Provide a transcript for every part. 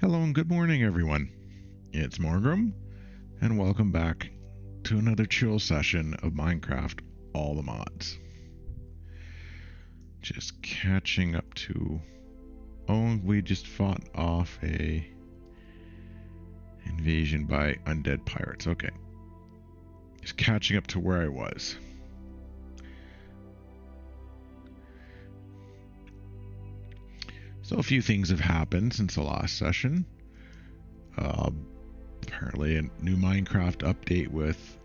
Hello and good morning, everyone. It's Mhorgrimm, and welcome back to another chill session of Minecraft All the Mods. Just catching up to... Oh, we just fought off a invasion by undead pirates. Okay. Just catching up to where I was. So a few things have happened since the last session. Apparently a new Minecraft update with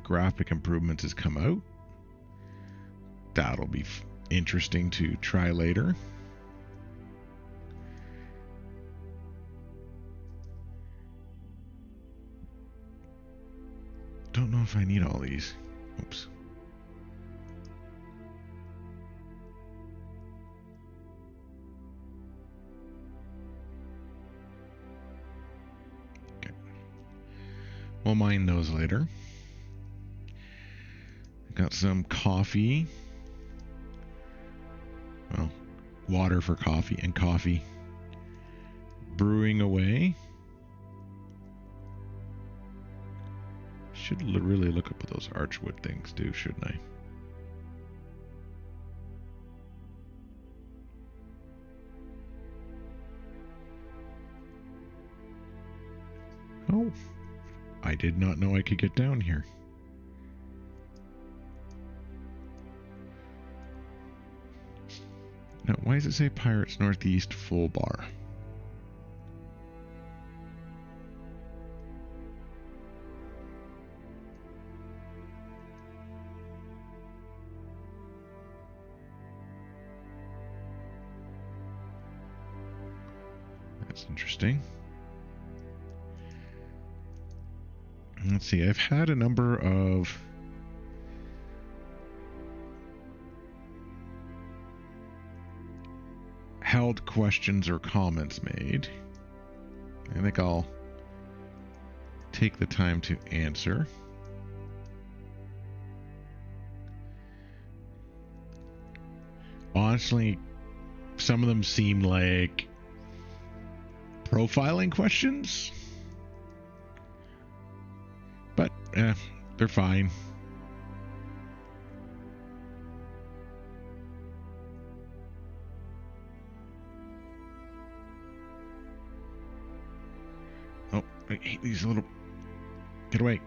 graphic improvements has come out. That'll be interesting to try later. Don't know if I need all these. Oops. Okay. We'll mine those later. Got some coffee. Well, water for coffee and coffee brewing away. Should really look up what those archwood things do, shouldn't I? Oh, I did not know I could get down here. Now, why does it say Pirates Northeast full bar? That's interesting. Let's see, I've had a number of held questions or comments made. I think I'll take the time to answer. Honestly, some of them seem like profiling questions, but they're fine. Oh, I hate these little... Get away.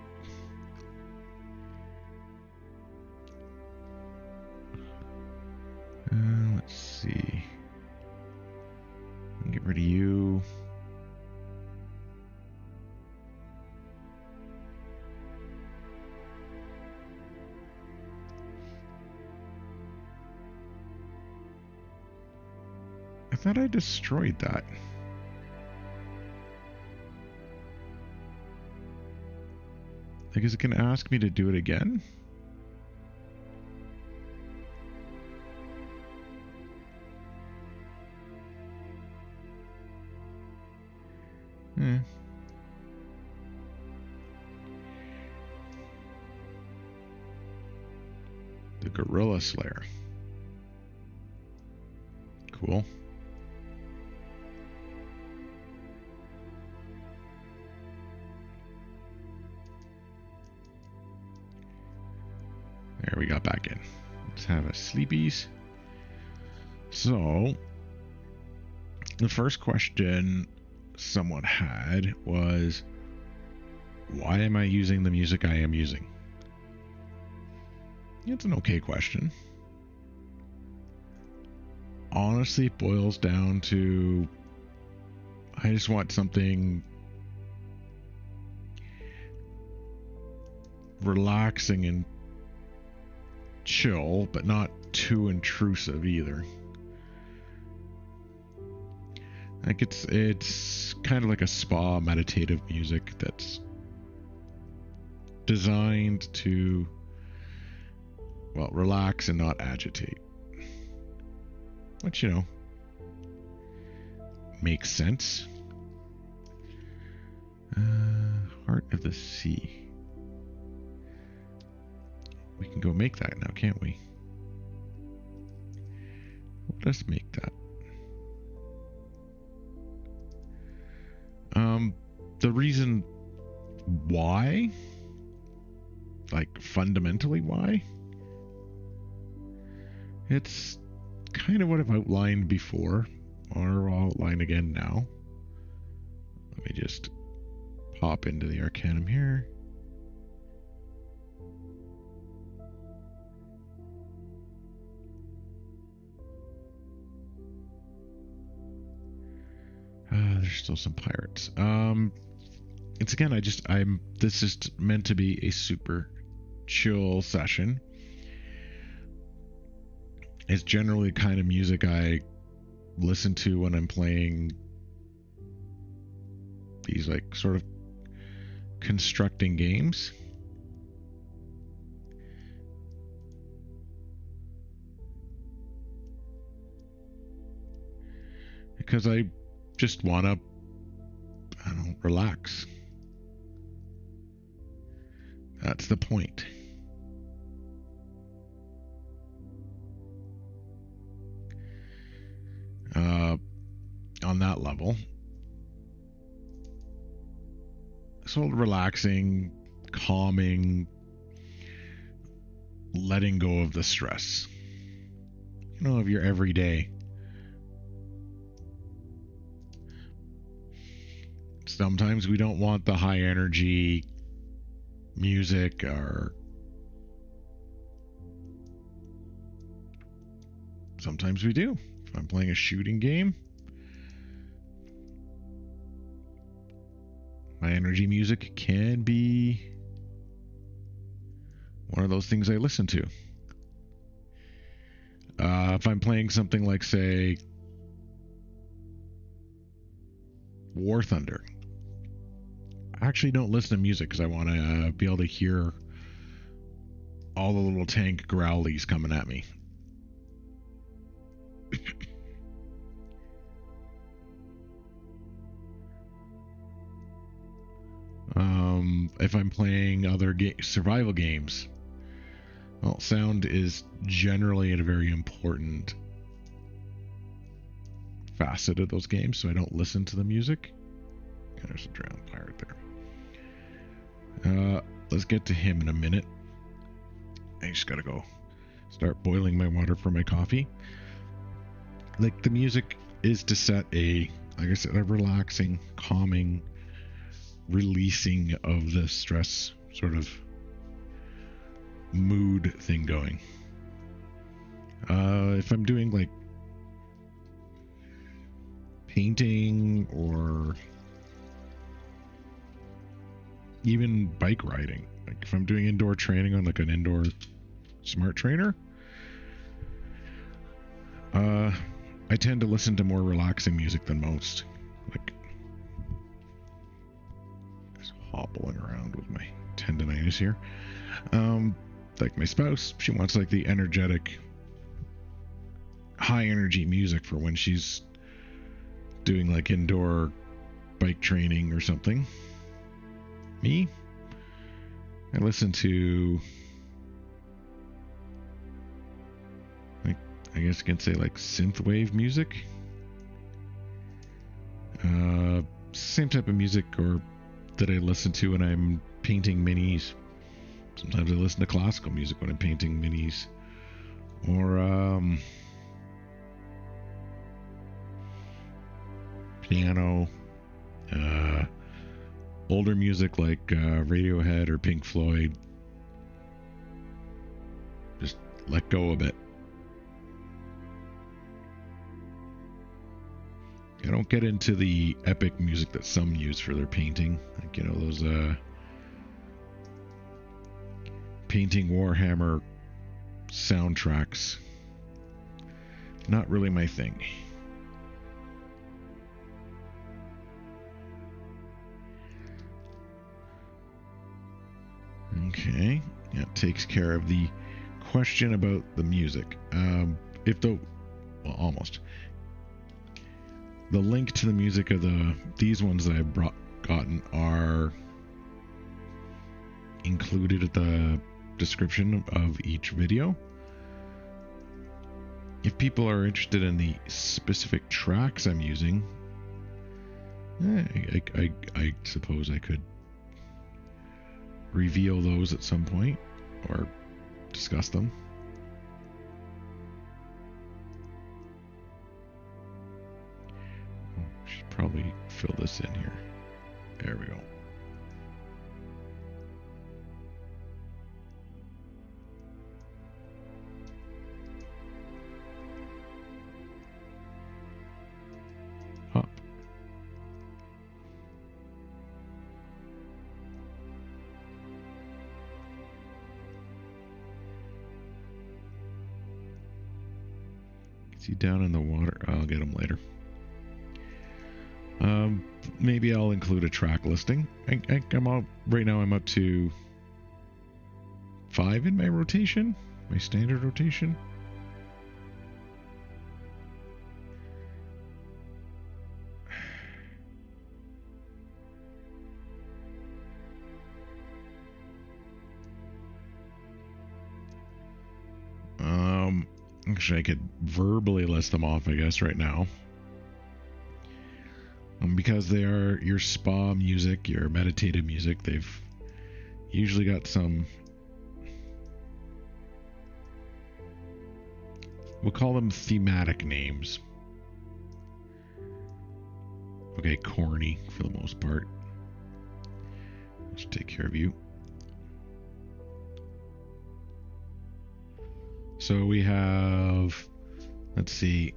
Let's see. Get rid of you. I thought I destroyed that. Like, is it going to ask me to do it again? The Gorilla Slayer. Cool. There, we got back in. Let's have a sleepies. So, the first question someone had was, why am I using the music I am using? It's an okay question. Honestly, it boils down to, I just want something relaxing and chill, but not too intrusive either. Like it's kind of like a spa meditative music that's designed to, well, relax and not agitate. Which, you know, makes sense. Heart of the Sea. We can go make that now, can't we? Let us make that. the reason why, like fundamentally why, it's kind of what I've outlined before, or I'll outline again now. Let me just pop into the Arcanum here. There's still some pirates. It's again, this is meant to be a super chill session. It's generally the kind of music I listen to when I'm playing these like sort of constructing games. Because I just want to, I don't know, relax. That's the point. On that level. So relaxing, calming, letting go of the stress. You know, of your everyday. Sometimes we don't want the high energy music, or sometimes we do. If I'm playing a shooting game, my energy music can be one of those things I listen to. If I'm playing something like, say, War Thunder, I actually don't listen to music because I want to be able to hear all the little tank growlies coming at me. If I'm playing other survival games, well, sound is generally a very important facet of those games, so I don't listen to the music. There's a drowned pirate there. Let's get to him in a minute. I just gotta go start boiling my water for my coffee. Like, the music is to set like I said, a relaxing, calming, releasing of the stress sort of mood thing going. If I'm doing like painting or even bike riding, like if I'm doing indoor training on like an indoor smart trainer, I tend to listen to more relaxing music than most. Like, just hobbling around with my tendonitis here. Like my spouse, she wants like the energetic, high energy music for when she's doing like indoor bike training or something. Me, I listen to, like, I guess you can say like synthwave music. Same type of music or that I listen to when I'm painting minis. Sometimes I listen to classical music when I'm painting minis. Or piano. Older music like Radiohead or Pink Floyd. Just let go a bit. I don't get into the epic music that some use for their painting. Like, you know, those painting Warhammer soundtracks. Not really my thing. Okay, that takes care of the question about the music. Almost. The link to the music of these ones that I've gotten are included at the description of each video. If people are interested in the specific tracks I'm using, I suppose I could reveal those at some point or discuss them. Should probably fill this in here. There we go. Hop. Is he down in the water? I'll get him later. Maybe I'll include a track listing. I'm up right now. I'm up to 5 in my rotation, my standard rotation. Actually, I could verbally list them off, I guess, right now. Because they are your spa music, your meditative music. They've usually got some, we'll call them thematic names. Okay, corny for the most part. Let's take care of you. So we have, let's see,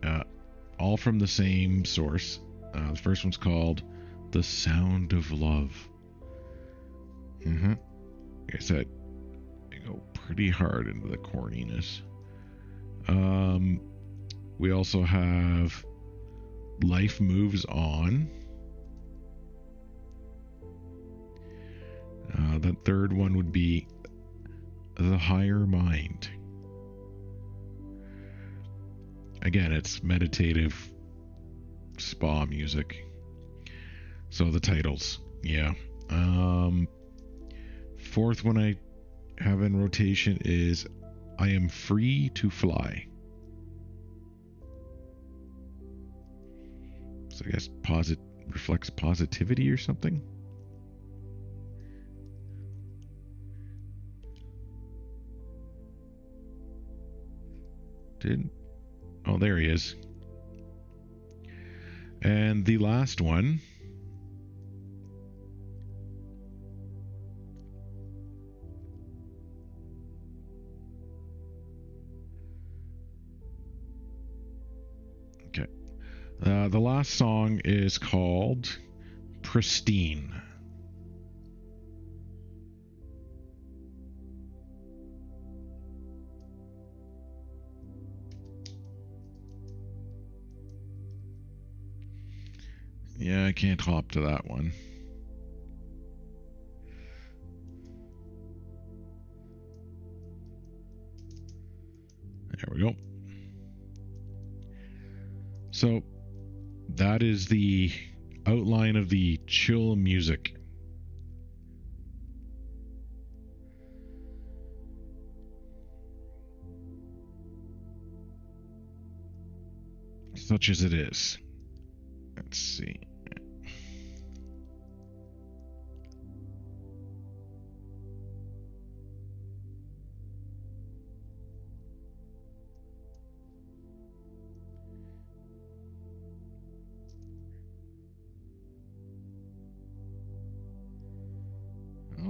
all from the same source. The first one's called The Sound of Love. Like I said, I go pretty hard into the corniness. We also have Life Moves On. The third one would be The Higher Mind. Again, it's meditative spa music. So the titles, yeah. Fourth one I have in rotation is I Am Free to Fly. So I guess reflects positivity or something. Oh, there he is. And the last one the last song is called Pristine. Yeah, I can't hop to that one. There we go. So that is the outline of the chill music. Such as it is. Let's see.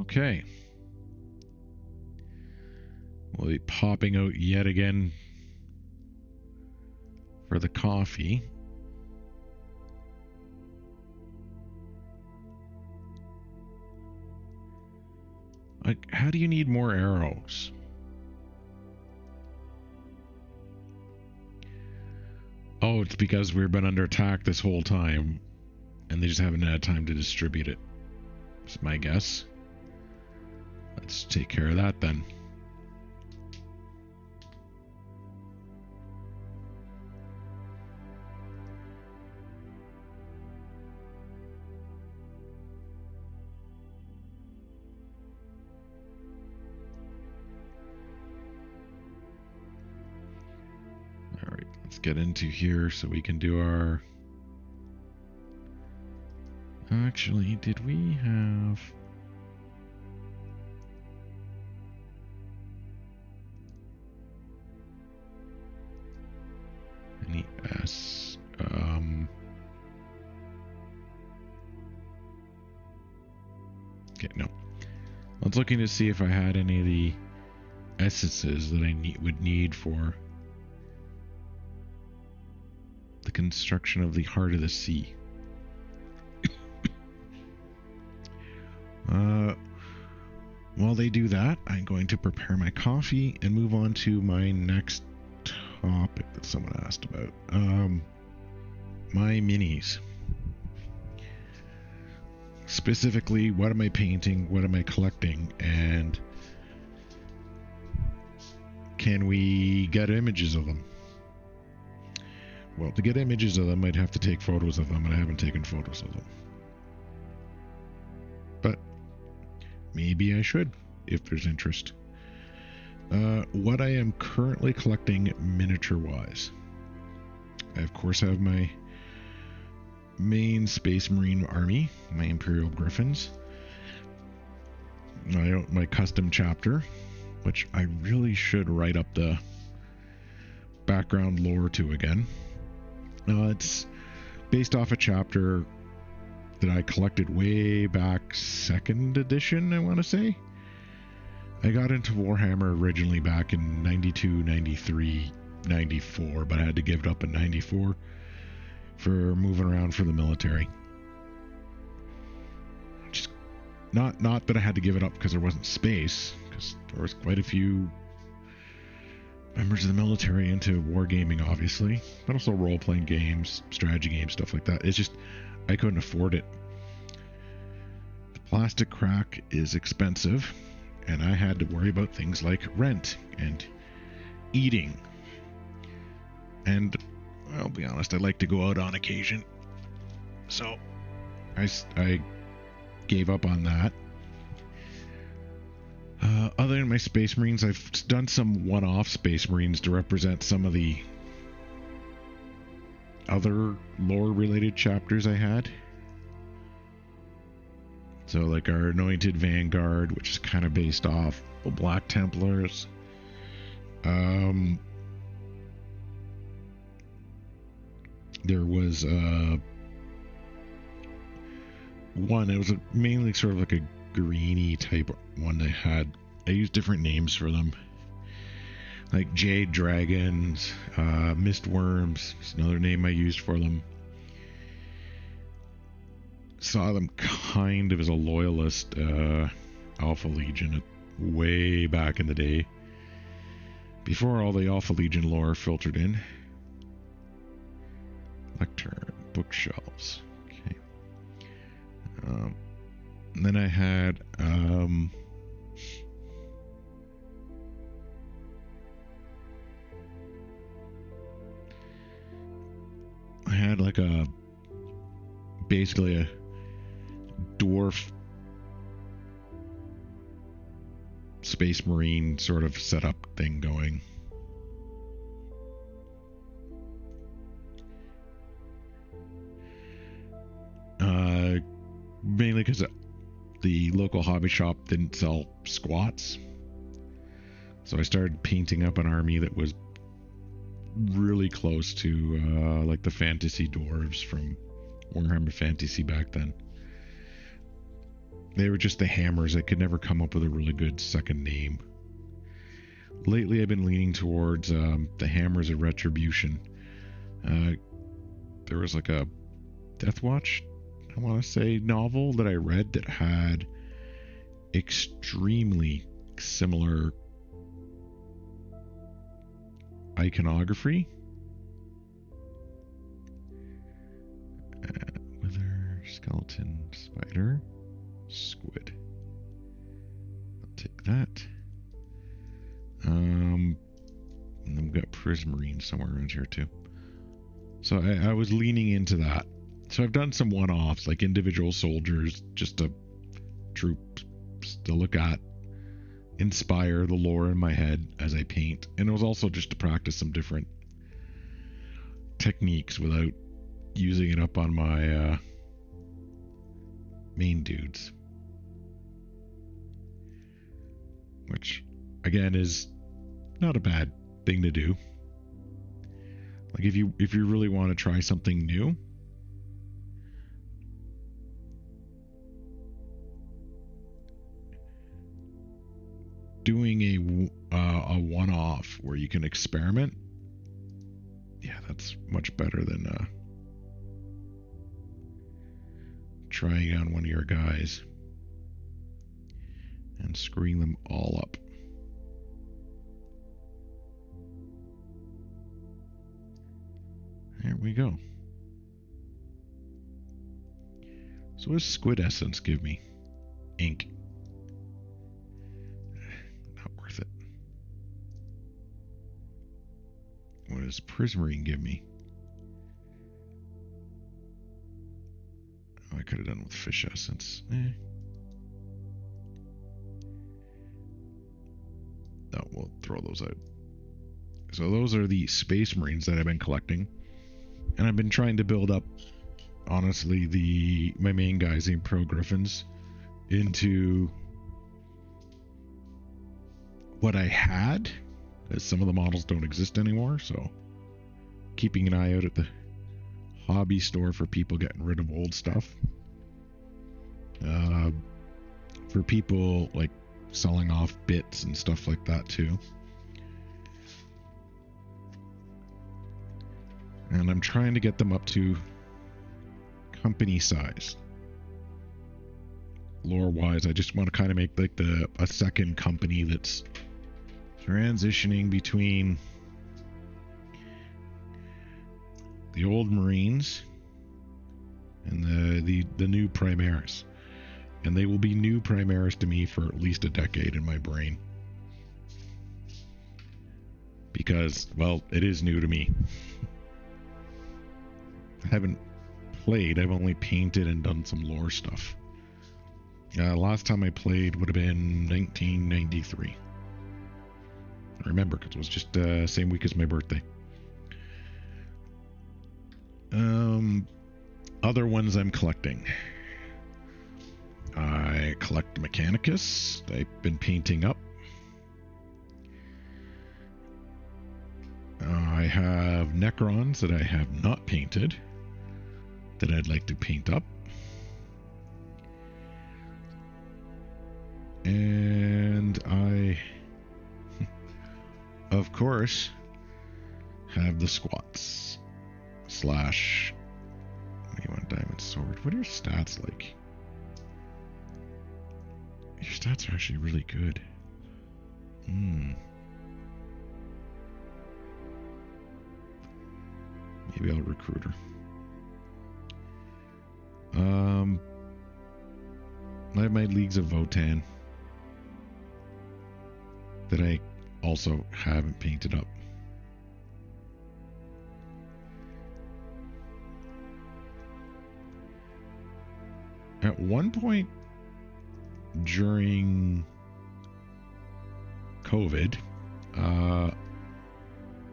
Okay. We'll be popping out yet again for the coffee. Like, how do you need more arrows? Oh, it's because we've been under attack this whole time, and they just haven't had time to distribute it. That's my guess. Let's take care of that then. All right, let's get into here so we can do our Actually, did we have... any S? Okay, no. I was looking to see if I had any of the essences that I would need for the construction of the Heart of the Sea. While they do that, I'm going to prepare my coffee and move on to my next topic that someone asked about. My minis. Specifically, what am I painting? What am I collecting? And can we get images of them? Well, to get images of them, I'd have to take photos of them, and I haven't taken photos of them. But maybe I should, if there's interest. What I am currently collecting miniature-wise. I, of course, have my main Space Marine army, my Imperial Griffins. My custom chapter, which I really should write up the background lore to again. It's based off a chapter that I collected way back 2nd edition, I want to say. I got into Warhammer originally back in 92, 93, 94, but I had to give it up in 94 for moving around for the military. Just not that I had to give it up because there wasn't space, because there was quite a few members of the military into wargaming, obviously, but also role-playing games, strategy games, stuff like that. It's just I couldn't afford it. The plastic crack is expensive, and I had to worry about things like rent and eating. And I'll be honest, I like to go out on occasion, so I gave up on that. Other than my Space Marines, I've done some one-off Space Marines to represent some of the other lore-related chapters I had. So, like our Anointed Vanguard, which is kind of based off the Black Templars. There was one, it was mainly sort of like a greeny type one I had. I used different names for them, like Jade Dragons, Mist Worms is another name I used for them. Saw them kind of as a loyalist Alpha Legion way back in the day, before all the Alpha Legion lore filtered in. Lectern, bookshelves. Okay. And then I had like basically a dwarf Space Marine sort of setup thing going. Mainly because the local hobby shop didn't sell squats, so I started painting up an army that was really close to like the fantasy dwarves from Warhammer Fantasy back then. They were just the hammers. I could never come up with a really good second name. Lately I've been leaning towards the Hammers of Retribution. There was like a Death Watch, I want to say, novel that I read that had extremely similar iconography. Wither, skeleton, spider, squid. I'll take that. And then we've got Prismarine somewhere around here too. So I was leaning into that. So I've done some one-offs, like individual soldiers, just to troops to look at, inspire the lore in my head as I paint. And it was also just to practice some different techniques without using it up on my main dudes. Which, again, is not a bad thing to do. Like if you really want to try something new, doing a one-off where you can experiment, yeah, that's much better than trying on one of your guys and screwing them all up. There we go. So what does squid essence give me? Ink. Not worth it. What does prismarine give me? Oh, I could have done with fish essence. No, we'll throw those out. So those are the space marines that I've been collecting. And I've been trying to build up, honestly, my main guys, the Pro Griffins, into what I had, as some of the models don't exist anymore, so keeping an eye out at the hobby store for people getting rid of old stuff. For people like selling off bits and stuff like that too. And I'm trying to get them up to company size. Lore-wise, I just want to kind of make like a second company that's transitioning between the old Marines and the new Primaris. And they will be new Primaris to me for at least a decade in my brain. Because, well, it is new to me. I haven't played, I've only painted and done some lore stuff. Last time I played would have been 1993. I remember, because it was just same week as my birthday. Other ones I'm collecting. I collect Mechanicus. I've been painting up. I have Necrons that I have not painted, that I'd like to paint up. And I, of course, have the squats / what do you want, diamond sword? What are your stats like? Your stats are actually really good. Maybe I'll recruit her. I have my Leagues of Votan that I also haven't painted up. At one point during COVID,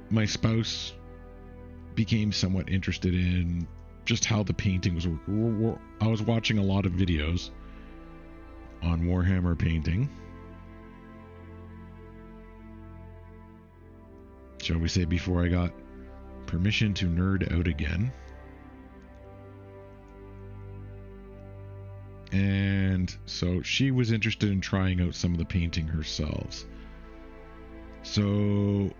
my spouse became somewhat interested in just how the painting was working. I was watching a lot of videos on Warhammer painting. Shall we say, before I got permission to nerd out again. And so she was interested in trying out some of the painting herself. So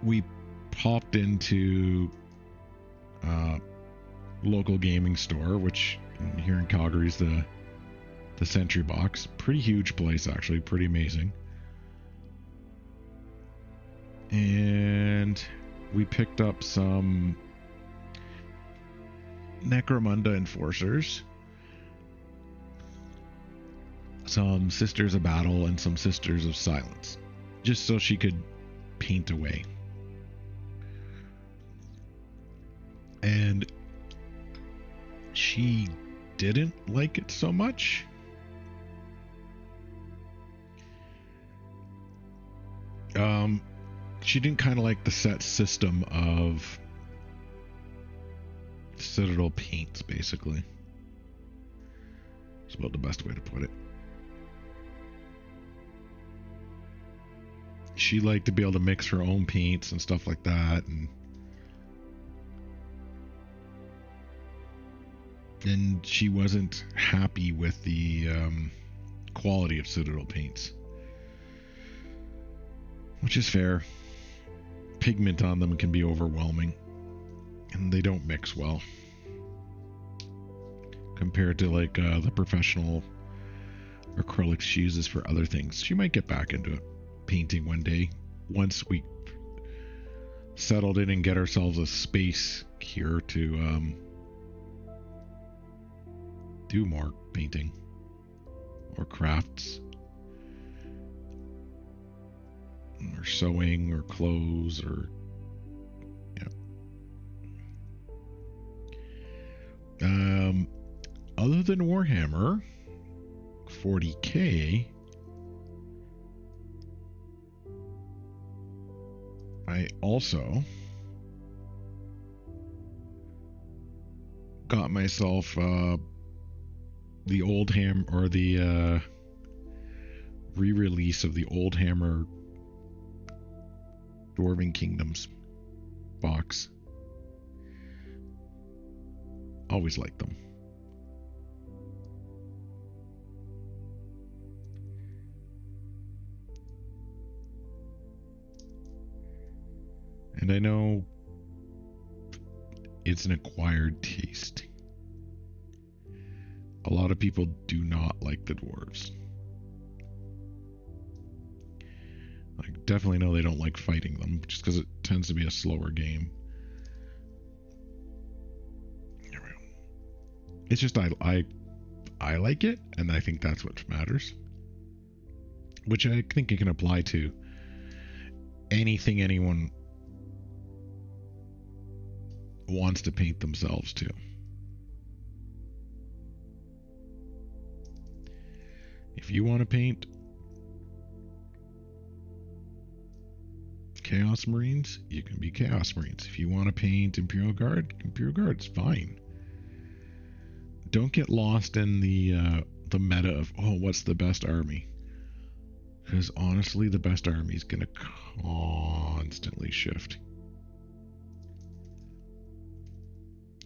we popped into local gaming store, which here in Calgary is the Sentry Box. Pretty huge place, actually, pretty amazing. And we picked up some Necromunda Enforcers, some Sisters of Battle, and some Sisters of Silence, just so she could paint away. And she didn't like it so much. She didn't kind of like the set system of Citadel paints, basically. It's about the best way to put it. She liked to be able to mix her own paints and stuff like that, and she wasn't happy with the quality of Citadel paints, which is fair. Pigment on them can be overwhelming, and they don't mix well compared to like the professional acrylics she uses for other things. She might get back into painting one day once we settled in and get ourselves a space here to do more painting or crafts or sewing or clothes or other than Warhammer 40k, I also got myself the old Hammer, or the re-release of the old Hammer Dwarven Kingdoms box. Always liked them. And I know it's an acquired taste. A lot of people do not like the dwarves. I definitely know they don't like fighting them, just because it tends to be a slower game. It's just I like it, and I think that's what matters. Which I think it can apply to anything anyone wants to paint themselves to. If you want to paint Chaos Marines, you can be Chaos Marines. If you want to paint Imperial Guard's fine. Don't get lost in the meta of, oh, what's the best army? Because honestly, the best army is going to constantly shift.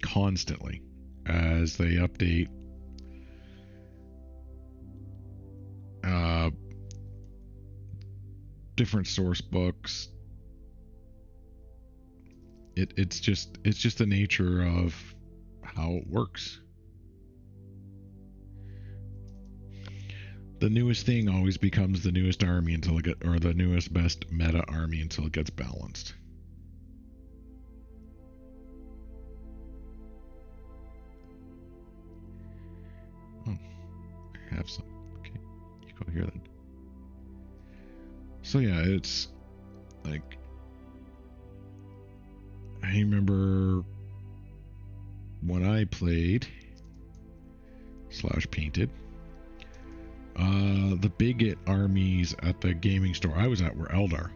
Constantly. As they update different source books. It's just the nature of how it works. The newest thing always becomes the newest army until it or the newest best meta army until it gets balanced. Oh, I have some. Okay, you go here then. So yeah, it's like, I remember when I played / painted, the bigot armies at the gaming store I was at were Eldar.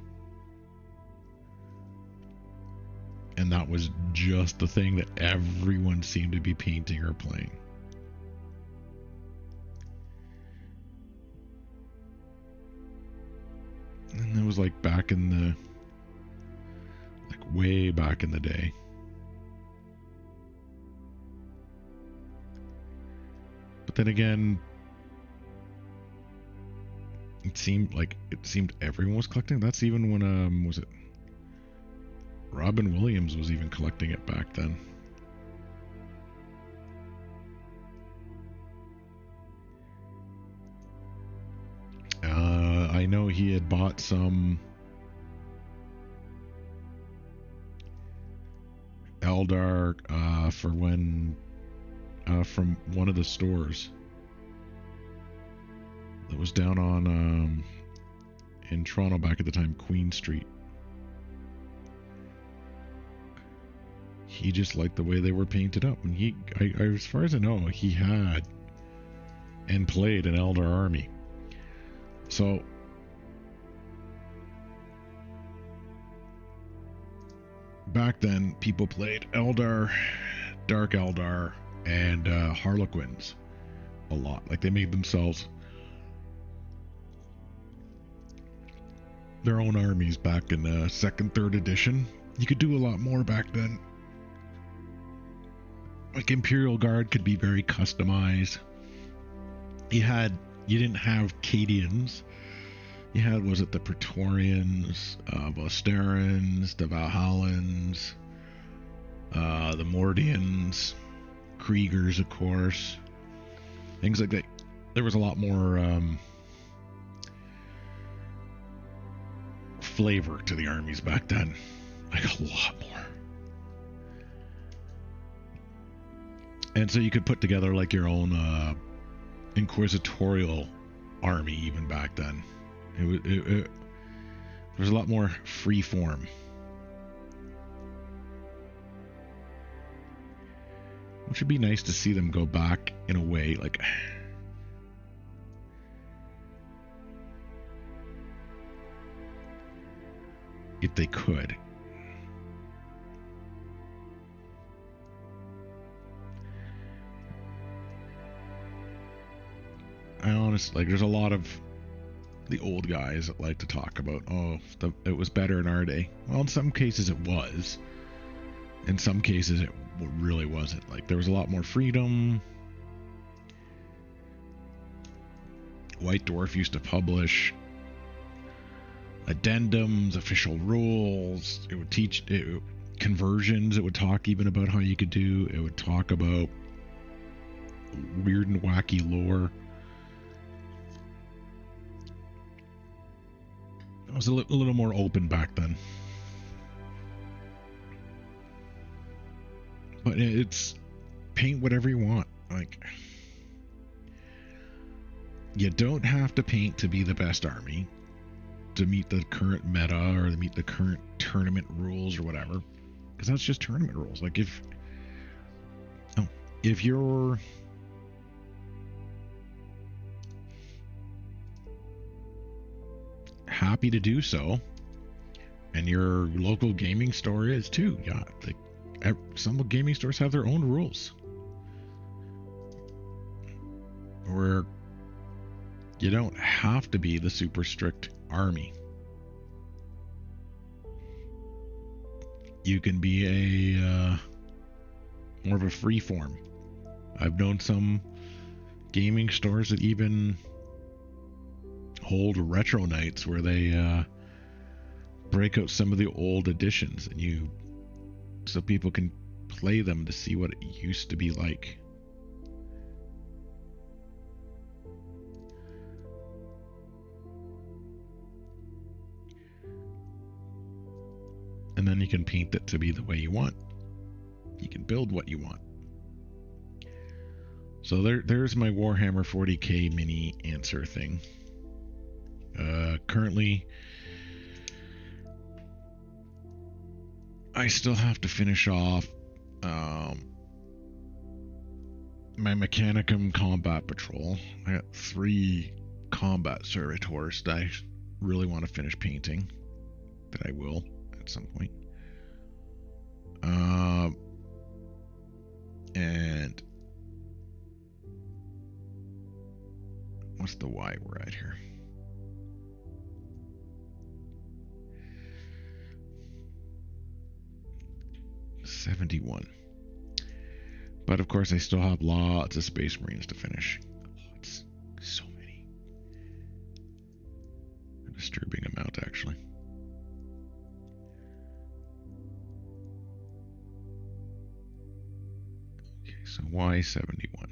And that was just the thing that everyone seemed to be painting or playing. And it was like back in the, like way back in the day. But then again, it seemed everyone was collecting. That's even when was it Robin Williams was even collecting it back then. I know he had bought some Eldar for when from one of the stores that was down on in Toronto back at the time, Queen Street. He just liked the way they were painted up, and as far as I know, he had and played an Eldar army. So back then, people played Eldar, Dark Eldar, and Harlequins a lot. Like, they made themselves their own armies back in the second, third edition. You could do a lot more back then. Like, Imperial Guard could be very customized. You didn't have Cadians. You had, was it the Praetorians, Vosterans, the Valhallans, the Mordians, Kriegers, of course. Things like that. There was a lot more flavor to the armies back then. Like, a lot more. And so you could put together like your own inquisitorial army even back then. There was a lot more free form. Which would be nice to see them go back in a way, like, if they could. I honestly, like, there's a lot of the old guys that like to talk about, oh, it was better in our day. Well, in some cases it was. In some cases it really wasn't. Like, there was a lot more freedom. White Dwarf used to publish addendums, official rules. It would teach conversions. It would talk even about how you could do. It would talk about weird and wacky lore. It was a little more open back then. But it's paint whatever you want. Like, you don't have to paint to be the best army, to meet the current meta or to meet the current tournament rules or whatever, because that's just tournament rules. Like, if you're happy to do so, and your local gaming store is too, yeah, like, some gaming stores have their own rules where you don't have to be the super strict army. You can be a more of a free form. I've known some gaming stores that even hold retro nights where they break out some of the old editions, and so people can play them to see what it used to be like. And then you can paint it to be the way you want. You can build what you want. So there's my Warhammer 40k mini answer thing. Currently, I still have to finish off my Mechanicum Combat Patrol. I got 3 combat servitors that I really want to finish painting. That I will at some point. And what's the Y we're at here? $71. But of course I still have lots of Space Marines to finish. Lots. So many. A disturbing amount, actually. Okay, so Y71.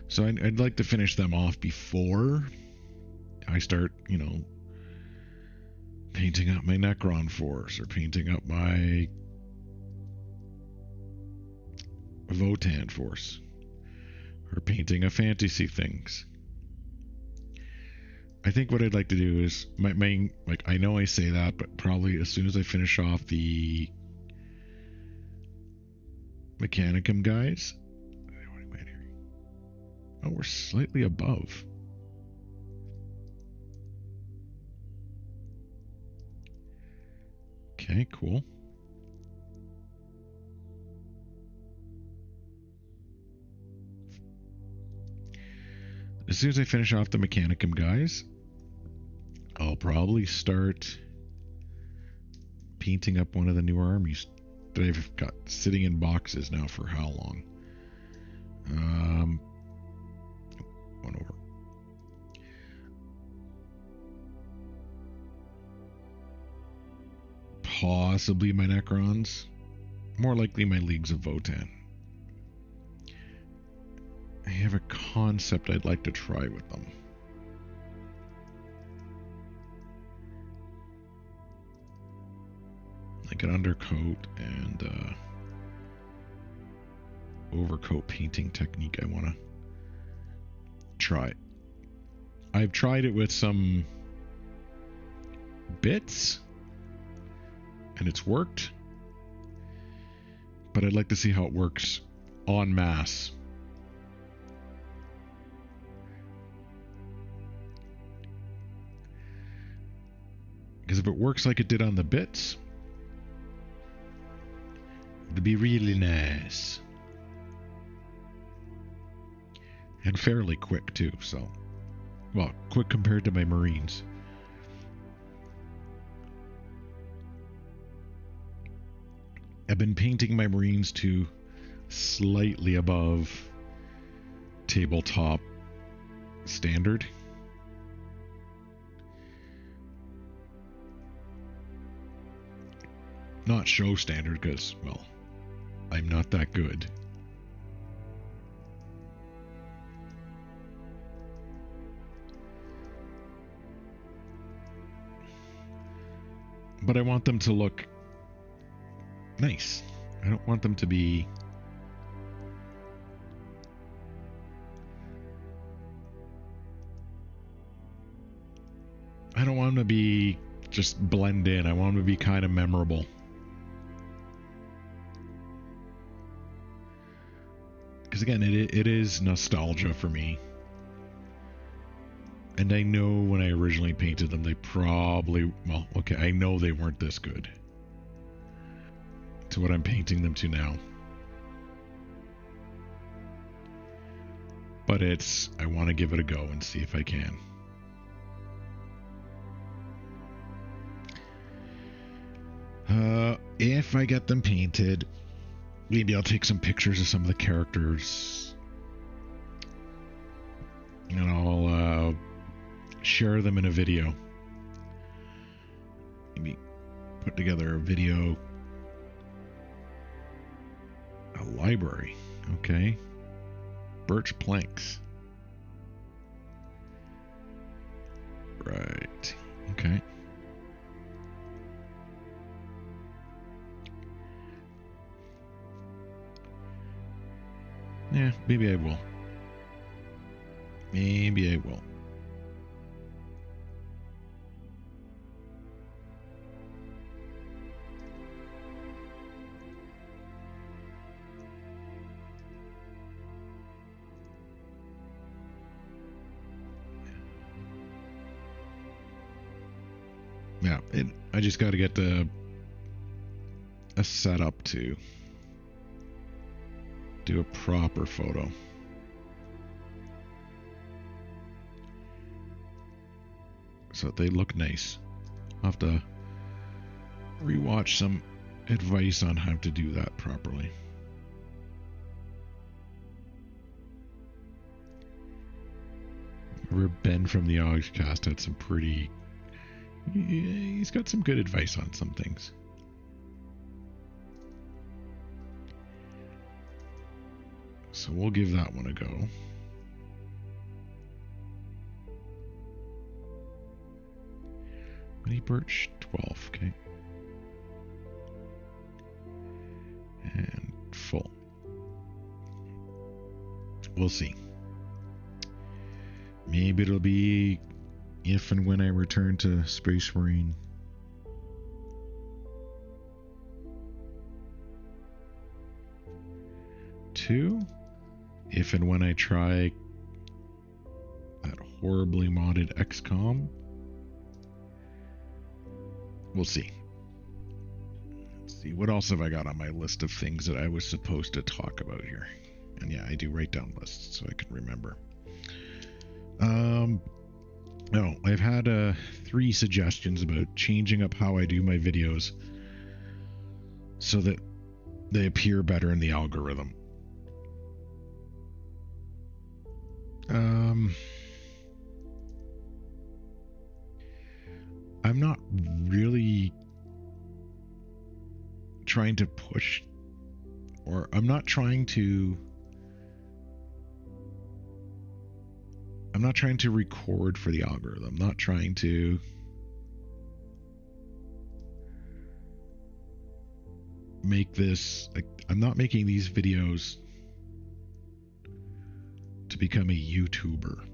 So I'd like to finish them off before I start, painting up my Necron force or painting up my Votan force or painting a fantasy things. I think what I'd like to do is my main, like, I know I say that, but probably as soon as I finish off the Mechanicum guys. Oh, we're slightly above. Okay, cool. as soon as I finish off the Mechanicum guys, I'll probably start painting up one of the newer armies that I've got sitting in boxes now for how long? One over. Possibly my Necrons. More likely my Leagues of Votann. I have a concept I'd like to try with them. Like an undercoat and overcoat painting technique I want to try. I've tried it with some bits and it's worked, but I'd like to see how it works en masse. Because if it works like it did on the bits, it'd be really nice. And fairly quick too, so. Well, quick compared to my Marines. I've been painting my Marines to slightly above tabletop standard. Not show standard, because, well, I'm not that good. But I want them to look nice. I don't want them to be I don't want them to be just blend in. I want them to be kind of memorable. Because again, it is nostalgia for me. And I know when I originally painted them, they probably, well, okay, I know they weren't this good to what I'm painting them to now. But I want to give it a go and see if I can. If I get them painted, maybe I'll take some pictures of some of the characters. And I'll share them in a video. Maybe put together a video. A library. Okay. Birch planks. Right. Okay. Yeah, maybe I will. Maybe I will. Yeah, I just got to get a setup to do a proper photo. So they look nice. I'll have to rewatch some advice on how to do that properly. Remember Ben from the Ogscast had some pretty... He's got some good advice on some things. So we'll give that one a go. Mini birch 12, okay. And full. We'll see. Maybe it'll be if and when I return to Space Marine. Two, if and when I try that horribly modded XCOM. We'll see. Let's see. What else have I got on my list of things that I was supposed to talk about here? And yeah, I do write down lists so I can remember. No, I've had 3 suggestions about changing up how I do my videos so that they appear better in the algorithm. I'm not really trying to push, or I'm not trying to record for the algorithm. I'm not trying to make this, like, I'm not making these videos to become a YouTuber.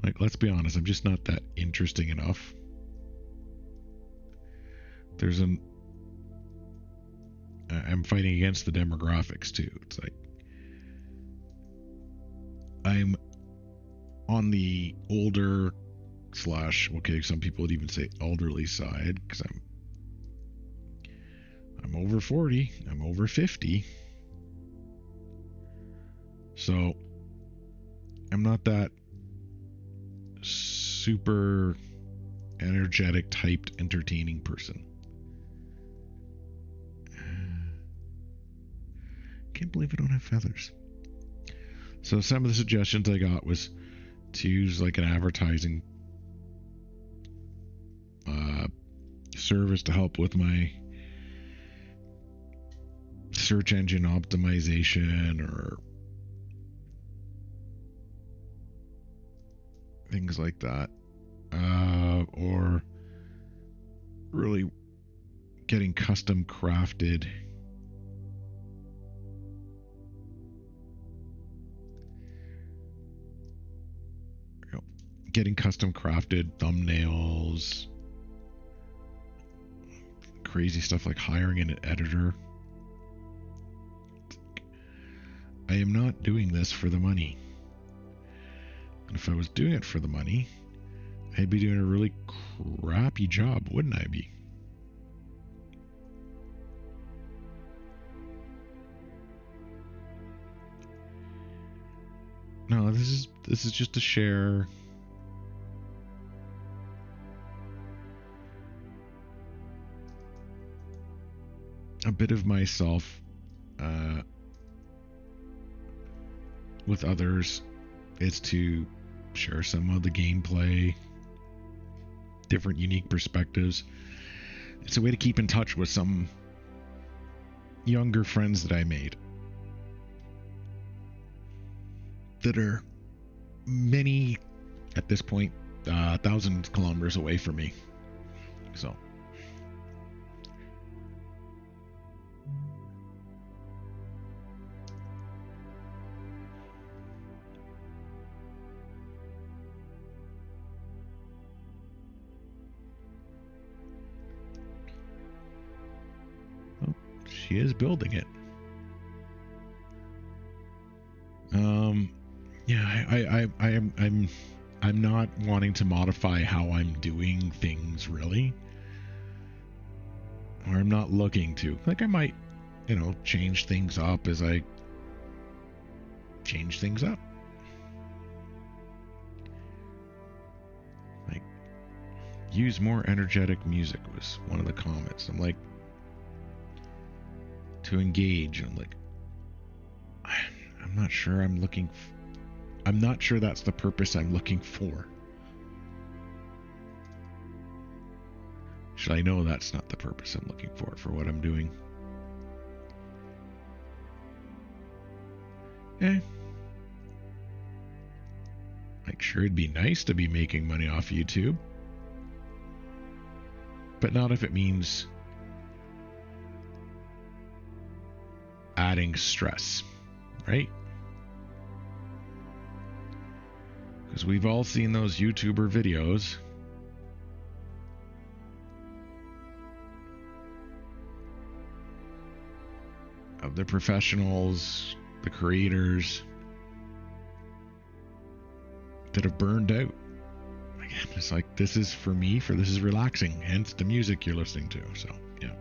Like, let's be honest, I'm just not that interesting enough. I'm fighting against the demographics too. It's like I'm on the older / okay, some people would even say elderly side, because I'm over 40, I'm over 50. So I'm not that super energetic typed entertaining person. Can't believe I don't have feathers. So some of the suggestions I got was to use like an advertising service to help with my search engine optimization or things like that, or really getting custom crafted thumbnails, crazy stuff like hiring an editor. I am not doing this for the money. And if I was doing it for the money, I'd be doing a really crappy job, wouldn't I be? No, this is just to share a bit of myself with others. It's to share some of the gameplay, different unique perspectives. It's a way to keep in touch with some younger friends that I made that are many, at this point, 1,000 kilometers away from me. So she is building it. Yeah, I'm not wanting to modify how I'm doing things really, or I'm not looking to. Like, I might, change things up as I change things up. Like, use more energetic music was one of the comments. I'm like, to engage. I'm like, I'm not sure I'm not sure that's the purpose I'm looking for. Should I know that's not the purpose I'm looking for what I'm doing? Like, sure, it'd be nice to be making money off YouTube, but not if it means adding stress, right? Because we've all seen those YouTuber videos of the professionals, the creators that have burned out. Again, it's like, this is for me, this is relaxing, hence the music you're listening to. So, yeah.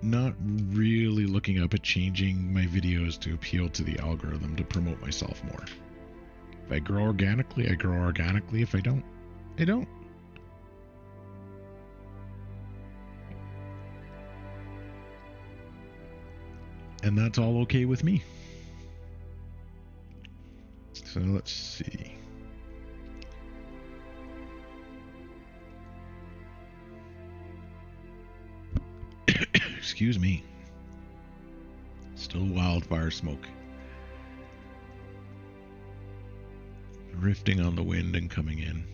not really looking up at changing my videos to appeal to the algorithm to promote myself more. If I grow organically, I grow organically. If I don't, I don't. And that's all okay with me. So let's see. Excuse me. Still wildfire smoke. Drifting on the wind and coming in.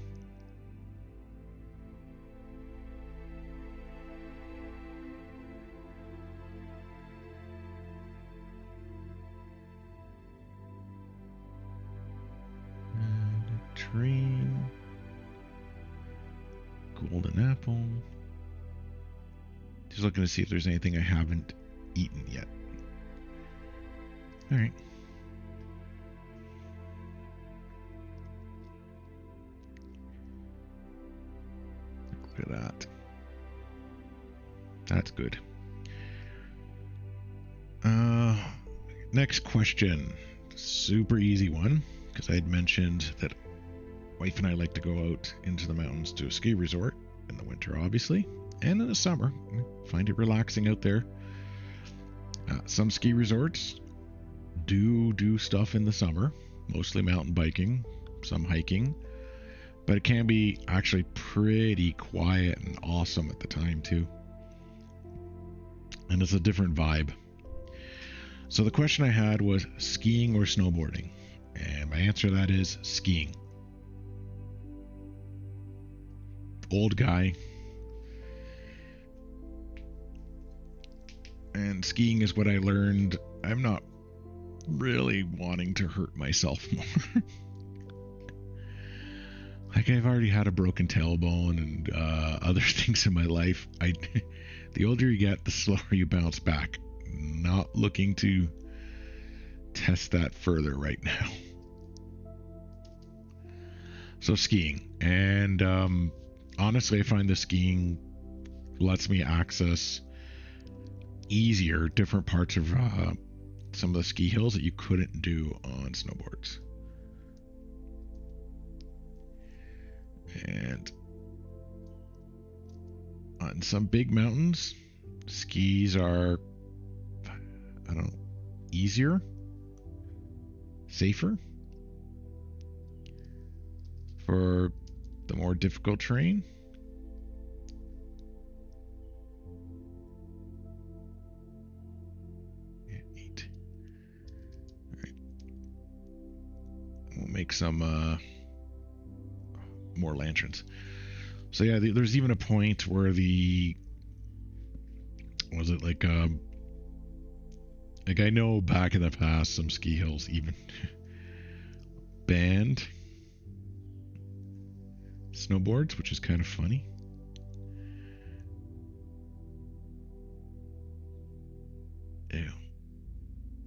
And a train. Golden apple. Just looking to see if there's anything I haven't eaten yet. All right. Look at that. That's good. Next question. Super easy one, because I had mentioned that wife and I like to go out into the mountains to a ski resort in the winter, obviously, and in the summer. Find it relaxing out there. Some ski resorts do stuff in the summer, mostly mountain biking, some hiking, but it can be actually pretty quiet and awesome at the time too. And it's a different vibe. So the question I had was skiing or snowboarding, and my answer to that is skiing. Old guy. And skiing is what I learned. I'm not really wanting to hurt myself more. Like, I've already had a broken tailbone and other things in my life. The older you get, the slower you bounce back. Not looking to test that further right now. So skiing. And honestly, I find the skiing lets me access easier different parts of some of the ski hills that you couldn't do on snowboards. And on some big mountains, skis are, I don't know, easier, safer. For the more difficult terrain, yeah, 8. All right, we'll make some more lanterns. So yeah, there's even a point where was it like I know back in the past some ski hills even banned snowboards, which is kind of funny. Ew,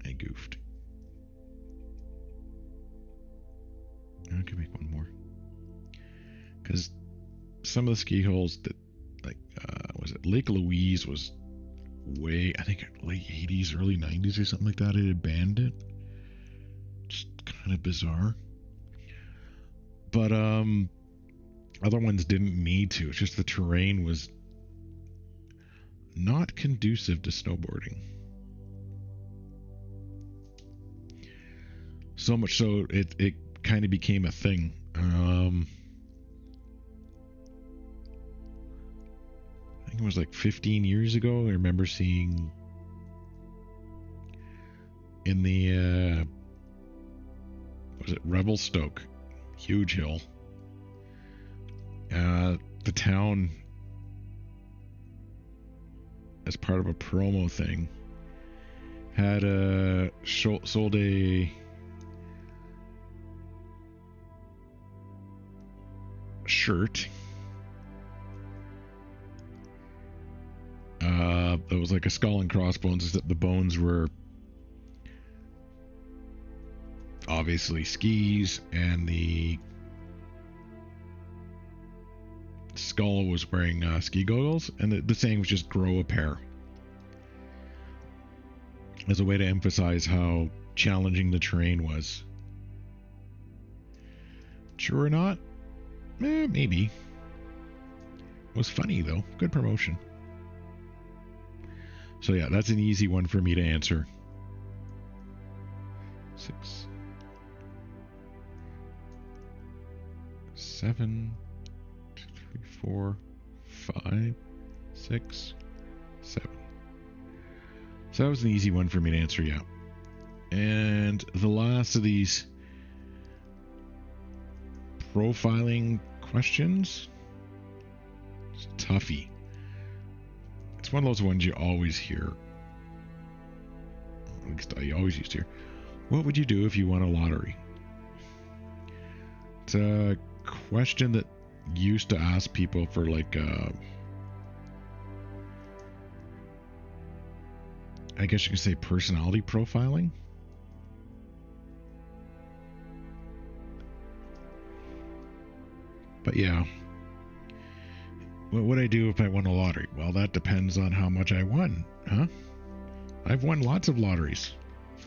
I goofed. I can make one more, because some of the ski hills that, like, was it Lake Louise was way, I think late 80s, early 90s or something like that. It had banned it. Just kind of bizarre. But other ones didn't need to. It's just the terrain was not conducive to snowboarding. So much so it kind of became a thing. I think it was like 15 years ago. I remember seeing in the was it Revelstoke, huge hill. The town, as part of a promo thing, had sold a shirt that was like a skull and crossbones. That the bones were obviously skis, and the skull was wearing ski goggles, and the saying was just grow a pair. as a way to emphasize how challenging the terrain was. True or not? Maybe. It was funny though. Good promotion. So yeah, that's an easy one for me to answer. 6, 7, 2, 3, 4, 5, 6, 7. So that was an easy one for me to answer, yeah. And the last of these profiling questions, it's toughy. It's one of those ones you always hear. At least I always used to hear. What would you do if you won a lottery? It's a question that used to ask people for like I guess you could say personality profiling. But yeah, what would I do if I won a lottery? Well, that depends on how much I won, huh? I've won lots of lotteries.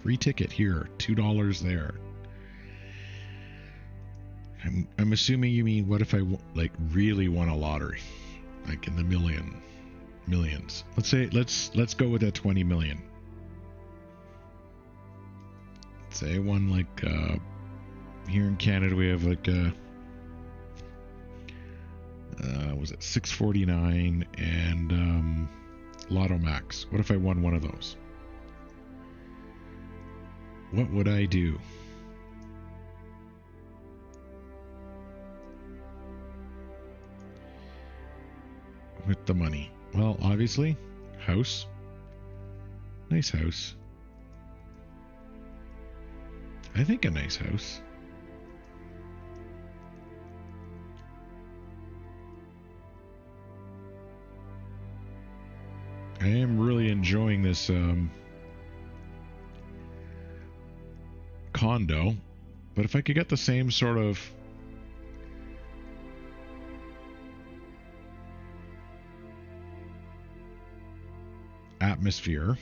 Free ticket here, $2 there. I'm assuming you mean what if I like really won a lottery, like in the millions. Let's go with that 20 million. Say I won like here in Canada we have like was it 649 and Lotto Max. What if I won one of those? What would I do? With the money? Well, obviously, house. Nice house. I think a nice house. I am really enjoying this condo, but if I could get the same sort of atmosphere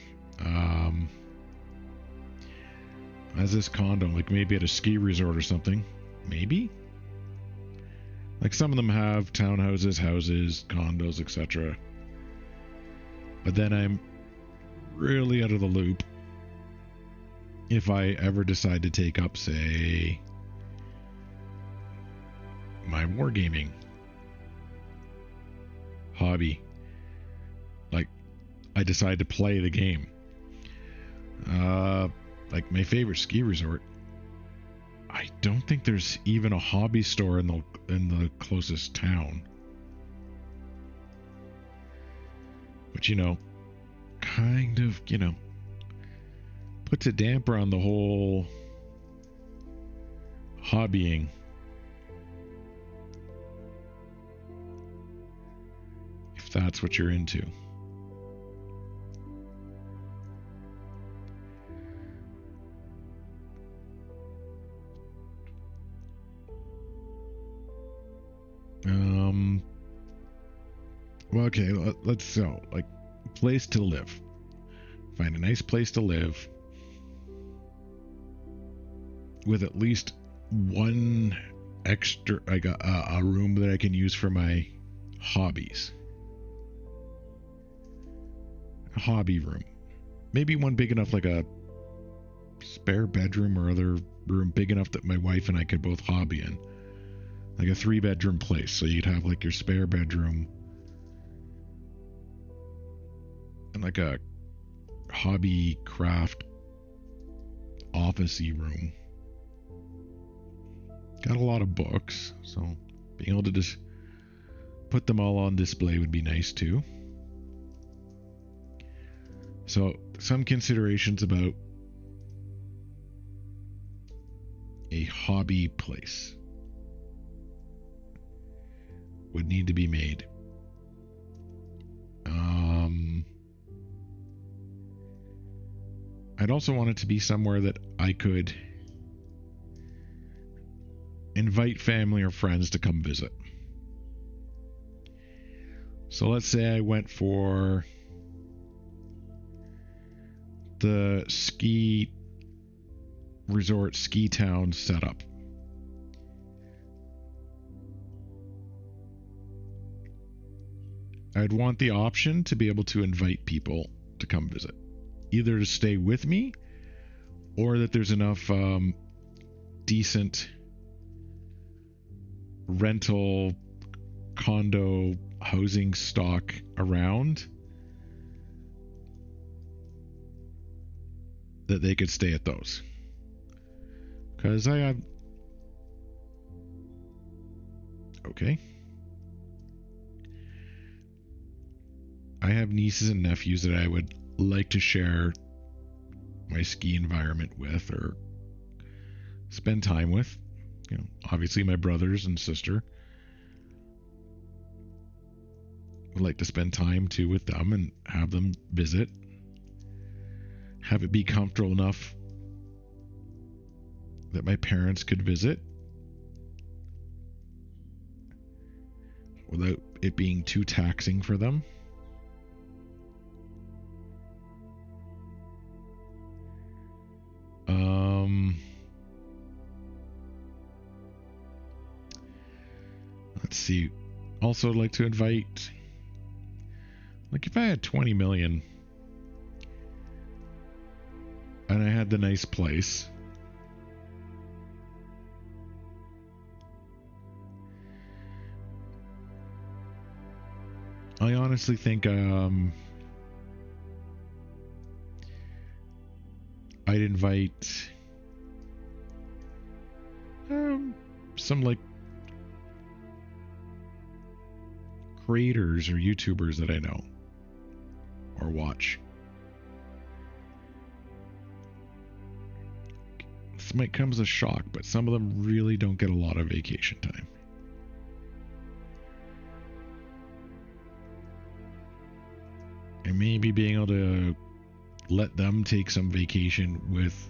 as this condo, like maybe at a ski resort or something, maybe, like some of them have townhouses, houses, condos, etc. But then I'm really out of the loop if I ever decide to take up, say, my wargaming hobby. Like, I decide to play the game. Like my favorite ski resort, I don't think there's even a hobby store in the closest town. But kind of, puts a damper on the whole hobbying. If that's what you're into. Well, okay, let's like place to live. Find a nice place to live with at least one extra, like a room that I can use for my hobbies. A hobby room. Maybe one big enough, like a spare bedroom or other room big enough that my wife and I could both hobby in. Like a 3-bedroom place. So you'd have like your spare bedroom and like a hobby craft office-y room. Got a lot of books, so being able to just put them all on display would be nice too. So some considerations about a hobby place would need to be made. I'd also want it to be somewhere that I could invite family or friends to come visit. So let's say I went for the ski resort, ski town setup. I'd want the option to be able to invite people to come visit, either to stay with me or that there's enough decent rental condo housing stock around that they could stay at those. Because I have... Okay. I have nieces and nephews that I would like to share my ski environment with or spend time with. You know, obviously my brothers and sister. Would like to spend time too with them and have them visit. Have it be comfortable enough that my parents could visit without it being too taxing for them. Let's see. Also, I'd like to invite, like, if I had 20 million and I had the nice place, I honestly think I'd invite some like creators or YouTubers that I know or watch. This might come as a shock, but some of them really don't get a lot of vacation time. And maybe being able to let them take some vacation with,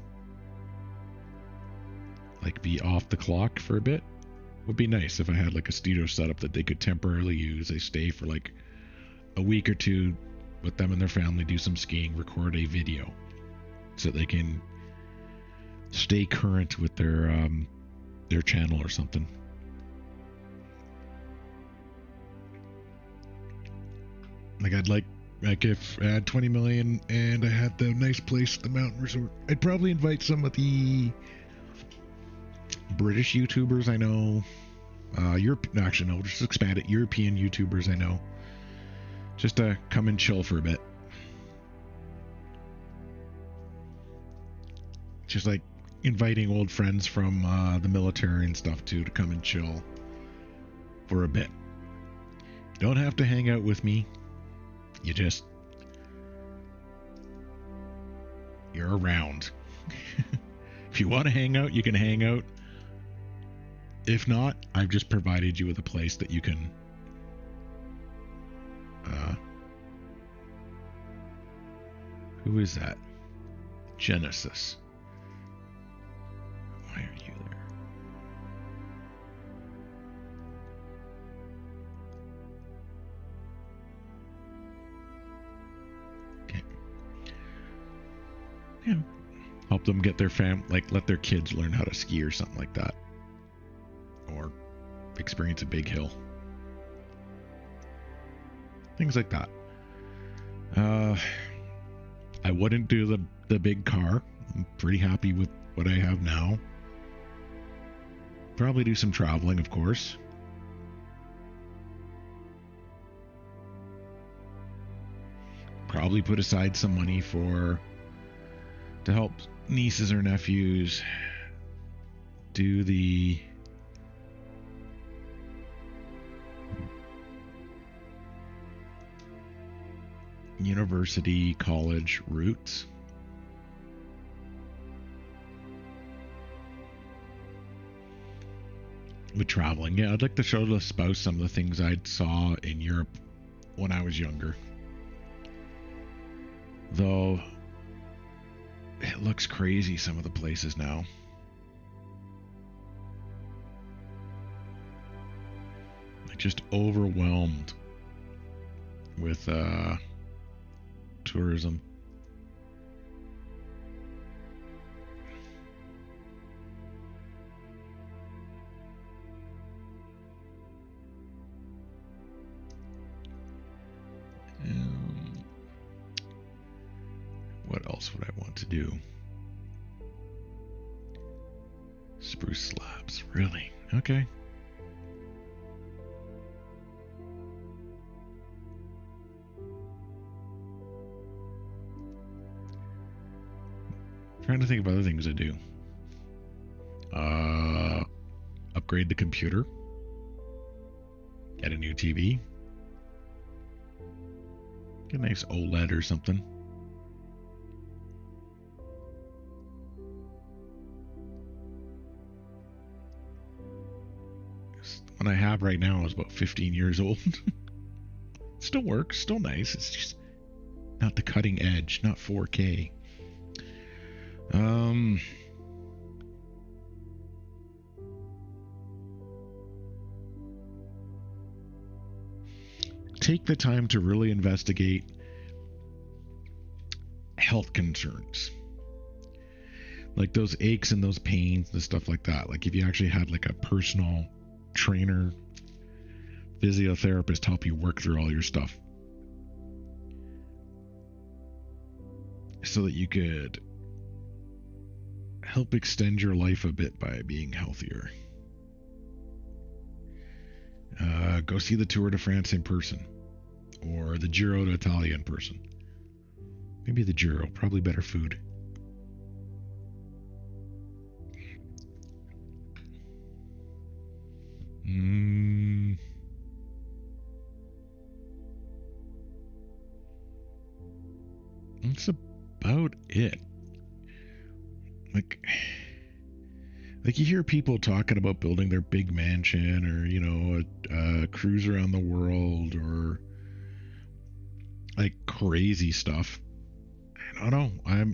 like, be off the clock for a bit would be nice. If I had like a studio setup that they could temporarily use, they stay for like a week or two with them and their family, do some skiing, record a video so they can stay current with their channel or something. Like I'd like if I had 20 million and I had the nice place at the mountain resort, I'd probably invite some of the British YouTubers I know, actually no, just expand it, European YouTubers I know, just to come and chill for a bit. Just like inviting old friends from the military and stuff too to come and chill for a bit. You don't have to hang out with me. You're around. If you want to hang out, you can hang out. If not, I've just provided you with a place that you can who is that? Genesis. Why are you there? Okay. Yeah. Help them get their let their kids learn how to ski or something like that. Or experience a big hill. Things like that. I wouldn't do the big car. I'm pretty happy with what I have now. Probably do some traveling, of course. Probably put aside some money to help nieces or nephews do the university college routes. With traveling, yeah, I'd like to show the spouse some of the things I saw in Europe when I was younger. Though it looks crazy, some of the places now. Like just overwhelmed with tourism. What else would I want to do? Spruce slabs, really? Okay. Trying to think of other things to do. Upgrade the computer. Get a new TV. Get a nice OLED or something. What I have right now is about 15 years old. Still works, still nice. It's just not the cutting edge, not 4K. Take the time to really investigate health concerns. Like those aches and those pains and stuff like that. Like if you actually had like a personal trainer, physiotherapist help you work through all your stuff. So that you could help extend your life a bit by being healthier. Go see the Tour de France in person. Or the Giro d'Italia in person. Maybe the Giro. Probably better food. That's about it. Like you hear people talking about building their big mansion or, you know, a cruise around the world or like crazy stuff. I don't know.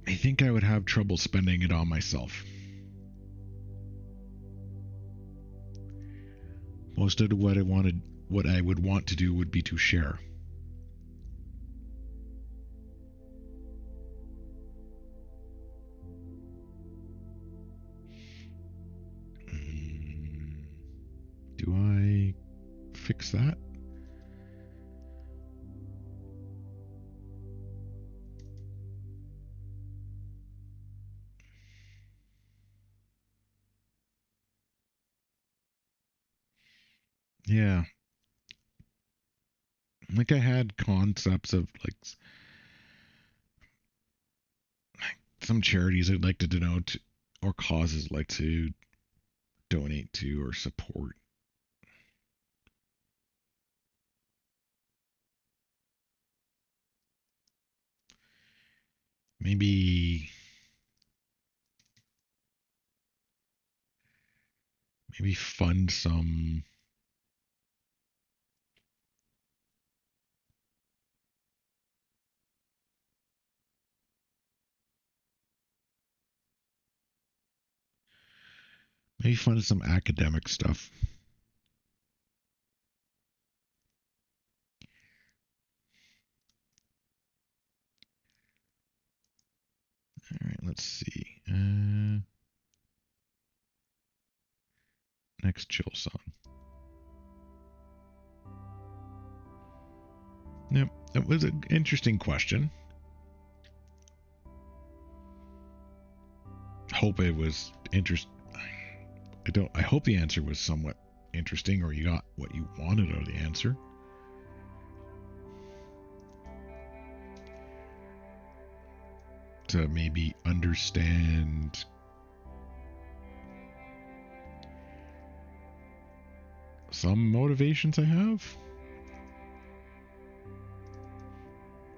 I think I would have trouble spending it on myself. Most of what I would want to do would be to share. Do I fix that? Yeah. Like I had concepts of like some charities I'd like to denote or causes I'd like to donate to or support. Maybe fund some academic stuff. All right, let's see. Next chill song. Yep, that was an interesting question. Hope it was I hope the answer was somewhat interesting or you got what you wanted out of the answer. To maybe understand some motivations I have?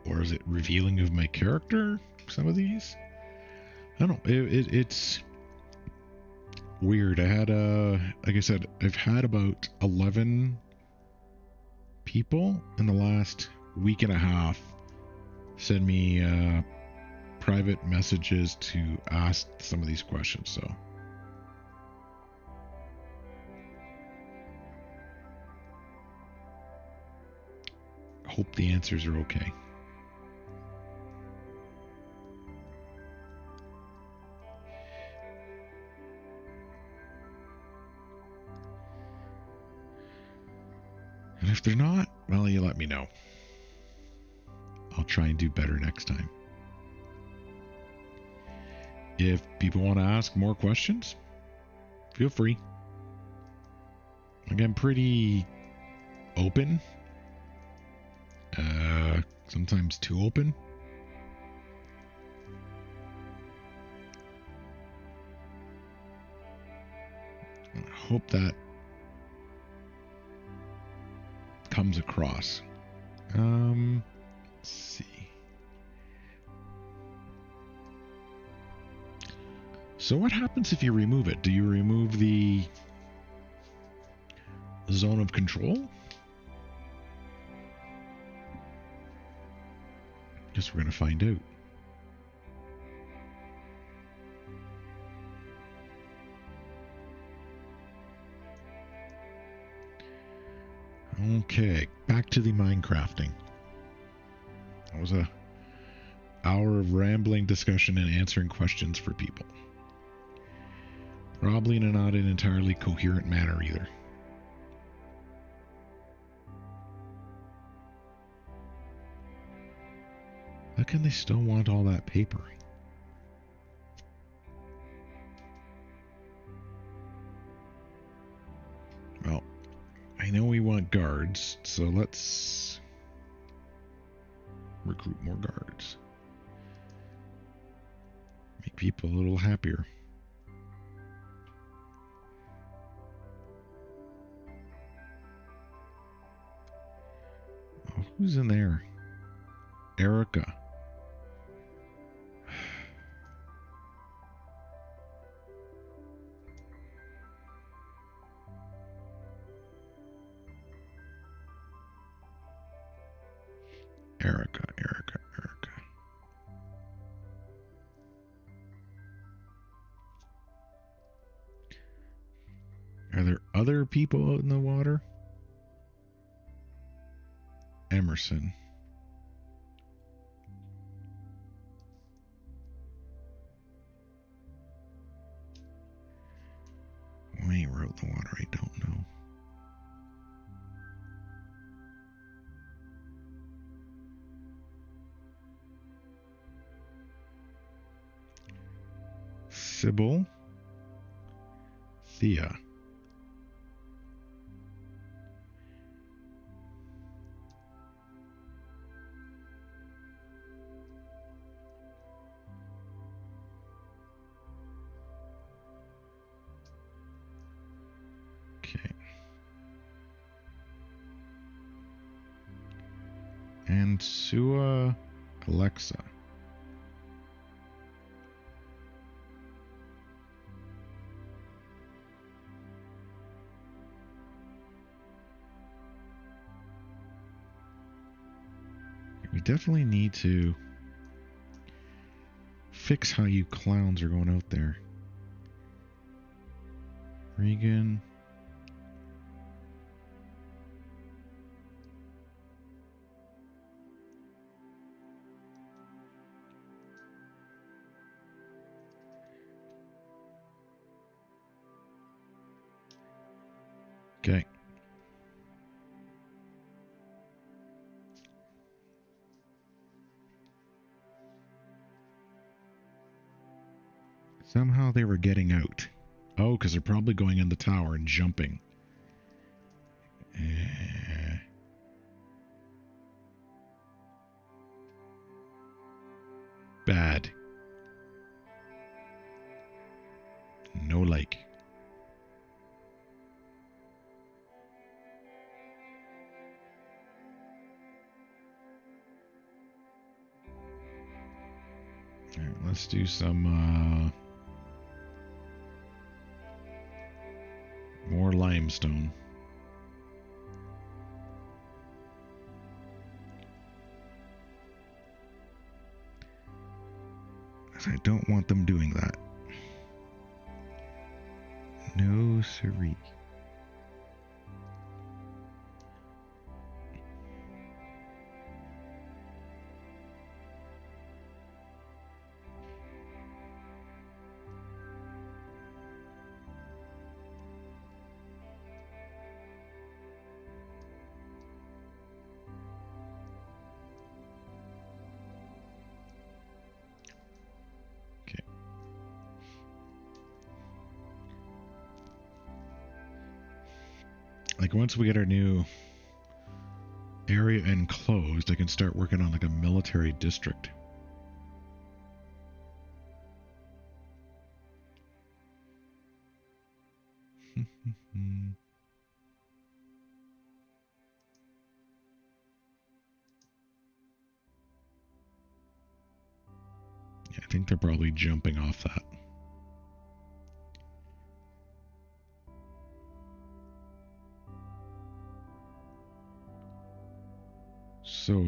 Or is it revealing of my character? Some of these? I don't know. It's weird. I had like I said, I've had about 11 people in the last week and a half send me private messages to ask some of these questions. So hope the answers are okay. And if they're not, Well, you let me know. I'll try and do better next time. If people want to ask more questions, feel free. Like, I'm pretty open. Sometimes too open. I hope that comes across. Let's see. So what happens if you remove it? Do you remove the zone of control? Guess we're going to find out. Okay, back to the Minecrafting. That was a hour of rambling discussion and answering questions for people. Probably in not an entirely coherent manner either. How can they still want all that paper? Well, I know we want guards, so let's recruit more guards. Make people a little happier. Oh, who's in there? Erica. Erica. Are there other people out in the water? Emerson. Wait, we're out in the water. I don't know. Sybil. Thea. Okay. And Sua Alexa. We definitely need to fix how you clowns are going out there. Regan. Okay. Somehow they were getting out. Oh, because they're probably going in the tower and jumping. Bad. No like. All right, let's do some more limestone. I don't want them doing that. No siree. Like, once we get our new area enclosed, I can start working on like a military district. Yeah, I think they're probably jumping off that. So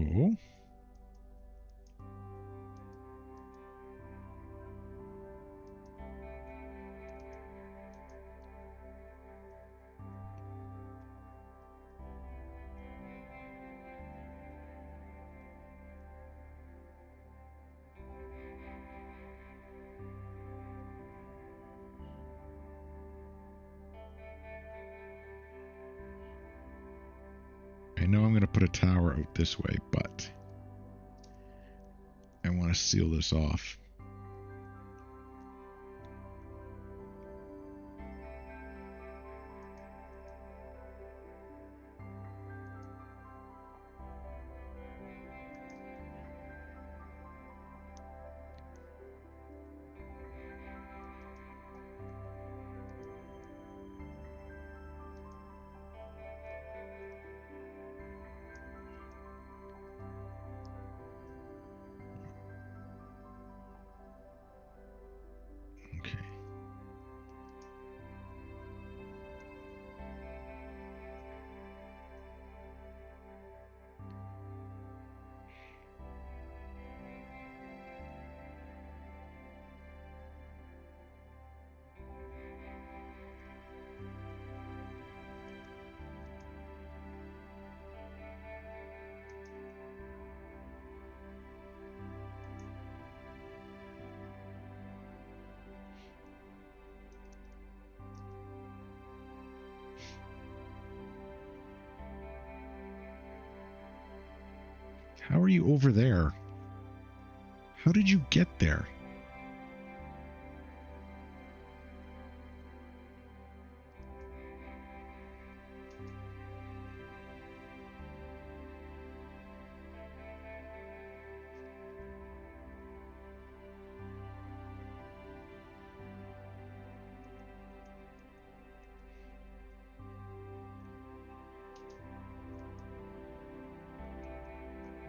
I know I'm going to put a tower out this way, but I want to seal this off. Okay. How are you over there? How did you get there?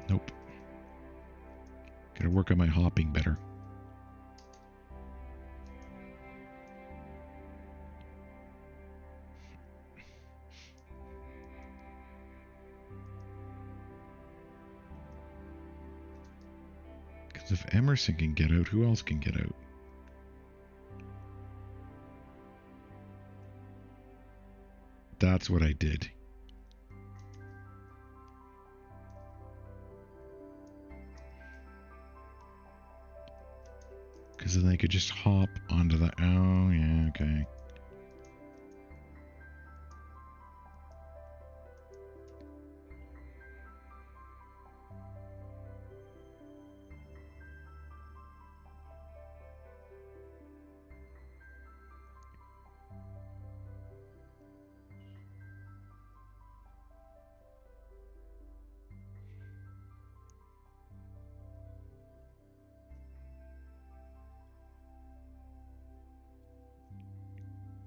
Nope. Gotta work on my hopping better. Because if Emerson can get out, who else can get out? That's what I did. Because then they could just hop onto the... Oh, yeah, okay.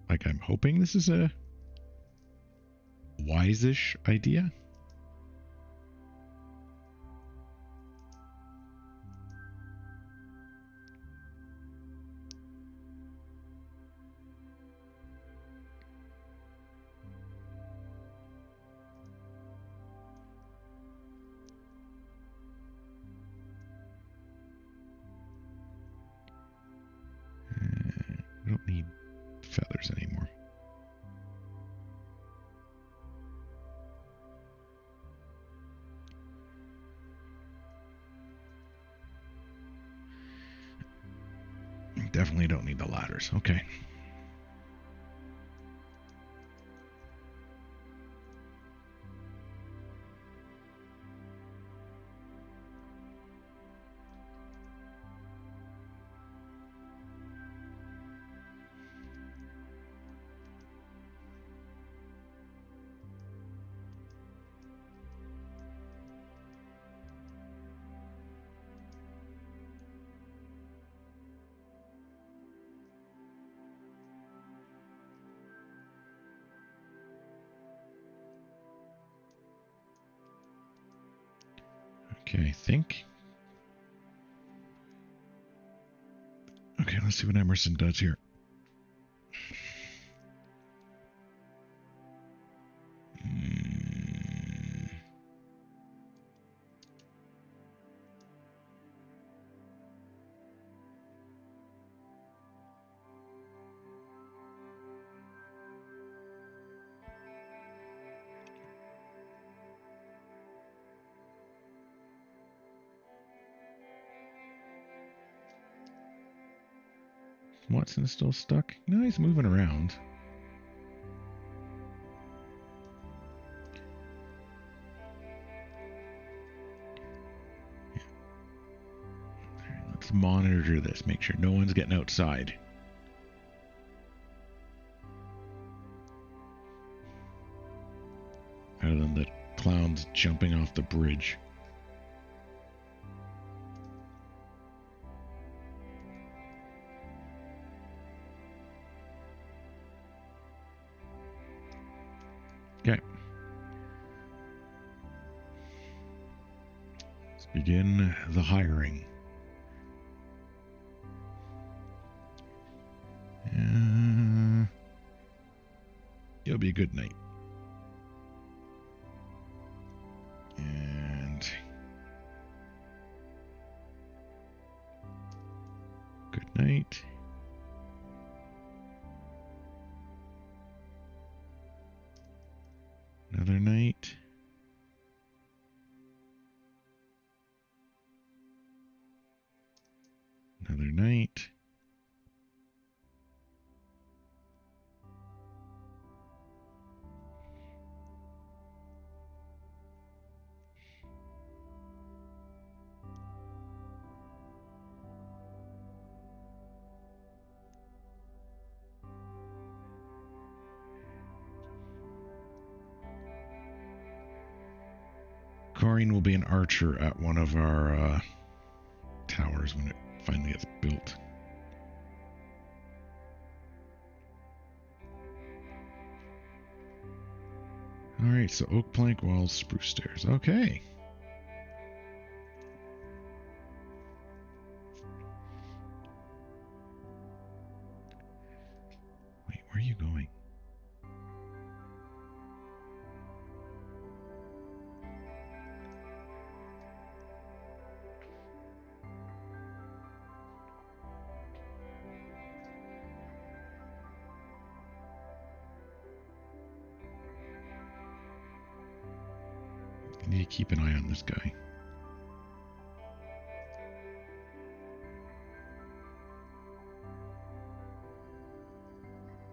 Like, I'm hoping this is a wise-ish idea. We don't need feathers anymore. Definitely don't need the ladders. Okay. Okay, I think. Okay, let's see what Emerson does here. Watson's still stuck? No, he's moving around. Right, let's monitor this. Make sure no one's getting outside. Other than the clowns jumping off the bridge. Okay. Let's begin the hiring. It'll be a good night. And good night. Another night. Another night. Corin will be an archer at one of our towers when it finally gets built. Alright, so oak plank walls, spruce stairs. Okay. Wait, where are you going? I need to keep an eye on this guy.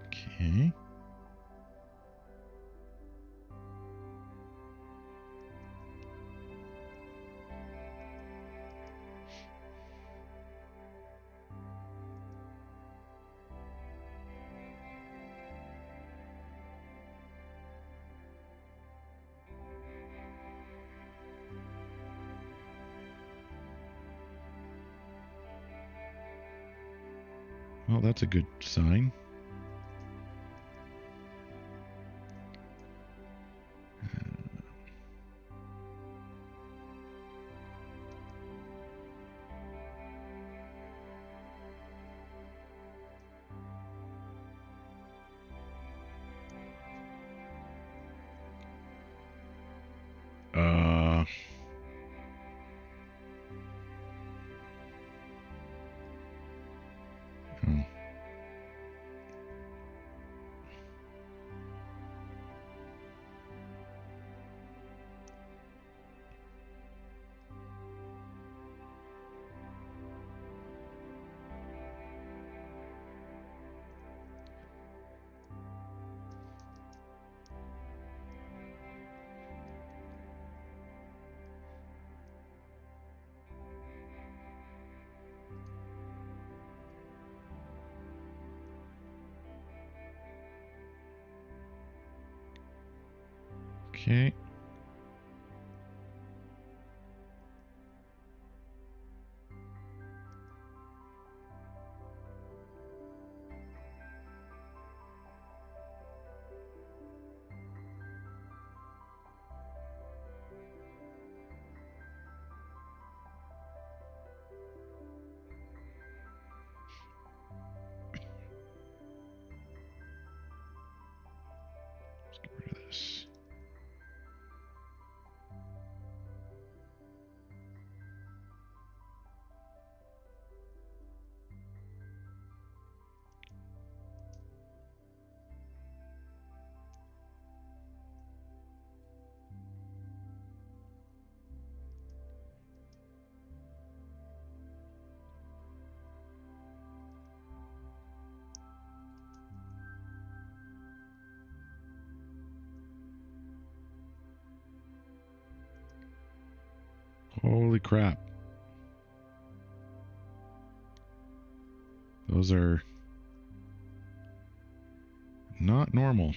Okay. Well, that's a good sign. Uh, oh. Okay. Holy crap. Those are not normal.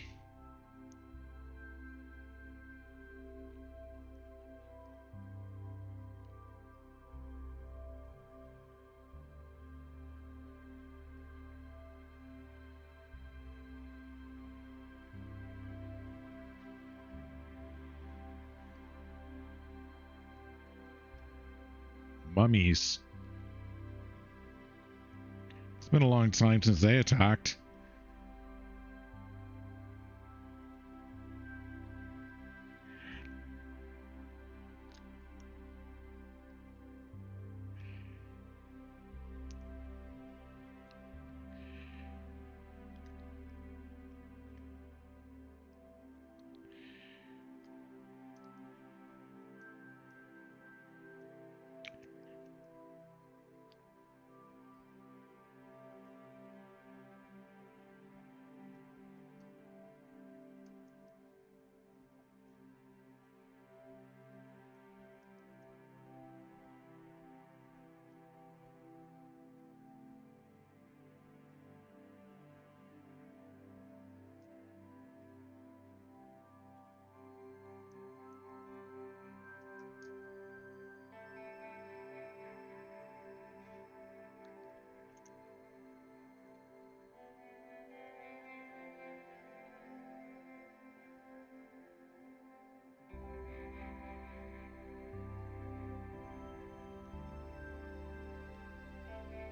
Mummies. It's been a long time since they attacked.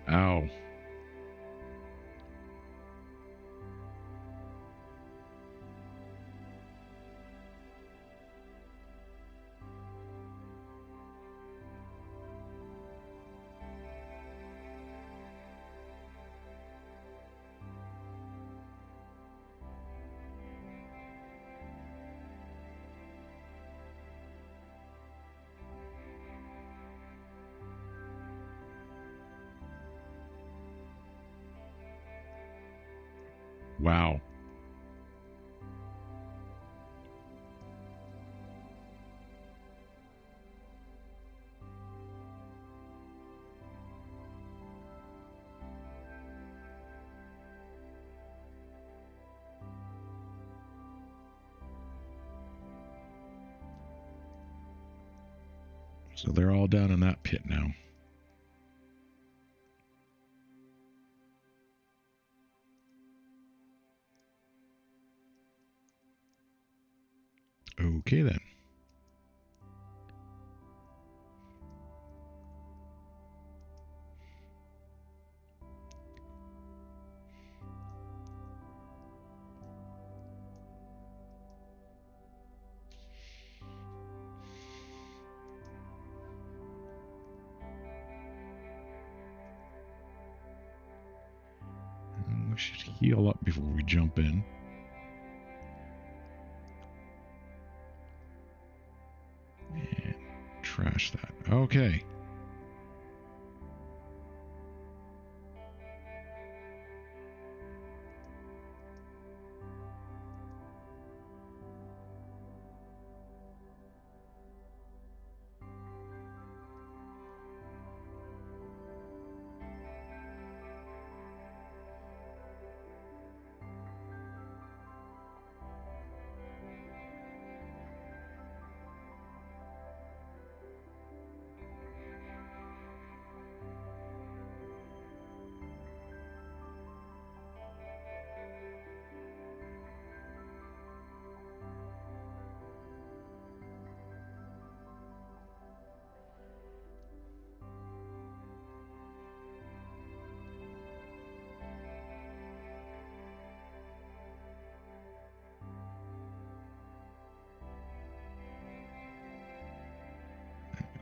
Ow. Wow. So they're all down in that pit now. Okay then. We should heal up before we jump in. And trash that. Okay.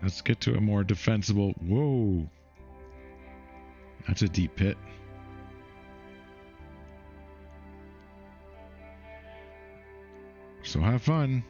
Let's get to a more defensible. Whoa. That's a deep pit. So have fun.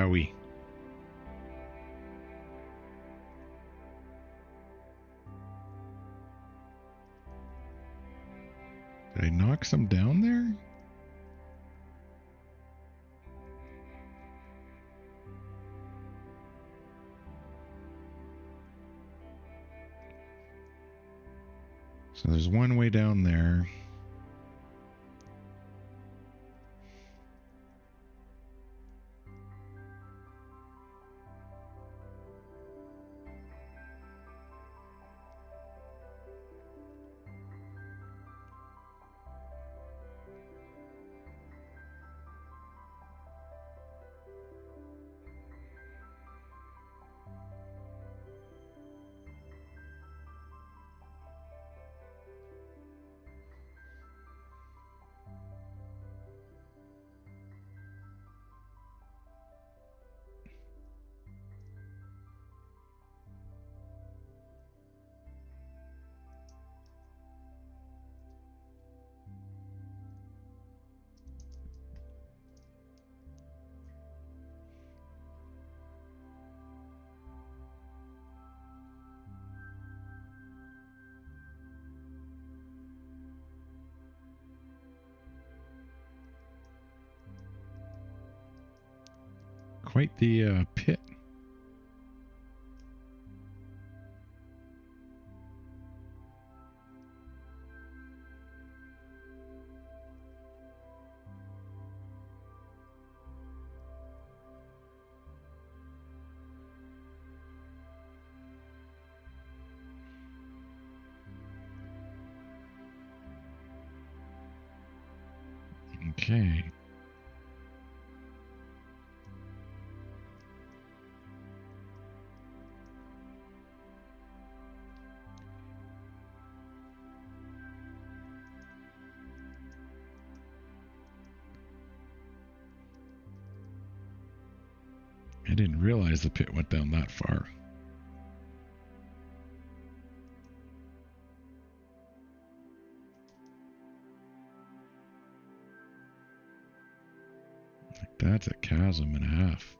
Owie. Did I knock some down there? So there's one way down there. Quite the pit. Okay. I didn't realize the pit went down that far. That's a chasm and a half.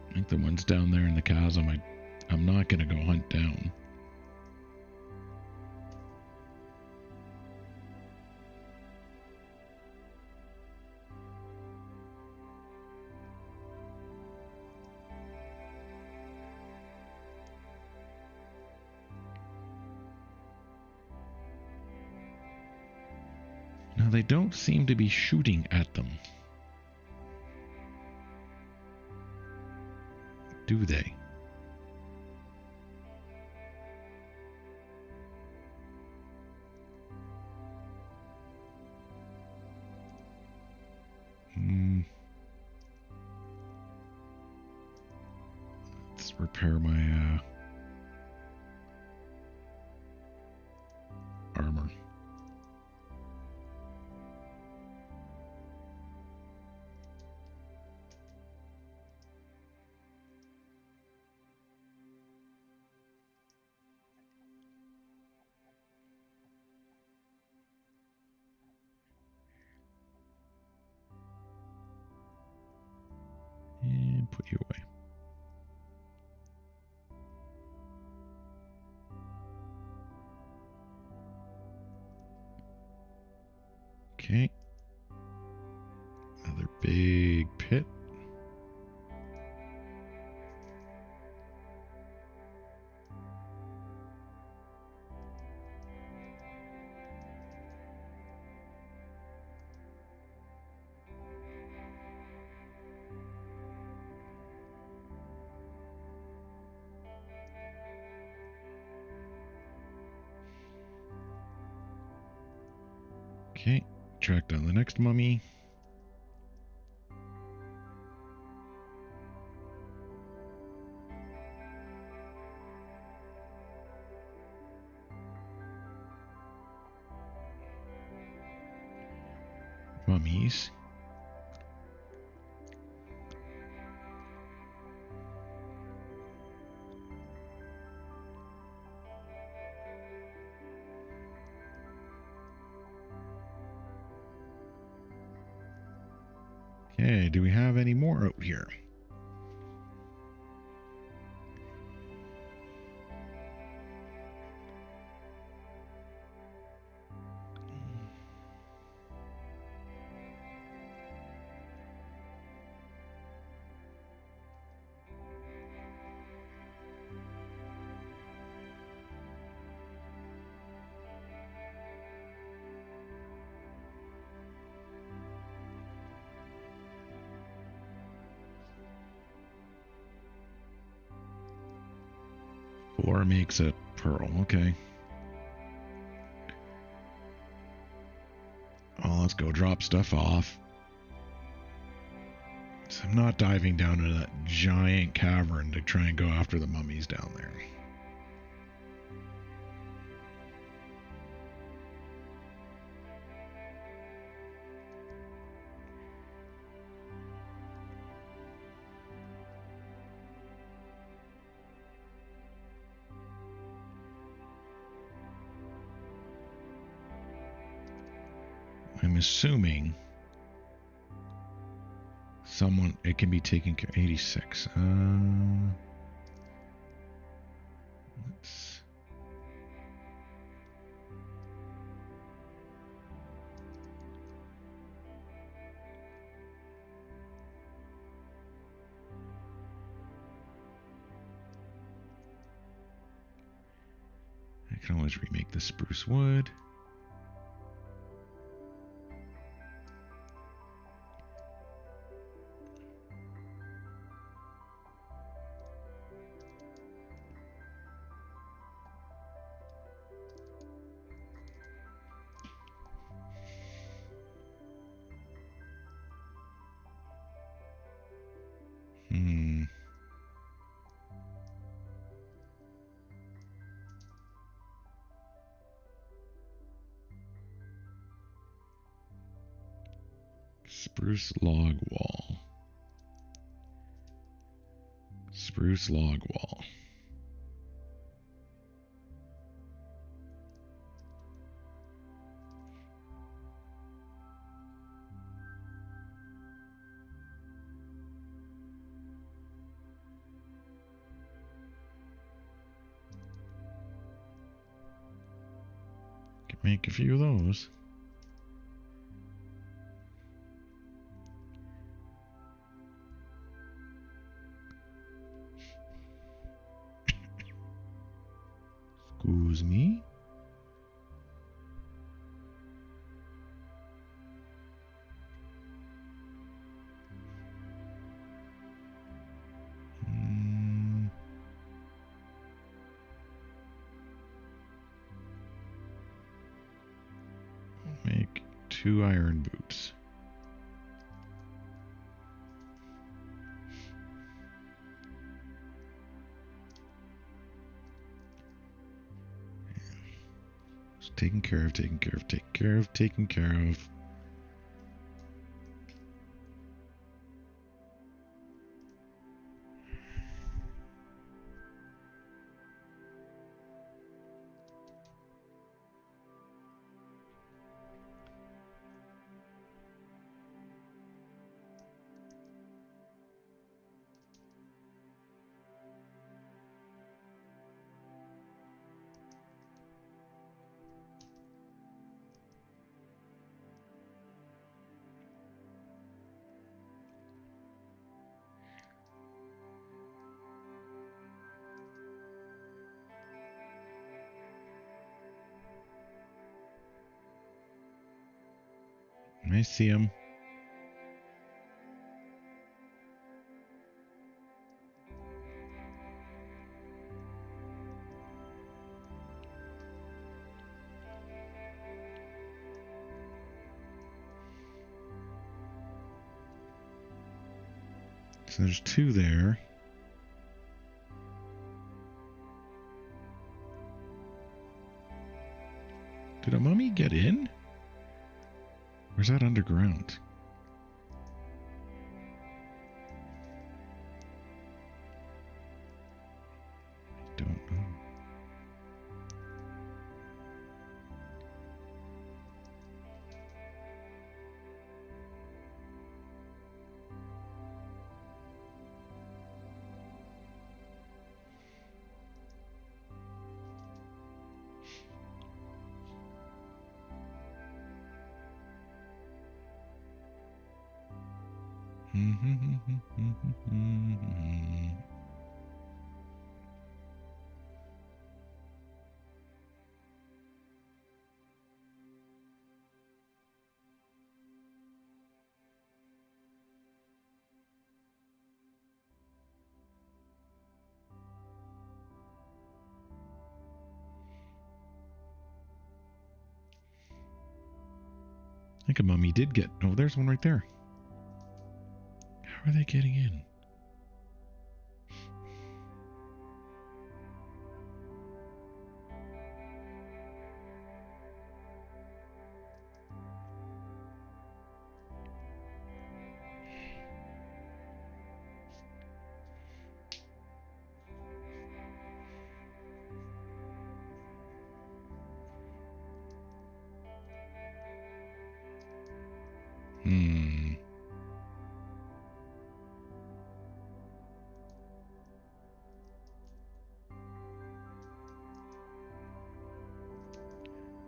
I think the ones down there in the chasm, I'm not going to go hunt down. Now, they don't seem to be shooting at them. Do they? Let's repair my armor. And put you away. Okay. Another big pit. Okay, track down the next mummy. Mummies. Okay, do we have any more out here? Four makes a pearl. Okay. Oh, let's go drop stuff off. So I'm not diving down into that giant cavern to try and go after the mummies down there. I'm assuming it can be taken care of. 86. Let's. I can always remake the spruce wood. Spruce log wall. Spruce log wall. Can make a few of those. Excuse me. Make 2 iron boots. Taken care of, taken care of, taken care of, taken care of. I see him. So there's 2 there. Did a mummy get in? Or is that underground? I don't know. I think a mummy did get... Oh, there's one right there. How are they getting in?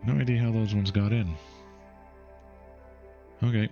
No idea how those ones got in. Okay.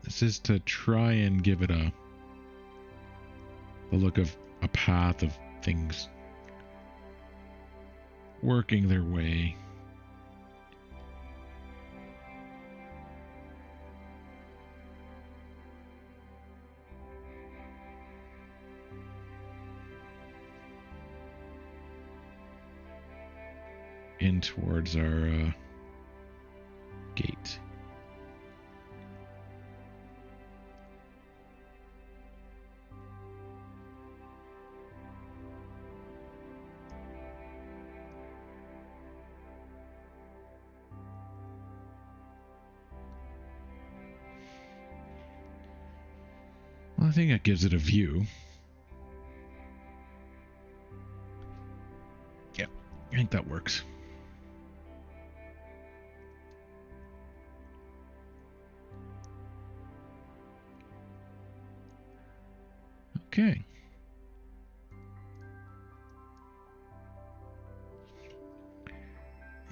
This is to try and give it a look of a path of things working their way. In towards our gate. Well, I think that gives it a view. Yeah, I think that works. Okay.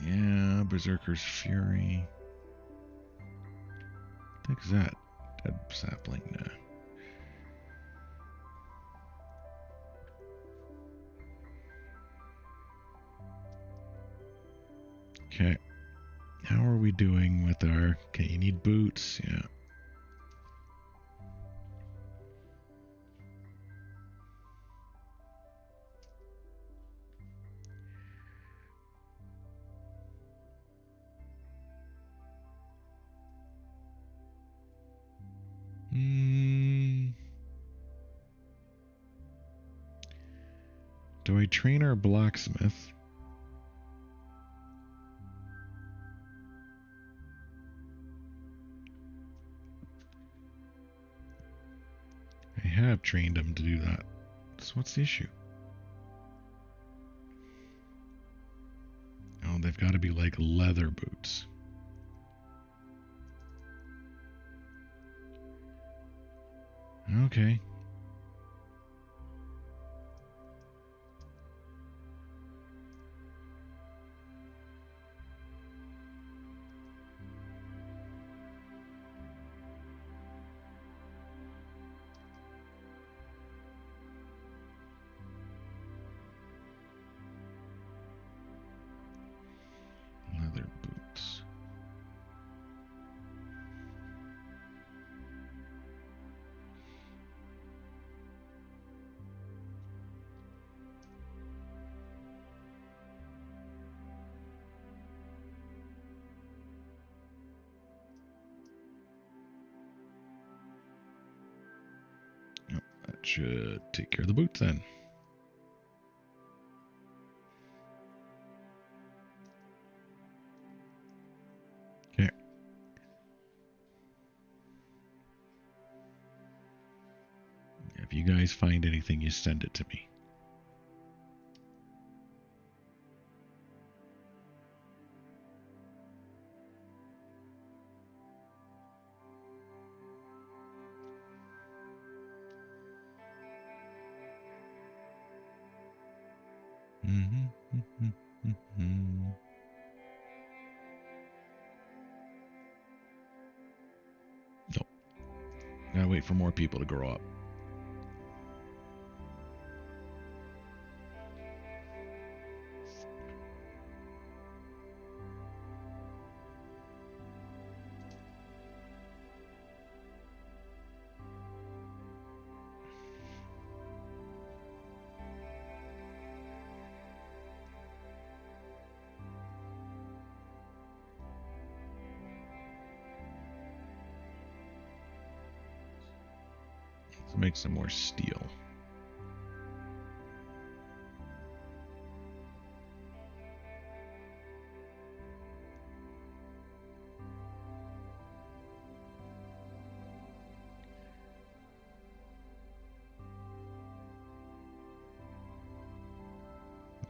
Yeah, Berserker's Fury. What the heck is that? Dead sapling. Nah. Okay. How are we doing with our... Okay, you need boots. Yeah. Do I train our blacksmith? I have trained him to do that. So what's the issue? They've got to be like leather boots. Okay. Leather boots. Oh, that should take care of the boots then. Okay. If you guys find anything, you send it to me. Nope. Gotta wait for more people to grow up. Let's make some more steel.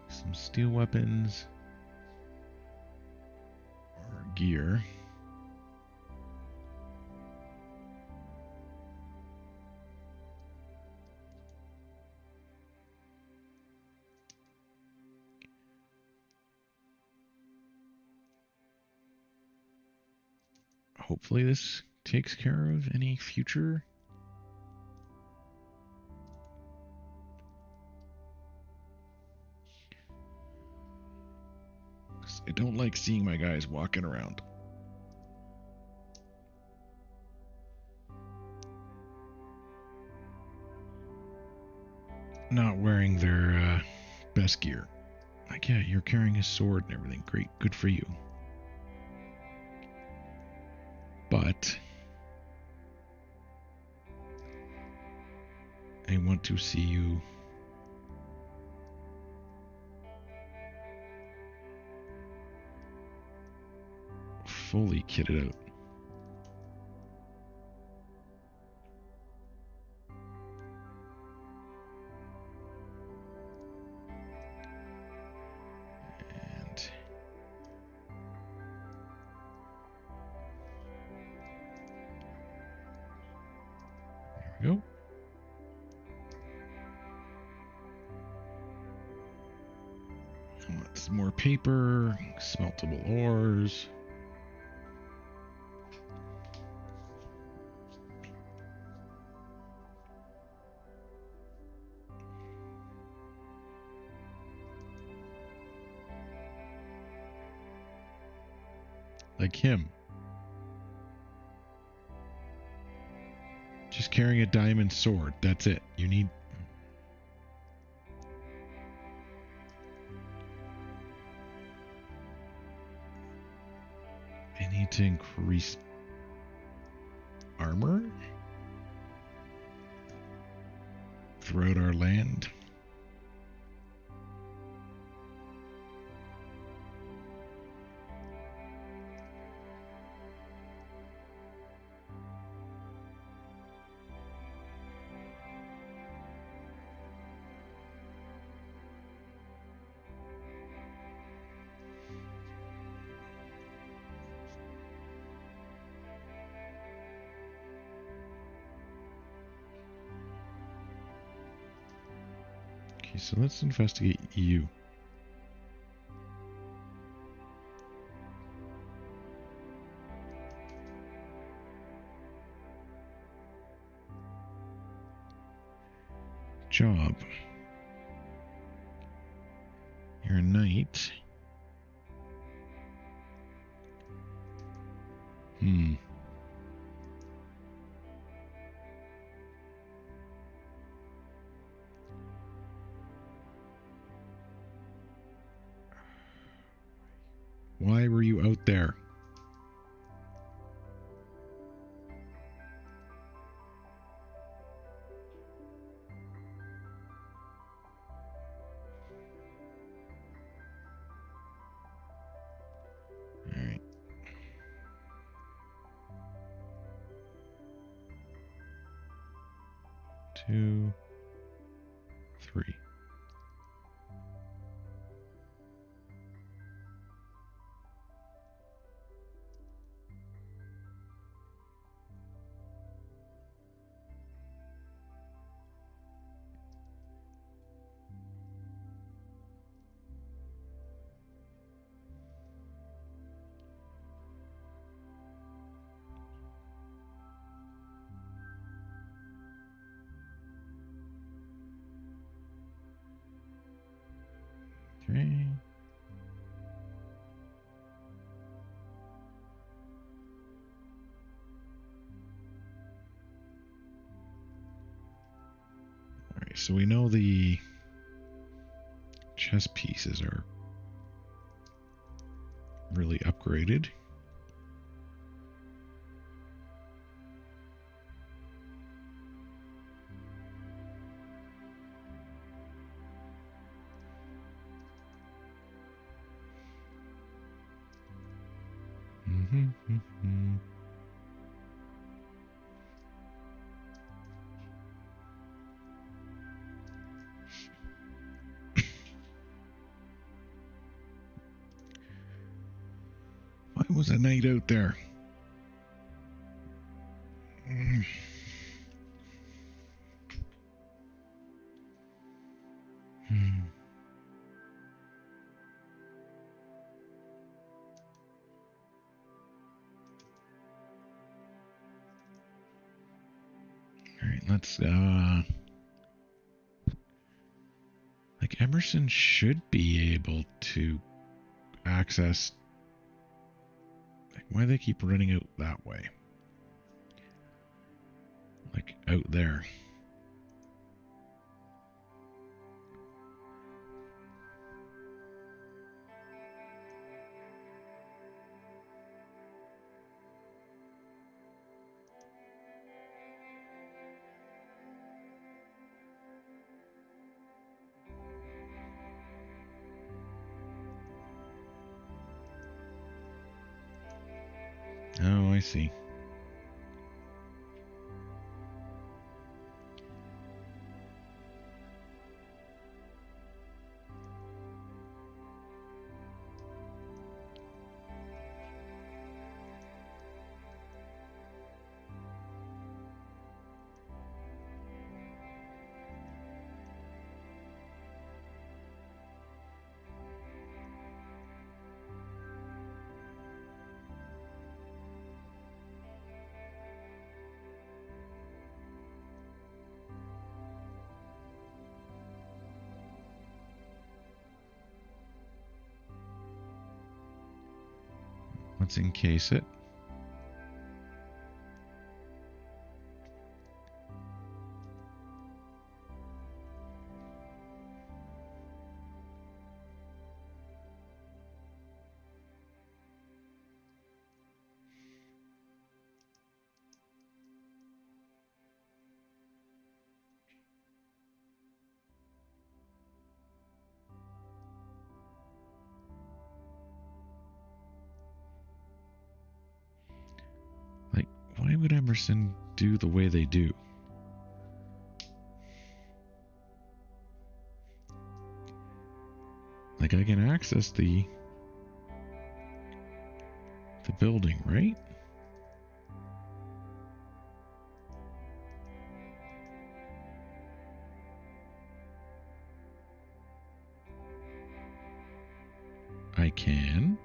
Some steel weapons or gear. Hopefully this takes care of any future. I don't like seeing my guys walking around. Not wearing their best gear. Like, yeah, you're carrying a sword and everything. Great, good for you. But I want to see you fully kitted out. And there we go. I want some more paper, smeltable ores. Like him. Just carrying a diamond sword. That's it. You need... I need to increase armor throughout our land. Okay, so let's investigate you. Job. You're a knight. Why were you out there? Alright. 2, 3. Okay. Alright, so we know the chess pieces are really upgraded. Why was a knight out there? Alright, let's like Emerson should be able to access, like, why do they keep running out that way? Like out there. Oh, I see. Let's encase it. Like, why would Emerson do the way they do? Like, I can access the building, right? I can.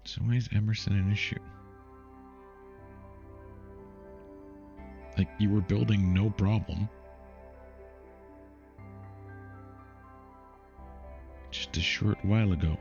So why is Emerson an issue? Like, you were building no problem. Just a short while ago.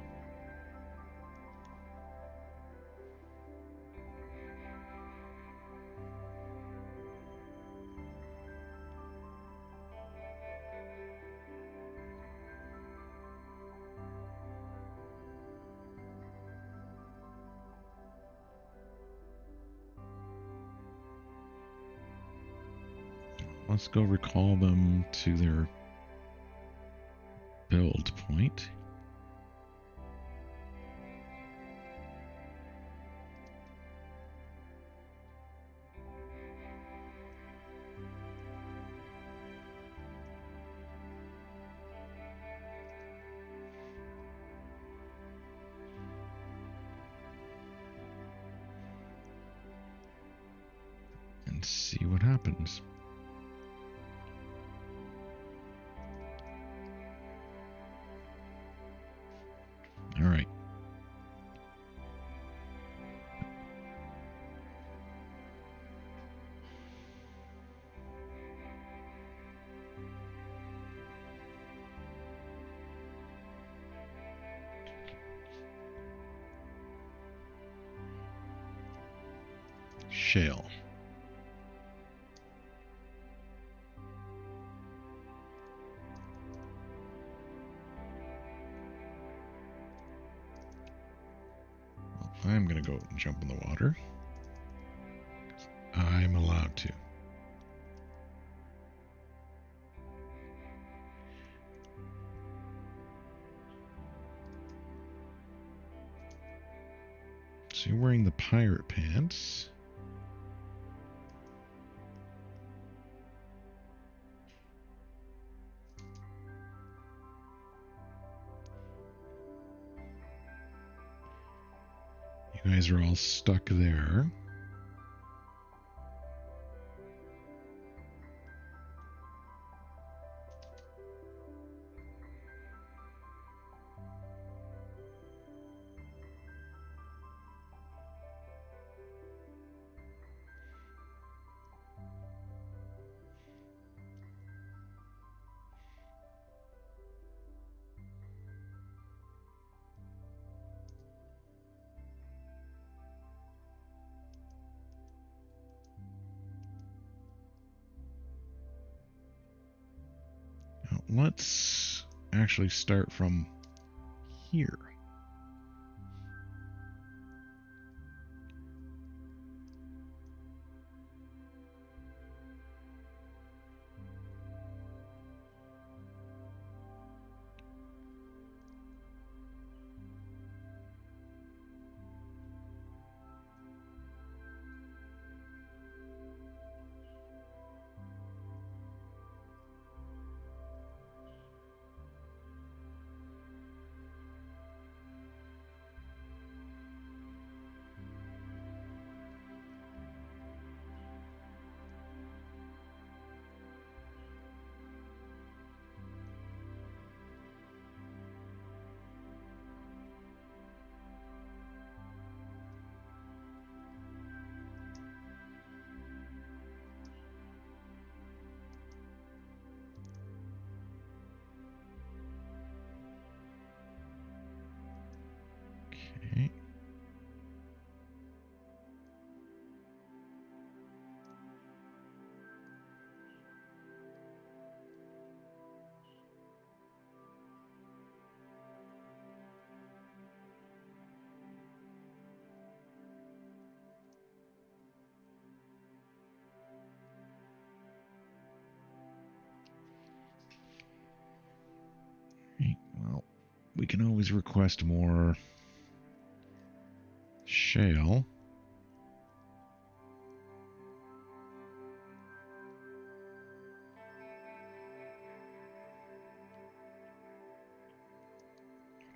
Let's go recall them to their build point. And see what happens. All right. Shale. I'm going to go and jump in the water. I'm allowed to. So you're wearing the pirate pants. You guys are all stuck there. Now, let's actually start from here. Okay. Well, we can always request more shale.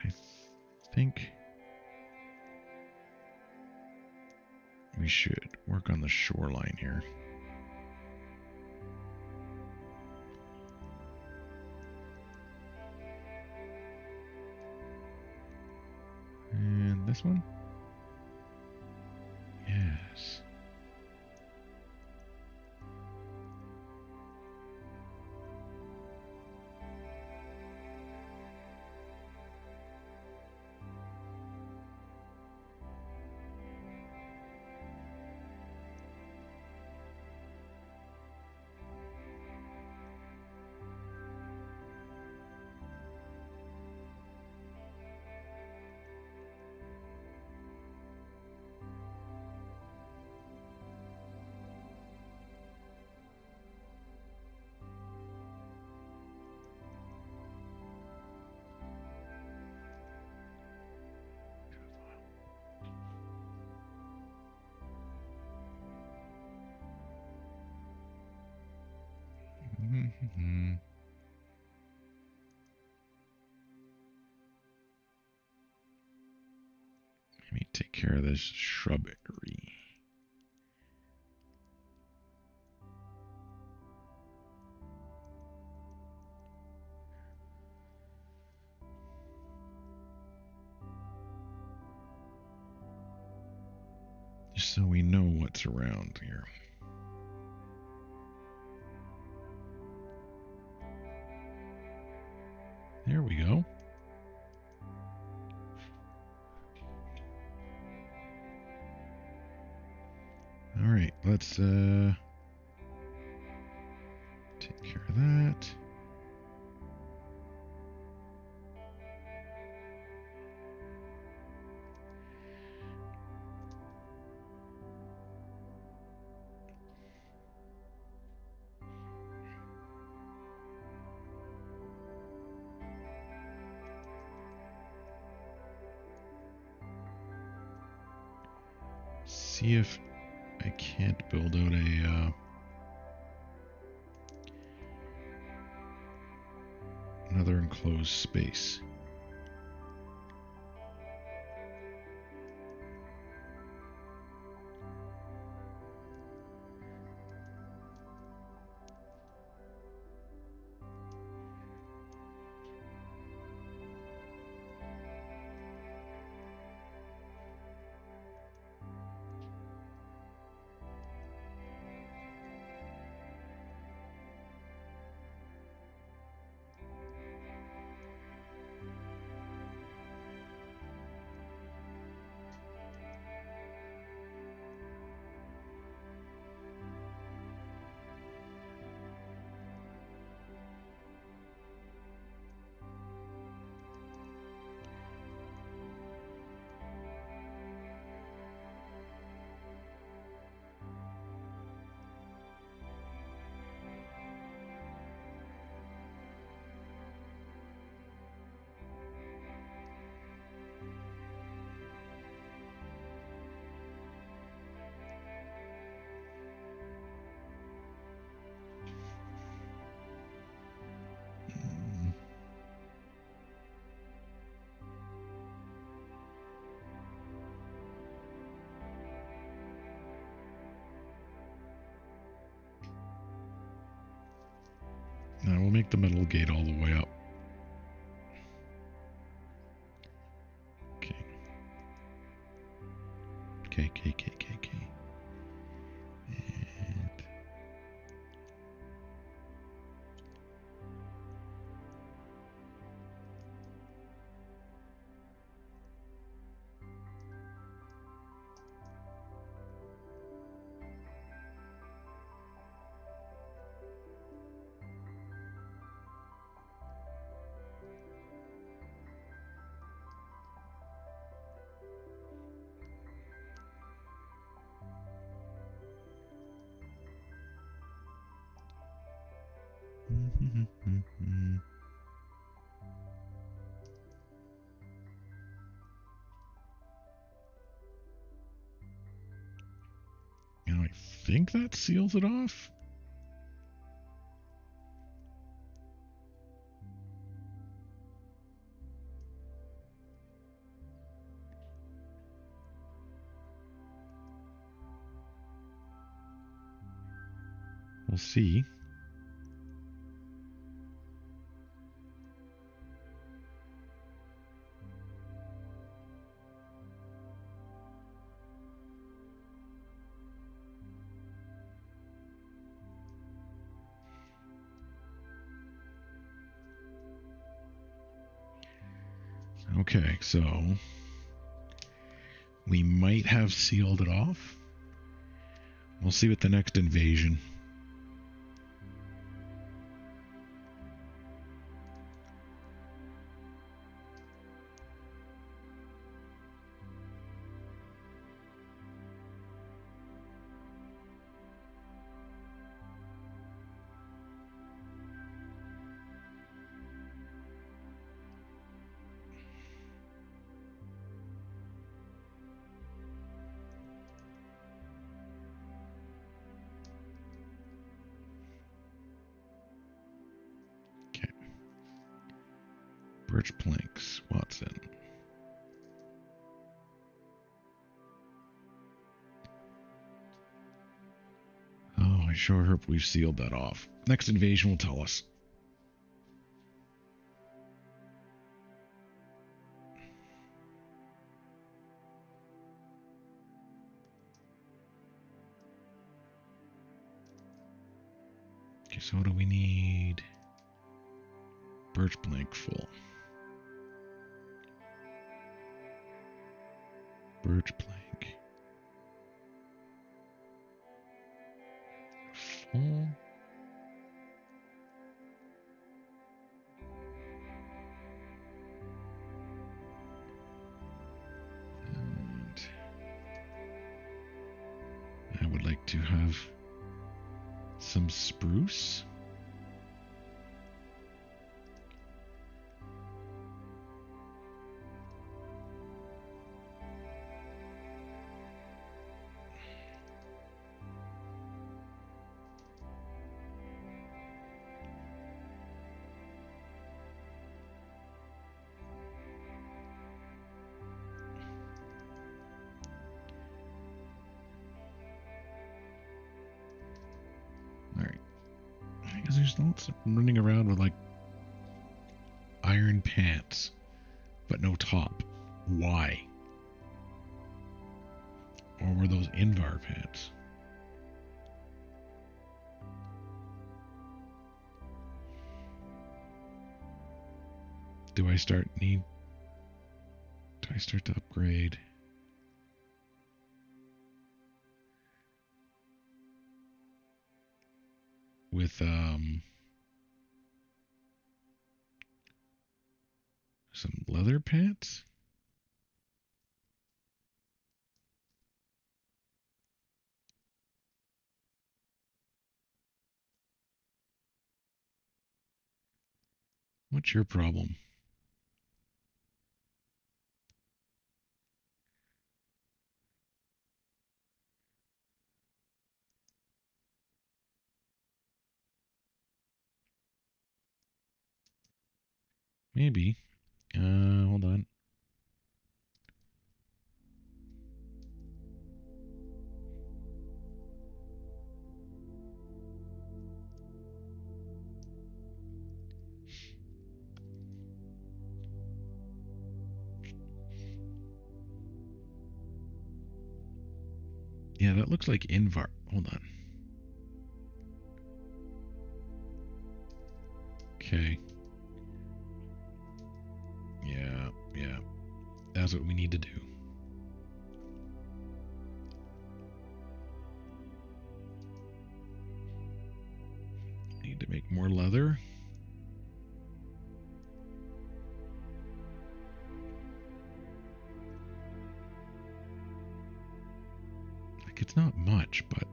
I think we should work on the shoreline here. And this one? Yes. Mm-hmm. Let me take care of this shrubbery. Just so we know what's around here. There we go. All right, let's take care of that. See if I can't build out a another enclosed space. Now we'll make the metal gate all the way up. Okay. Okay. And now I think that seals it off. we'll see. Okay, so we might have sealed it off. We'll see with the next invasion. Birch planks, Watson. Oh, I sure hope we've sealed that off. Next invasion will tell us. Okay, so what do we need? Birch plank full. Birch plank. Full. And I would like to have some spruce. Because there's lots of running around with like iron pants, but no top. Why? Or were those Invar pants? Do I start to upgrade? With some leather pants? What's your problem? Maybe. Hold on. Yeah, that looks like Invar. Hold on. Okay. Yeah. That's what we need to do. Need to make more leather. Like, it's not much, but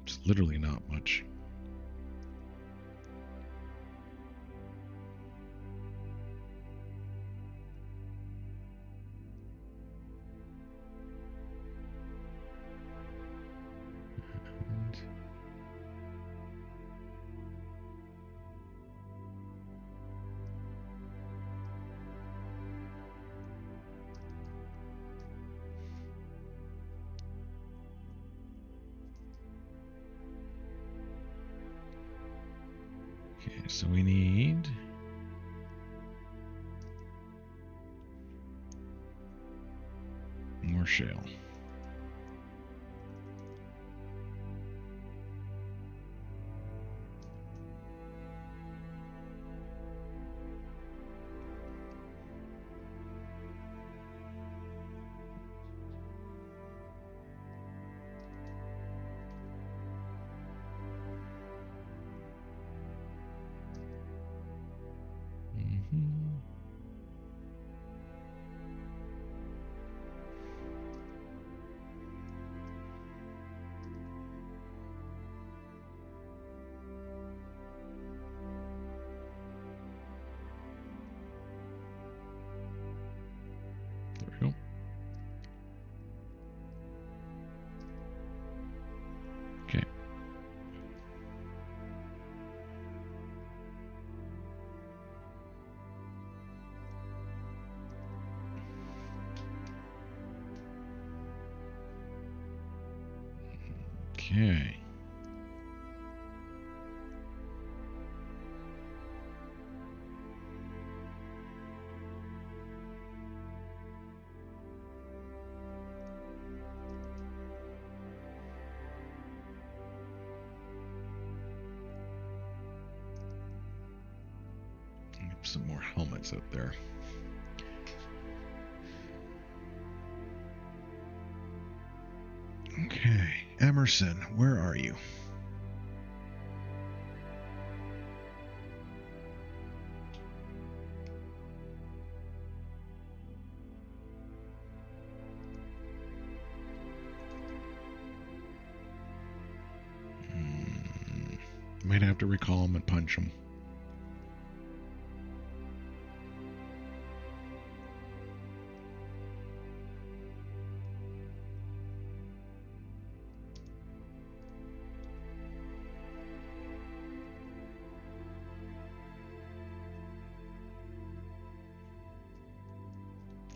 it's literally not much. Okay, so we need more shale. There we go. Okay. Okay. Some more helmets out there. Okay, Emerson, where are you? Might have to recall him and punch him.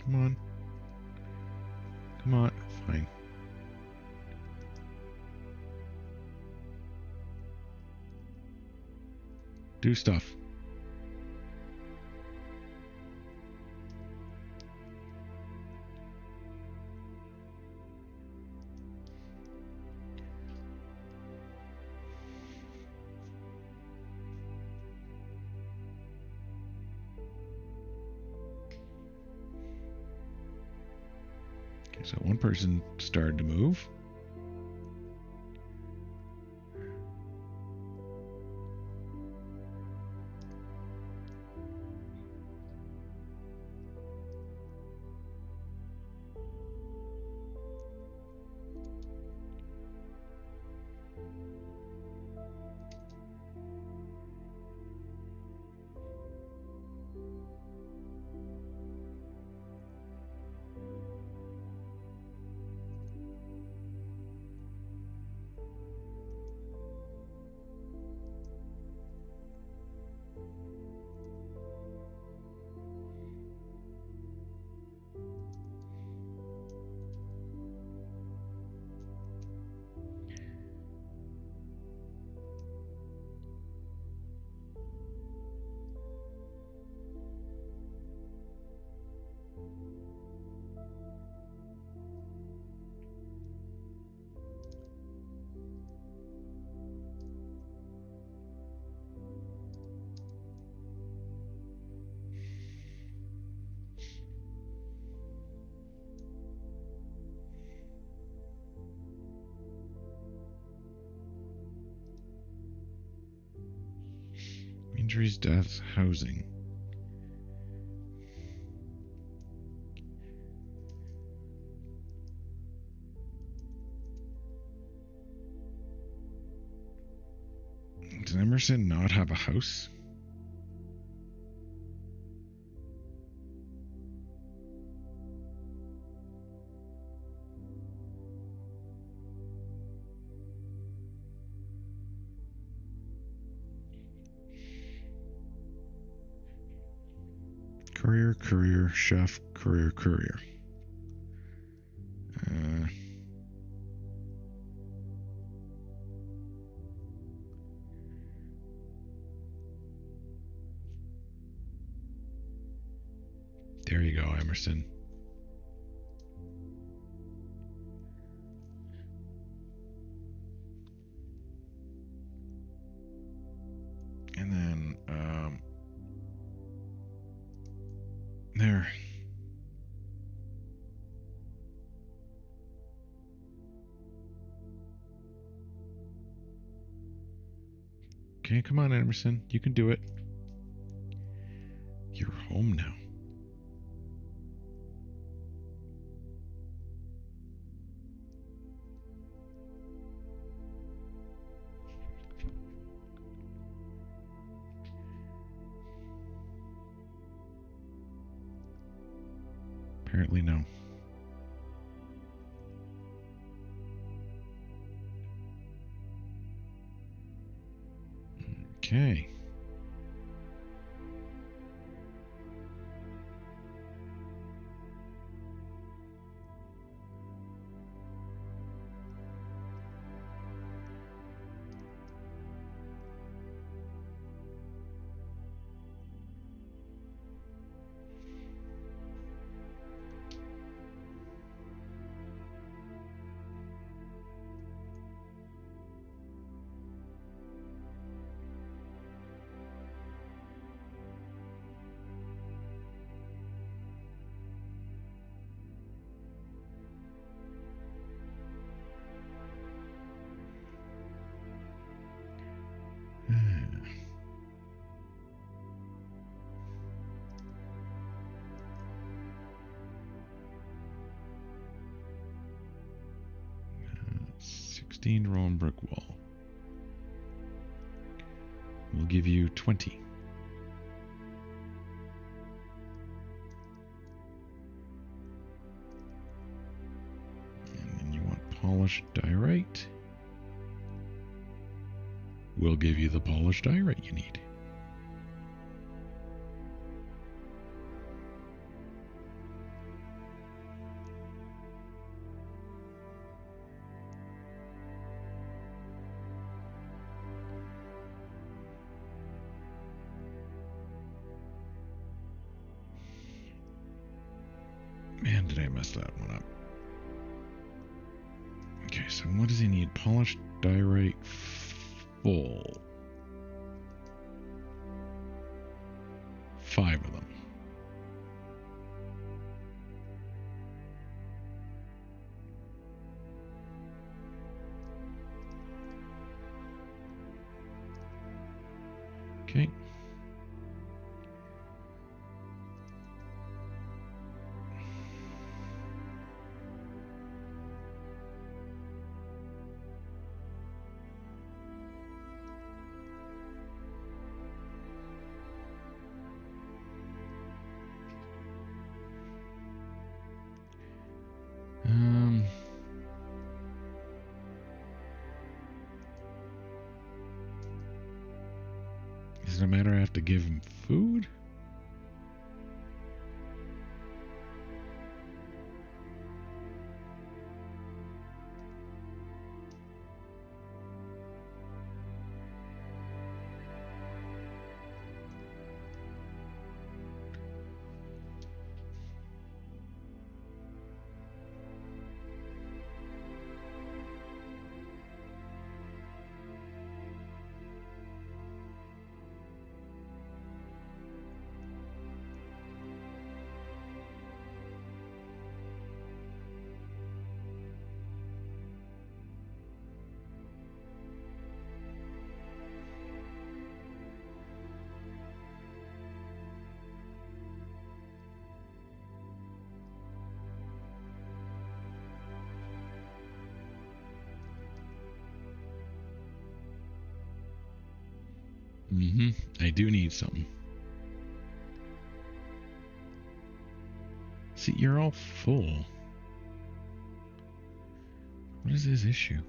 Come on. Come on. Fine. Do stuff. Okay, so one person started to move. Injuries, deaths, housing. Does Emerson not have a house? Courier, chef, courier. Emerson. And then, there. Okay, come on, Emerson. You can do it. You're home now. Apparently, no. Okay. Ah. 16 row and brick wall. We'll give you 20. And then you want polished diorite. We'll give you the polished diorite you need. Man, did I mess that one up. Okay, so what does he need? Polished diorite full. 5 of them. Okay. Does it matter I have to give him food? I do need something. See, you're all full. What is his issue?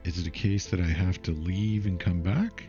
Is it a case that I have to leave and come back?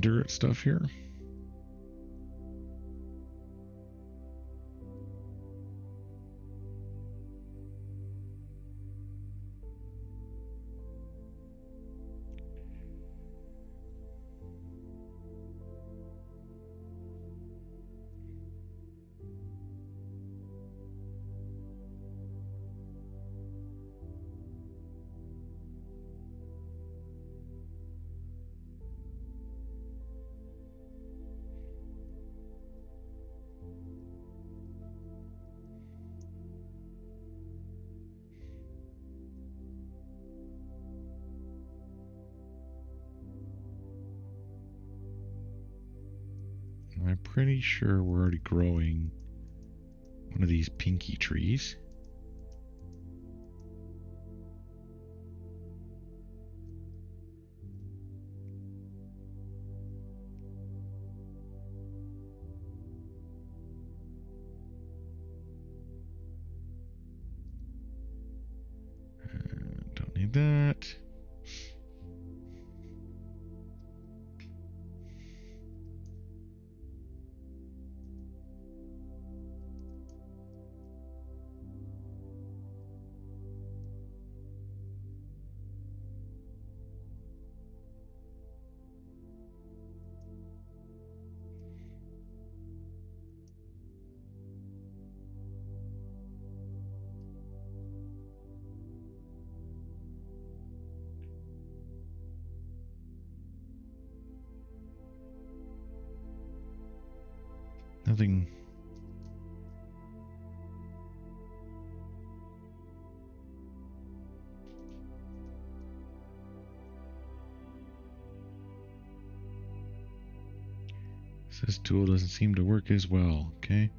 conduit stuff here. I'm pretty sure we're already growing one of these pinky trees. Don't need that. Nothing. This tool doesn't seem to work as well. Okay.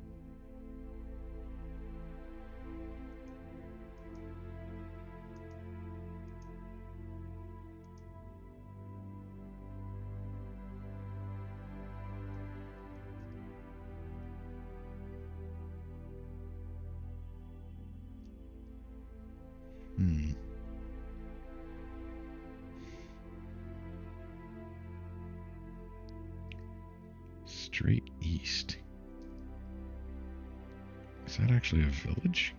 Straight east. Is that actually a village?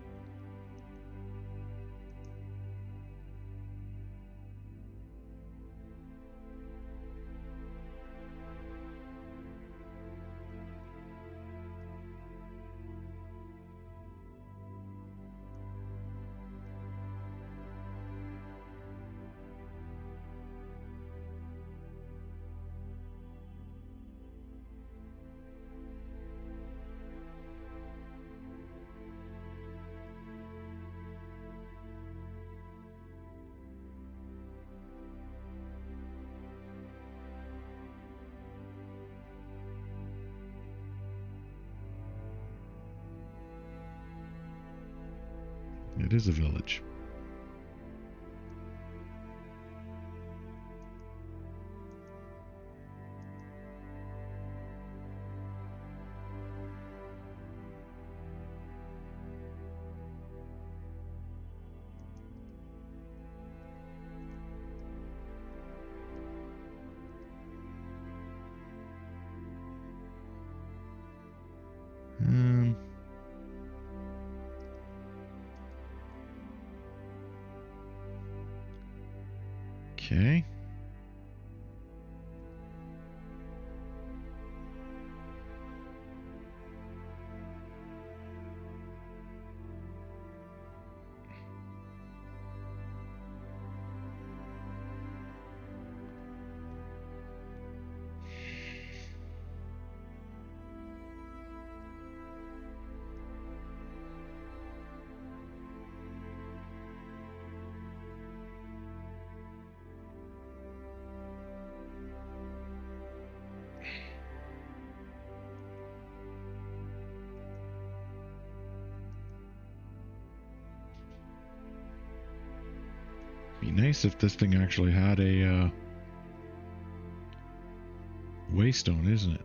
It is a village. Okay. Be nice if this thing actually had a waystone, isn't it?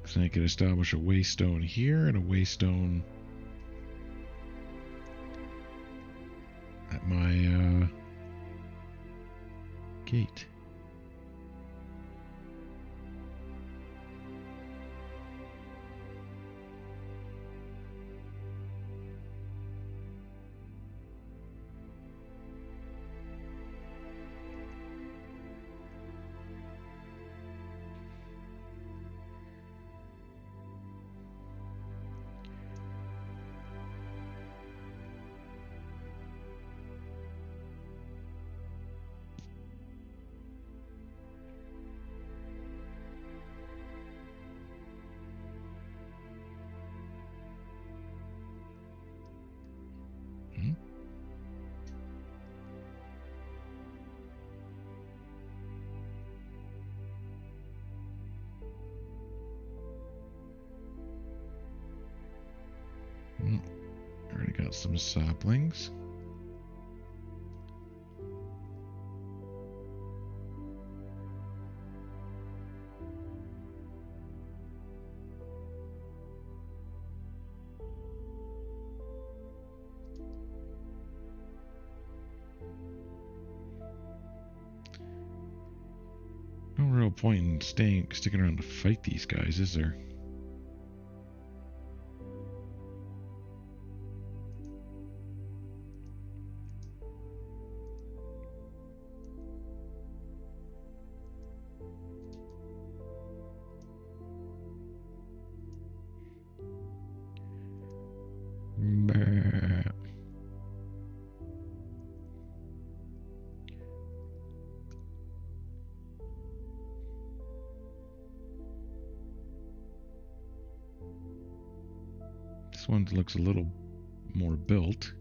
So I could establish a waystone here and a waystone gate? Already got some saplings. No real point in sticking around to fight these guys, is there? This one looks a little more built.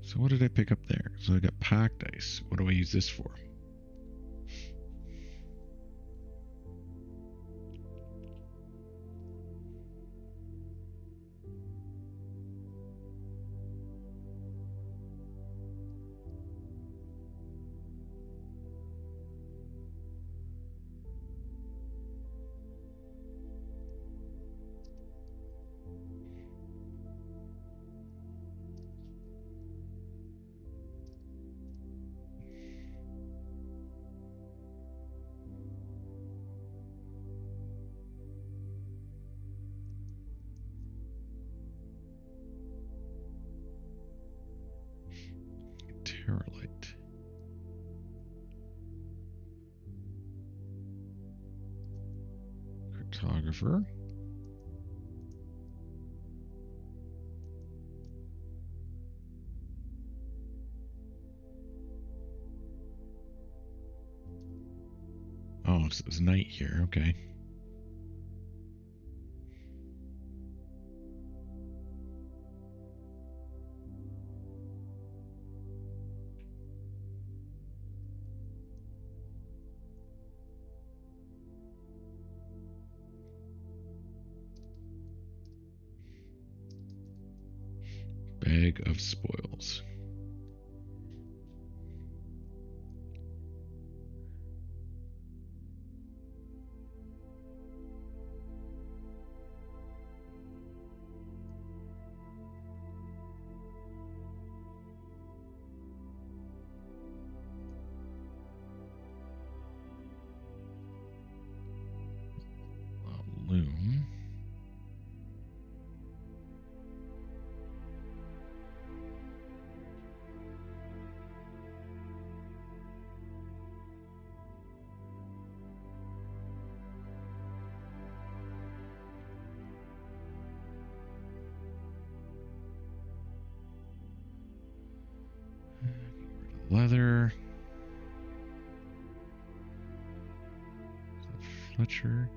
So what did I pick up there? So I got packed ice. What do I use this for? Terralite. Cartographer. Oh, it's night here. Okay. Bag of spoils. Loom. Leather. Is that Fletcher?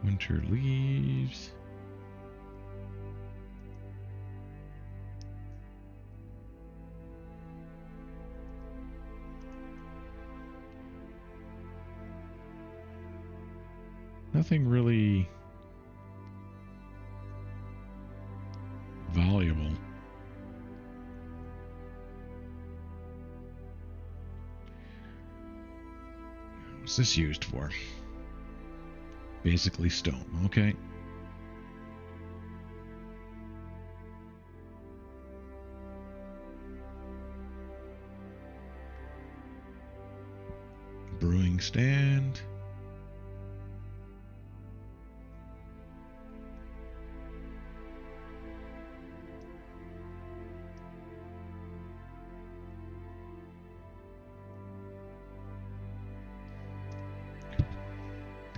Winter leaves. Nothing really valuable. What's this used for? Basically stone. Okay. Brewing stand.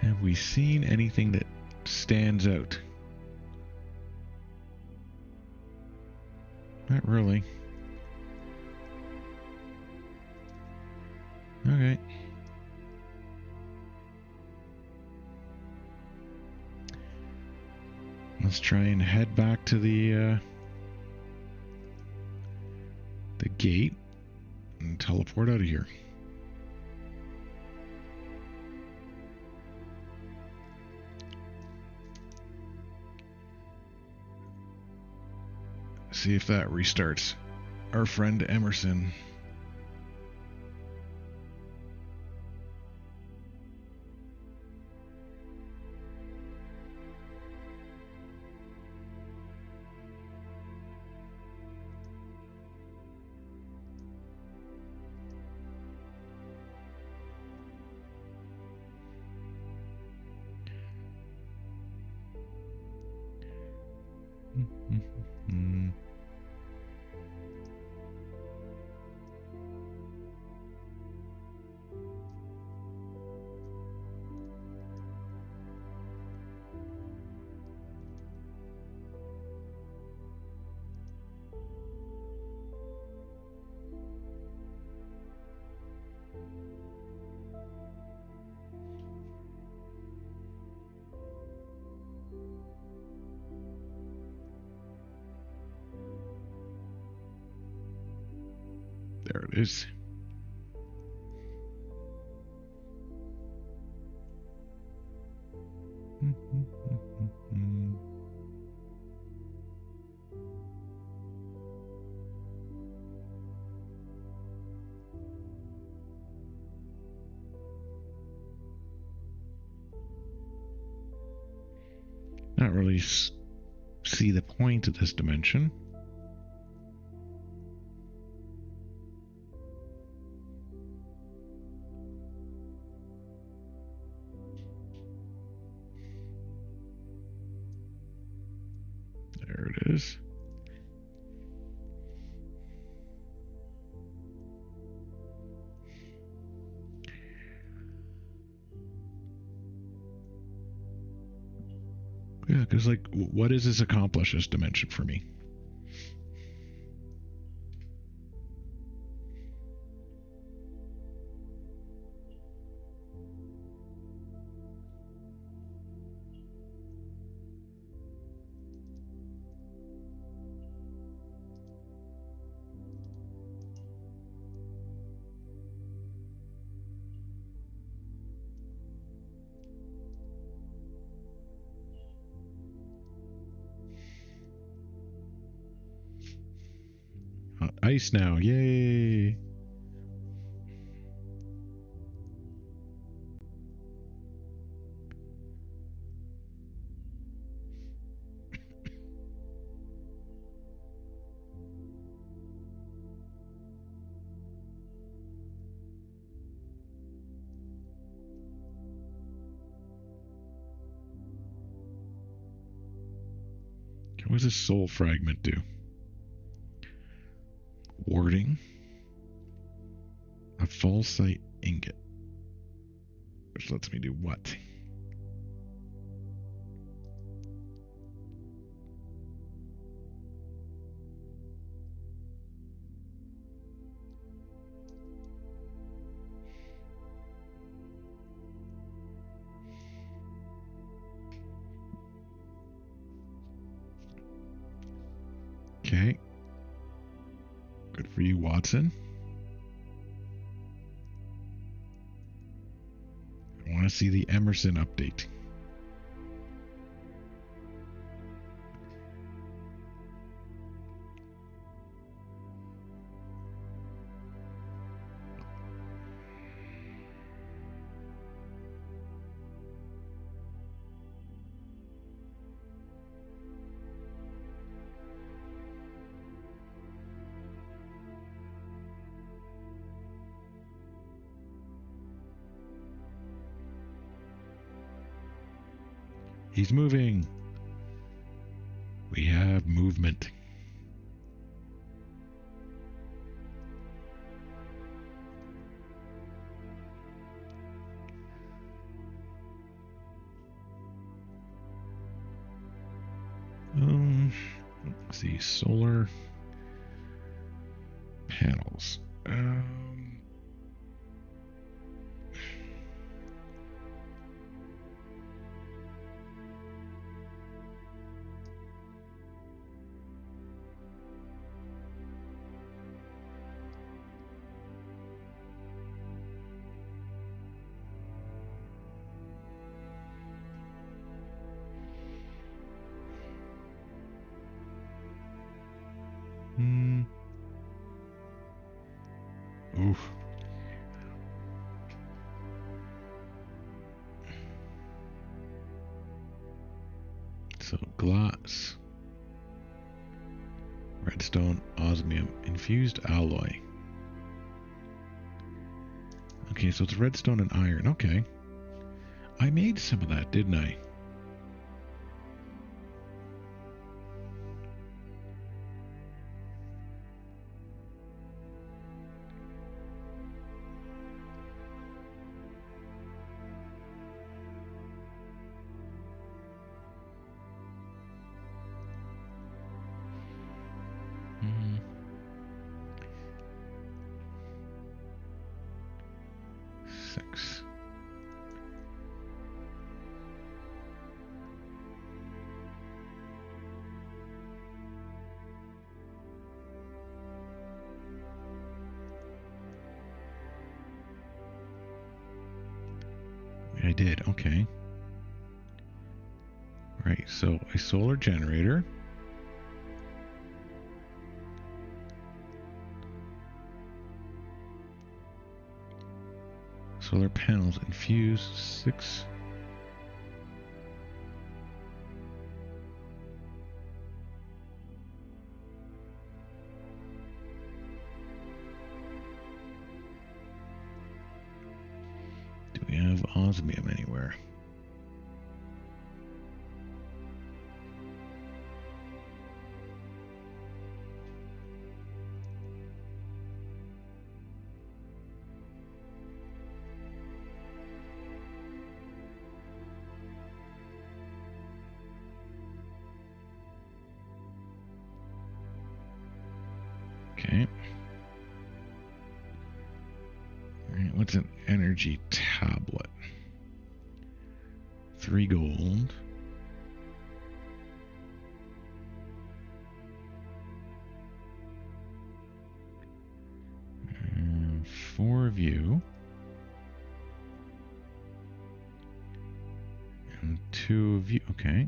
Have we seen anything that stands out? Not really. Okay. Let's try and head back to the gate and teleport out of here. See if that restarts our friend Emerson. There it is. Not really see the point of this dimension. There it is. Yeah, because, like, what does this accomplish, this dimension, for me? Ice now, yay! What does this soul fragment do? Warding. A full site ingot. Which lets me do what? Okay. Good for you, Watson. I want to see the Emerson update. He's moving. We have movement. Let's see, solar panels. Oof. So glass, redstone, osmium, infused alloy. Okay, so it's redstone and iron. Okay. I made some of that, didn't I? Six. I did, okay. Right, so a solar generator. Solar panels infused 6. Do we have osmium anywhere? Okay. Alright, what's an energy tablet? 3 gold. And 4 of you. And 2 of you. Okay.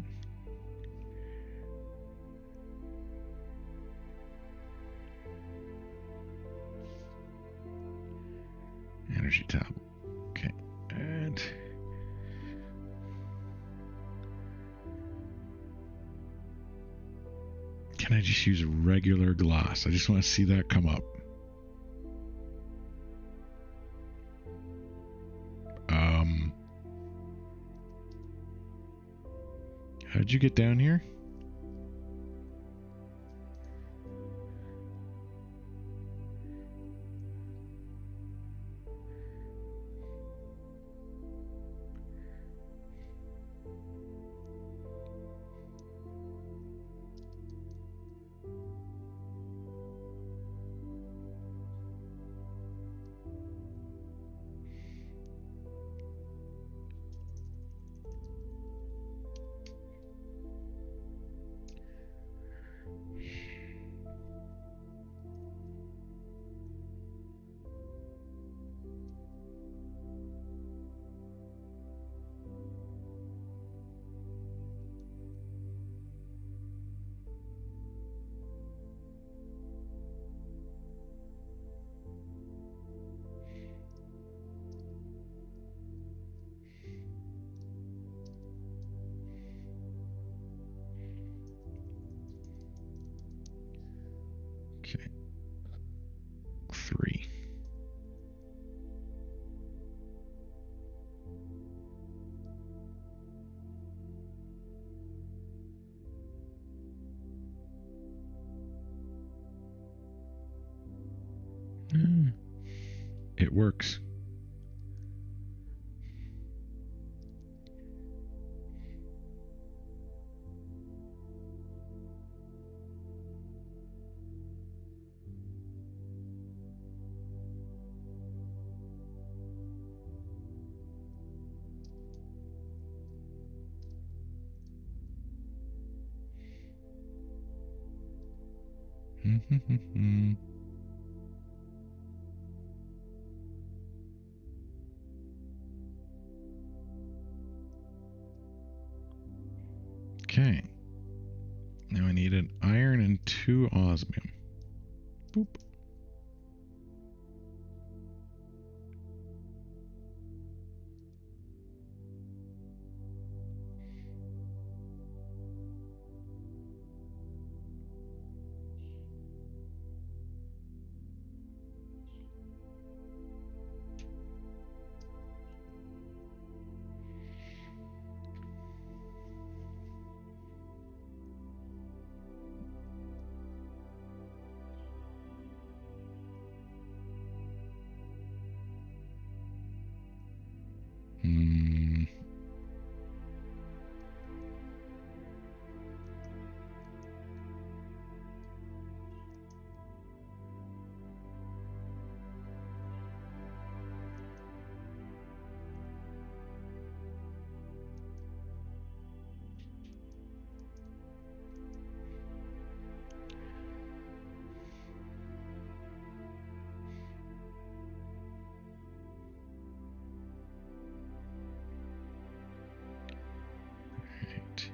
Energy tablet. Okay. And can I just use regular glass? I just want to see that come up. How did you get down here? It works. Okay. Now I need an iron and 2 osmium. Boop. Right.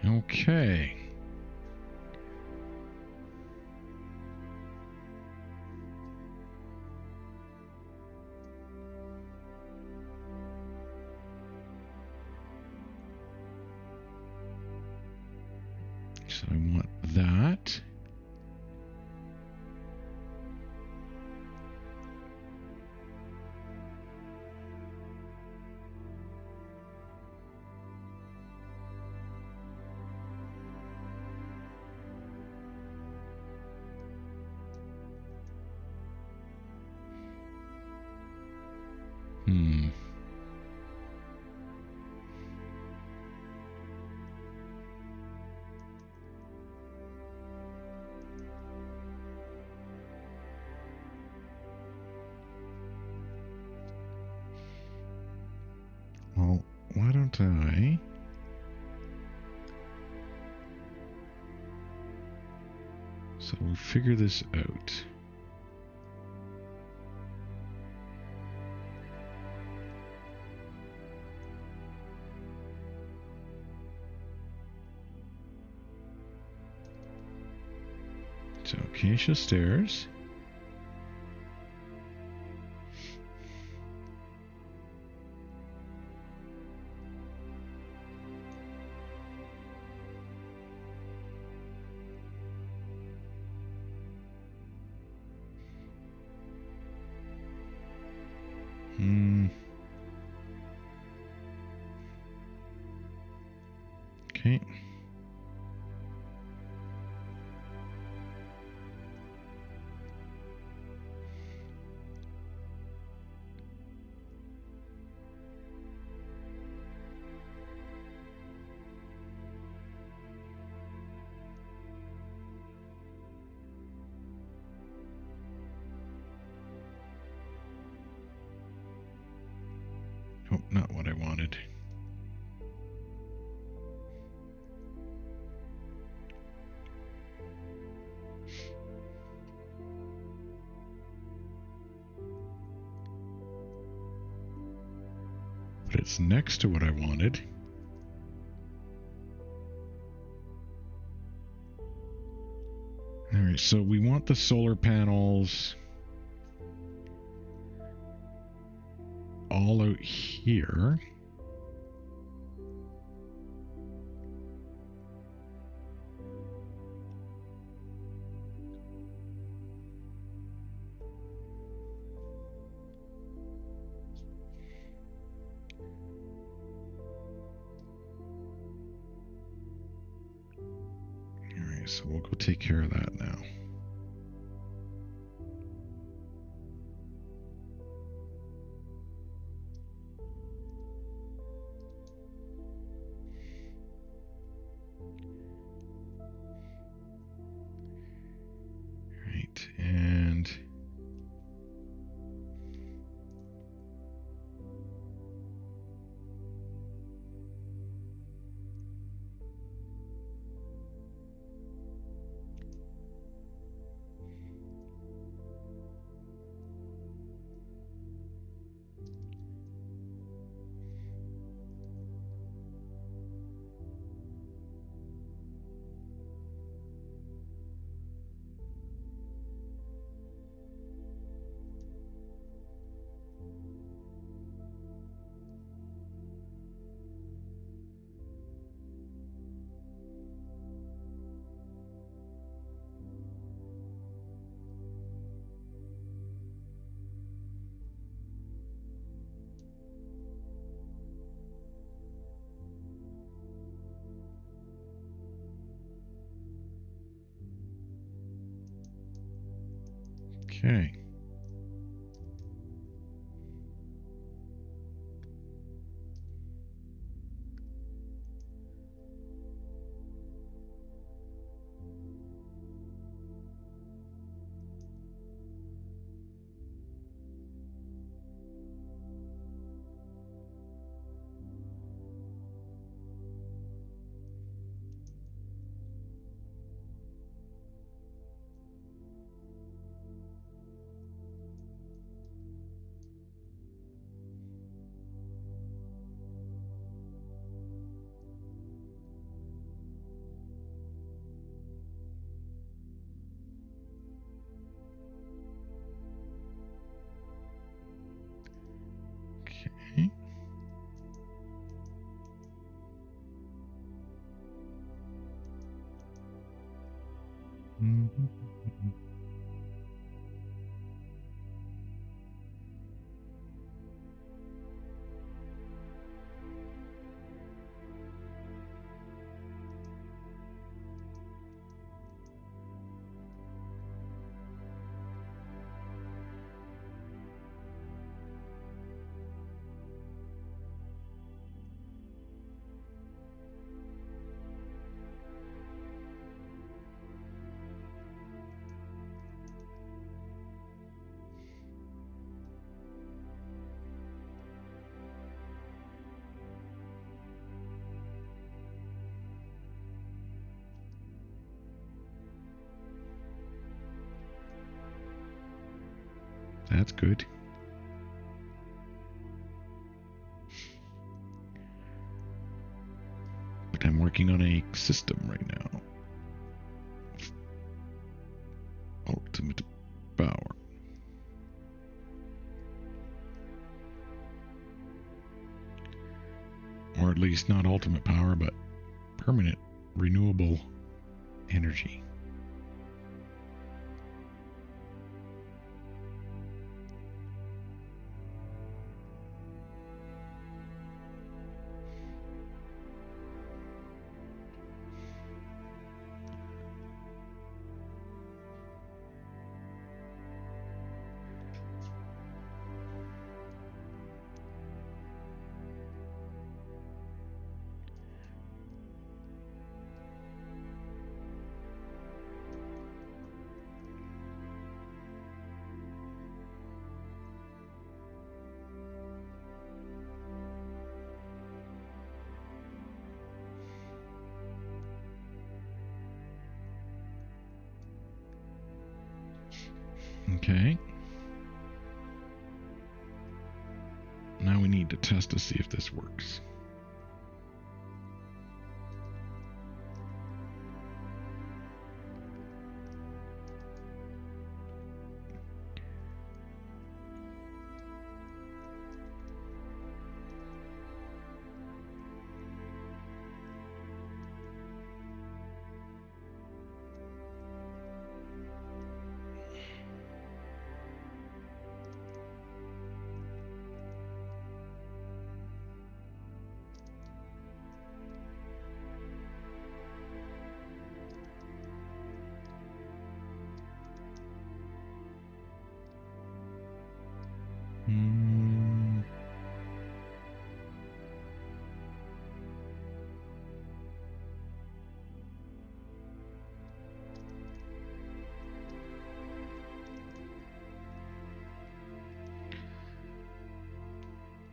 Okay. So I want that. Well, why don't I... So we'll figure this out. So acacia stairs. Okay. Nope, not what I wanted. But it's next to what I wanted. Alright, so we want the solar panels all out here. Alright, so we'll go take care of that now. Right, and okay. Okay. Mhm. That's good. But I'm working on a system right now. Ultimate power. Or at least not ultimate power, but permanent renewable energy. Okay. Now we need to test to see if this works.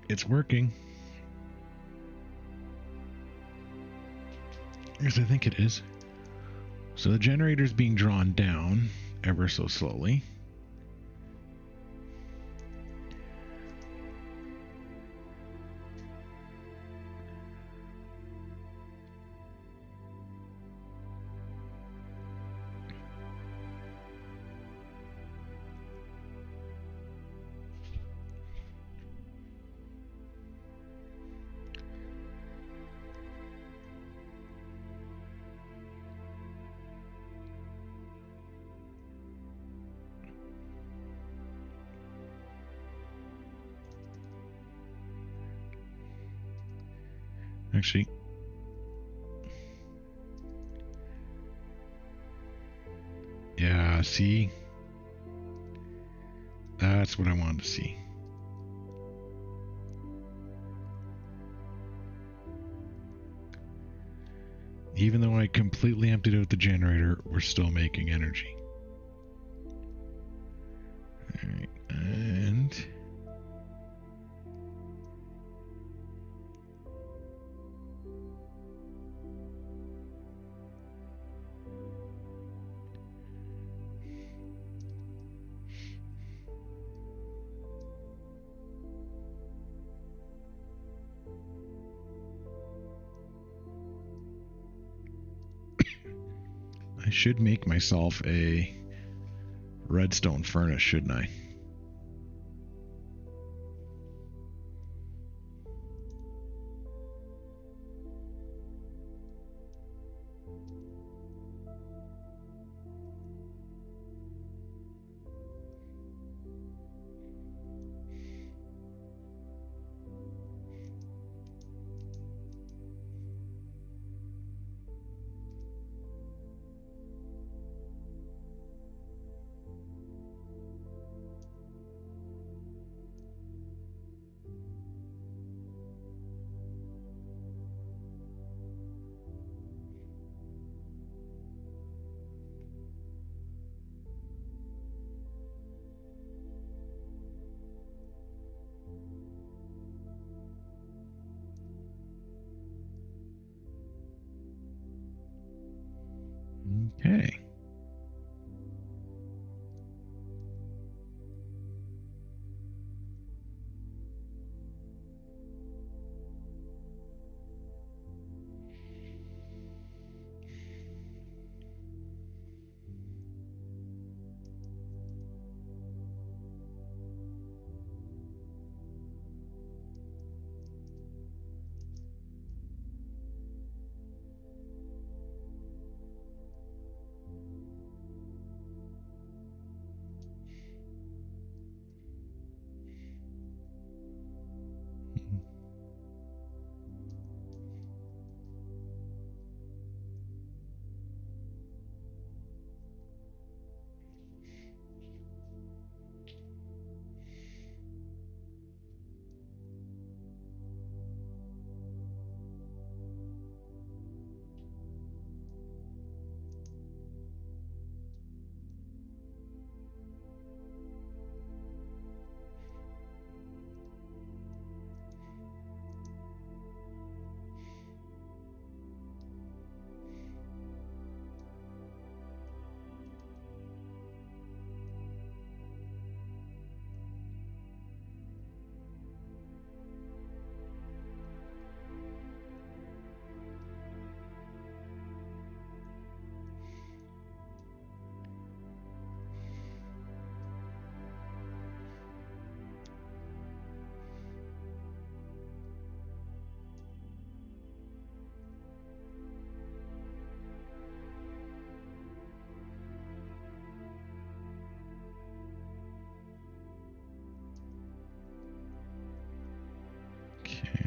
It's working. Yes, I think it is. So the generator's being drawn down ever so slowly. Actually, yeah, see? That's what I wanted to see. Even though I completely emptied out the generator, we're still making energy. Alright, and... I should make myself a redstone furnace, shouldn't I?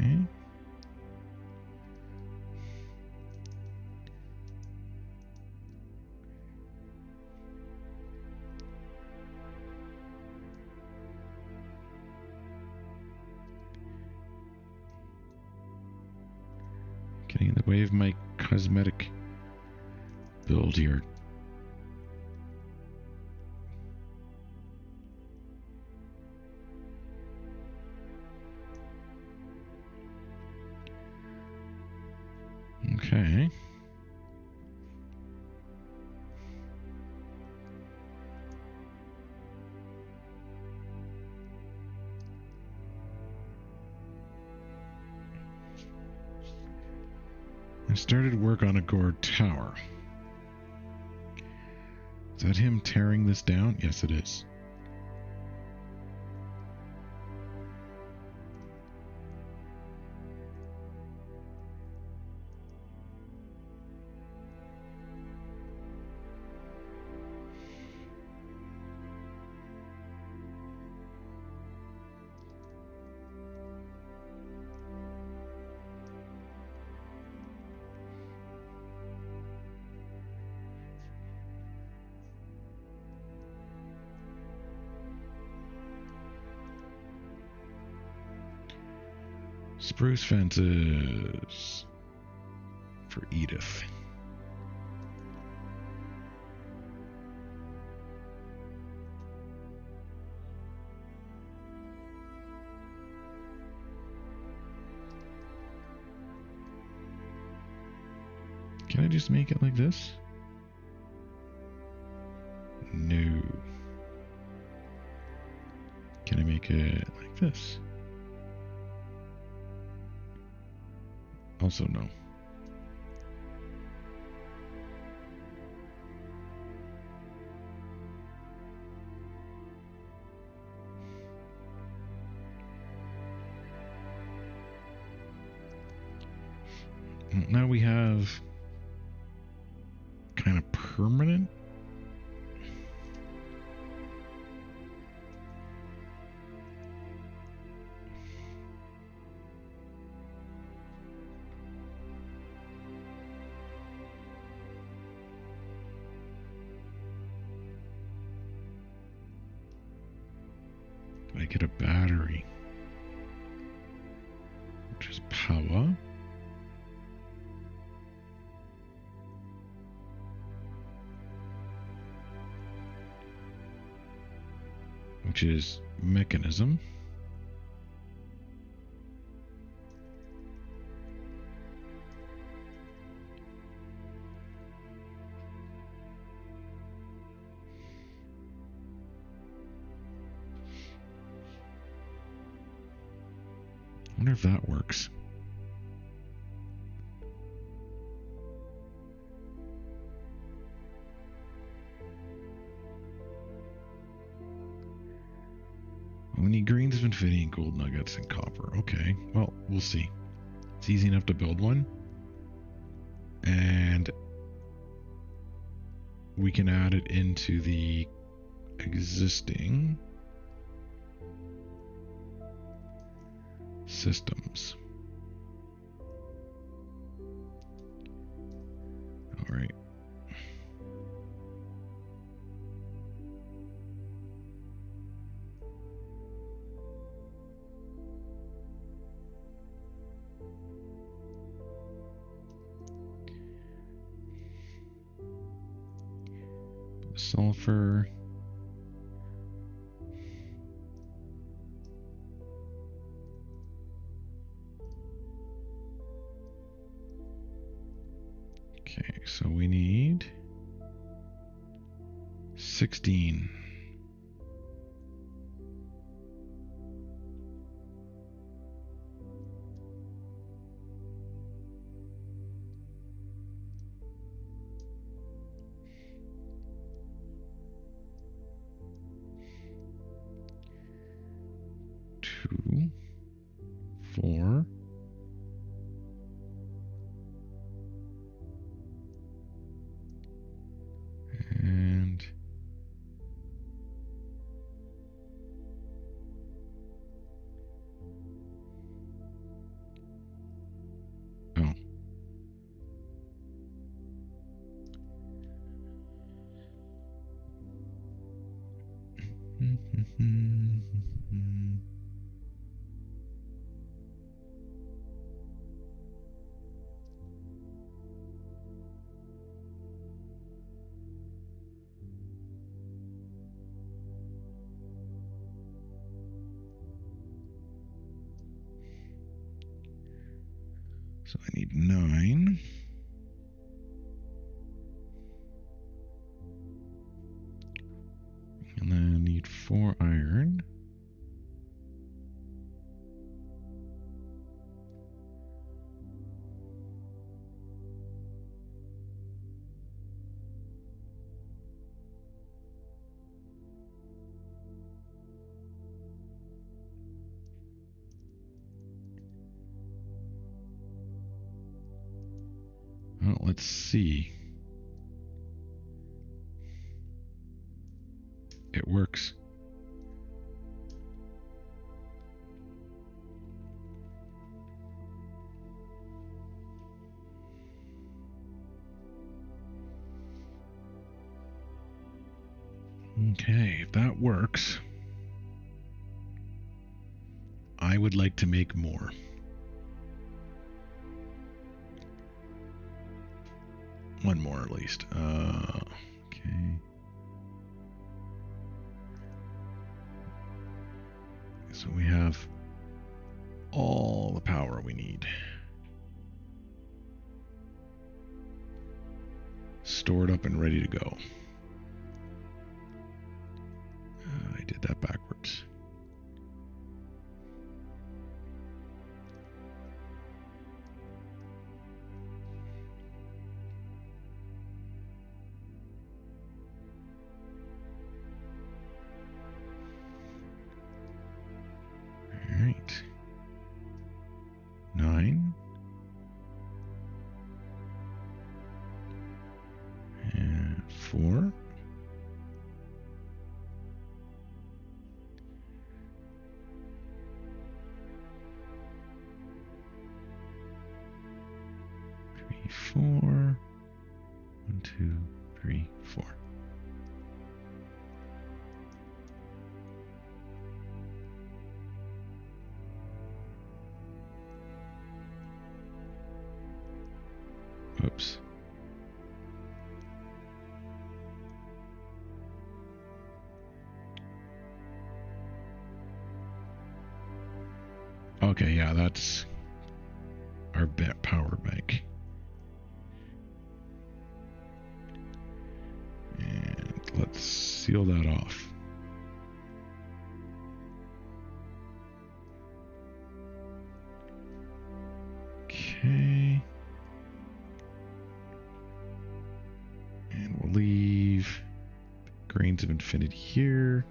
Okay. Getting in the way of my cosmetic build here. Okay. I started work on a gourd tower. Is that him tearing this down? Yes, it is. Spruce fences for Edith. Can I just make it like this? No. Can I make it like this? Also no. Now we have kind of permanent. I get a battery, which is power. Which is mechanism. I wonder if that works. We need greens, infinity, gold nuggets, and copper. Okay, well, we'll see. It's easy enough to build one. And we can add it into the existing systems. All right. Sulfur. Okay, so we need 16. Two, 4. And So I need 9. And then I need 4 iron. Well, let's see. It works. Okay, if that works, I would like to make more. One more at least. Okay. So we have all the power we need. Stored up and ready to go. I did that backwards. All right. 9. And 4. Three, 4. 1, 2, 3, 4. Oops. Okay, yeah, that's our power bank. And let's seal that off. Okay. And we'll leave Grains of Infinity here.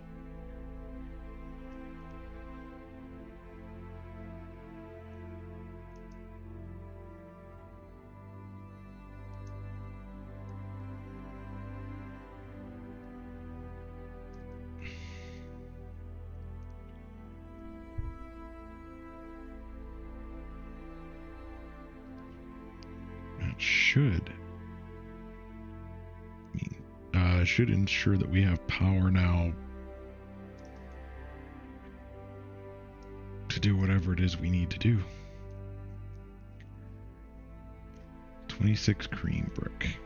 Should ensure that we have power now to do whatever it is we need to do. 26 cream brick.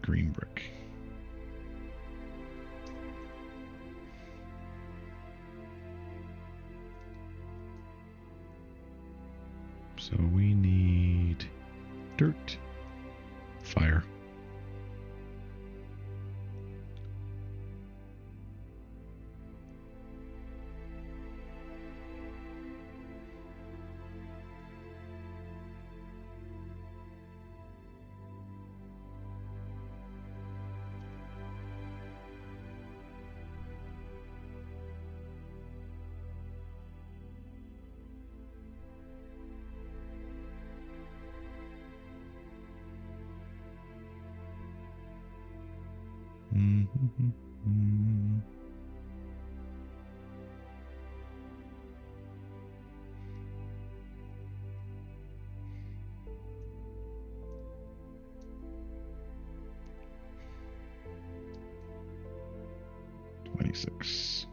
Green brick. So we need dirt, fire. Mm-hmm. 26.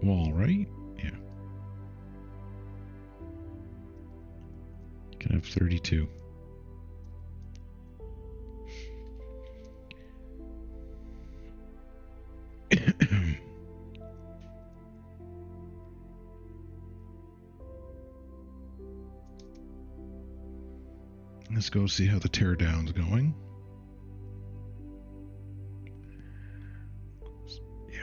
Wall, right? Yeah. 5:32. Let's go see how the teardown's going. Yeah.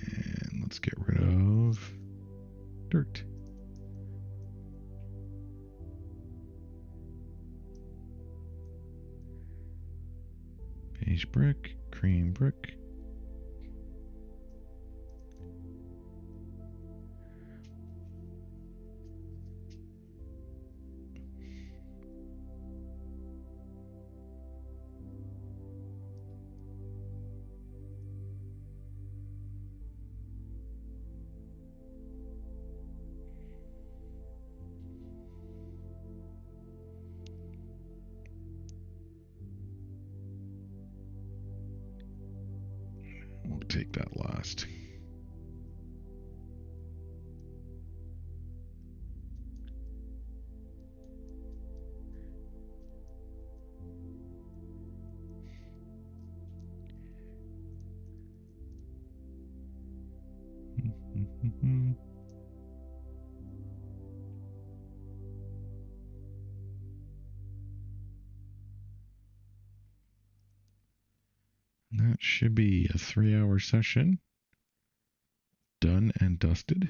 And let's get rid of dirt. Beige brick, cream brick. We'll take that last. That should be a 3-hour session. Done and dusted.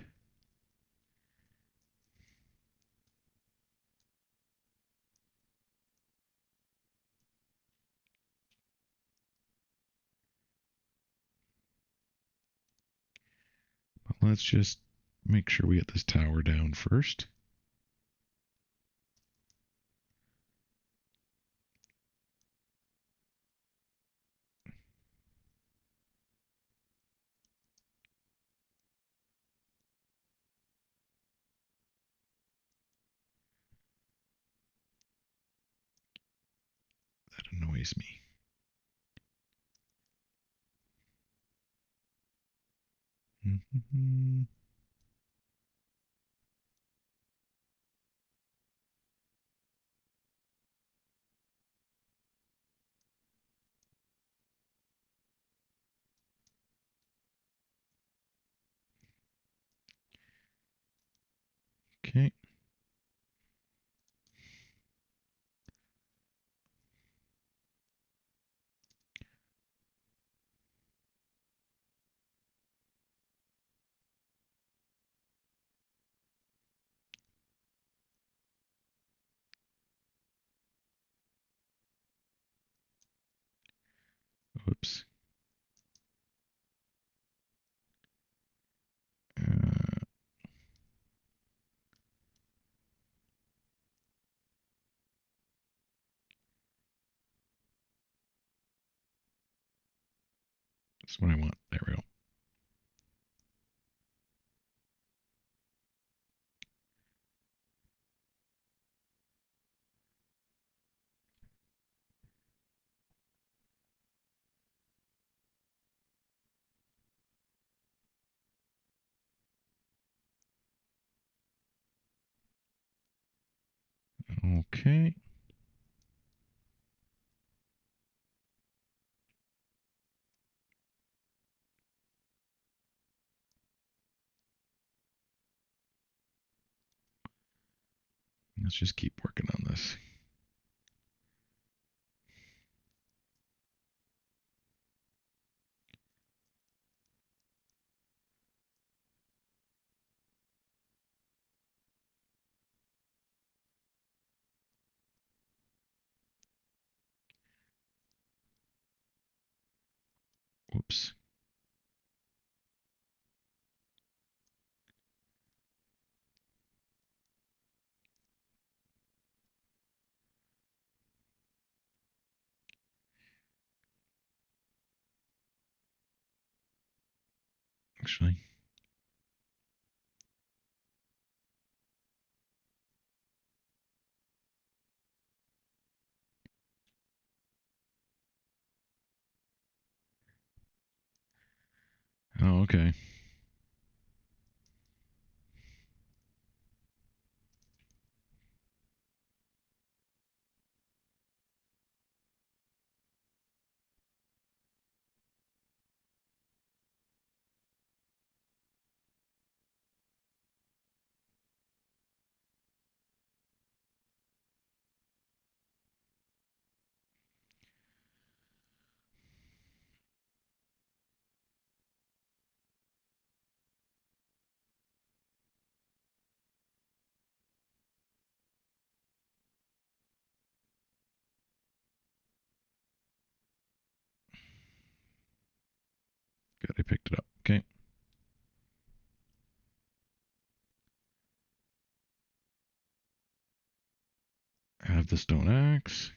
But let's just make sure we get this tower down first. That annoys me. Okay. Whoops. That's what I want. There we go. Okay. Let's just keep working on this. Whoops. Actually. Oh, okay. Good, I picked it up. Okay. I have the stone axe.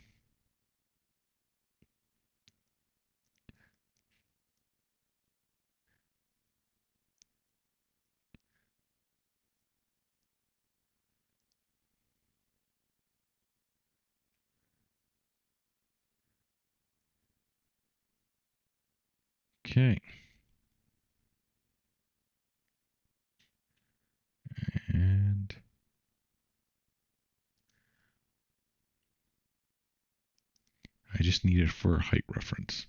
Okay. And I just need it for a height reference.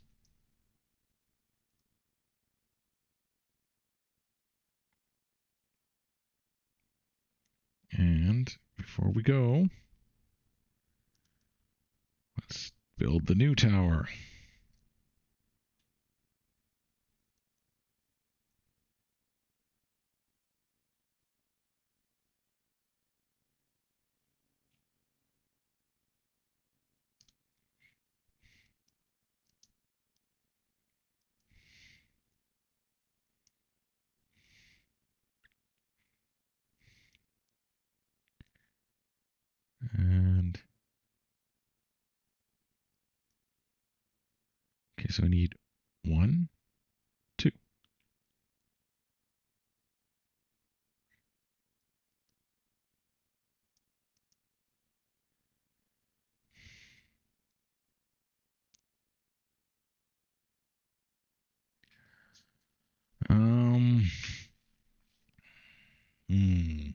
And before we go, let's build the new tower. And okay, so I need 1, 2. Um. Hmm.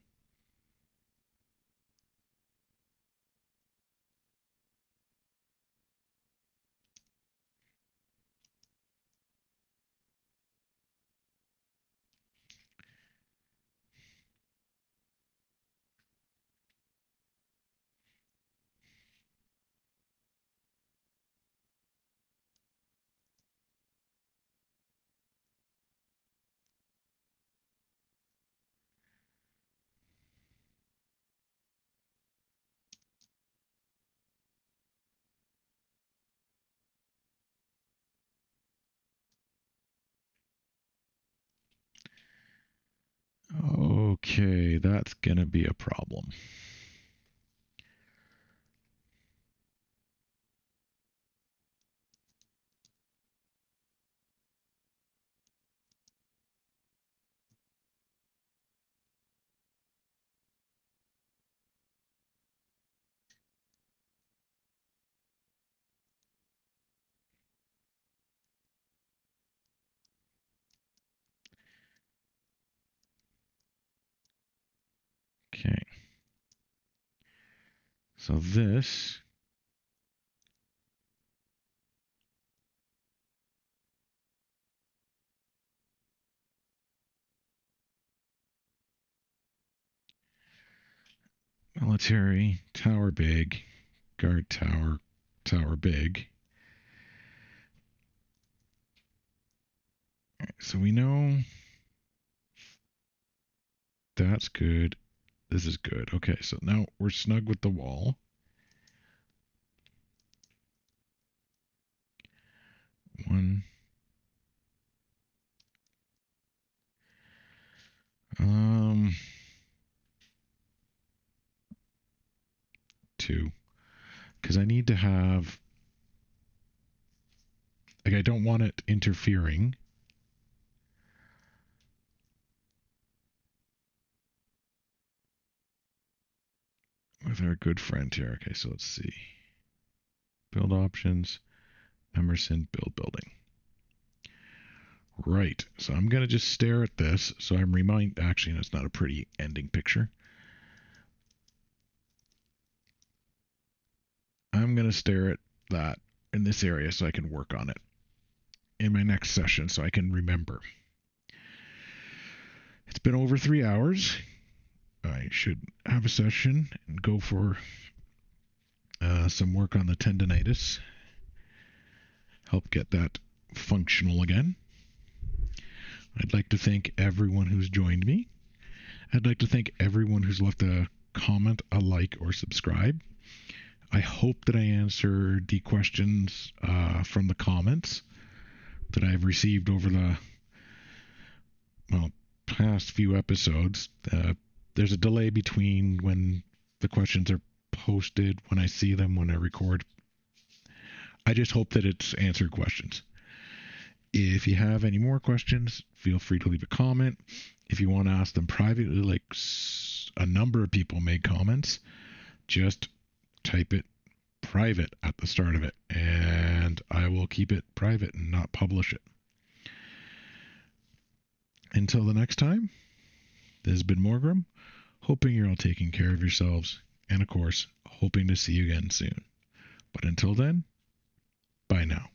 Okay, that's gonna be a problem. Okay. So this military tower big, guard tower, tower big. So we know that's good. This is good. Okay, so now we're snug with the wall. 1, Two. Because I need to have, like, I don't want it interfering. With our good friend here. Okay, so let's see. Build options, Emerson, build building. Right, so I'm going to just stare at this. So I'm actually, that's not a pretty ending picture. I'm going to stare at that in this area so I can work on it in my next session so I can remember. It's been over 3 hours. I should have a session and go for some work on the tendonitis. Help get that functional again. I'd like to thank everyone who's joined me. I'd like to thank everyone who's left a comment, a like, or subscribe. I hope that I answered the questions from the comments that I've received over the past few episodes. There's a delay between when the questions are posted, when I see them, when I record. I just hope that it's answered questions. If you have any more questions, feel free to leave a comment. If you want to ask them privately, like a number of people made comments, just type it private at the start of it, and I will keep it private and not publish it. Until the next time, this has been Mhorgrimm, hoping you're all taking care of yourselves, and of course, hoping to see you again soon. But until then, bye now.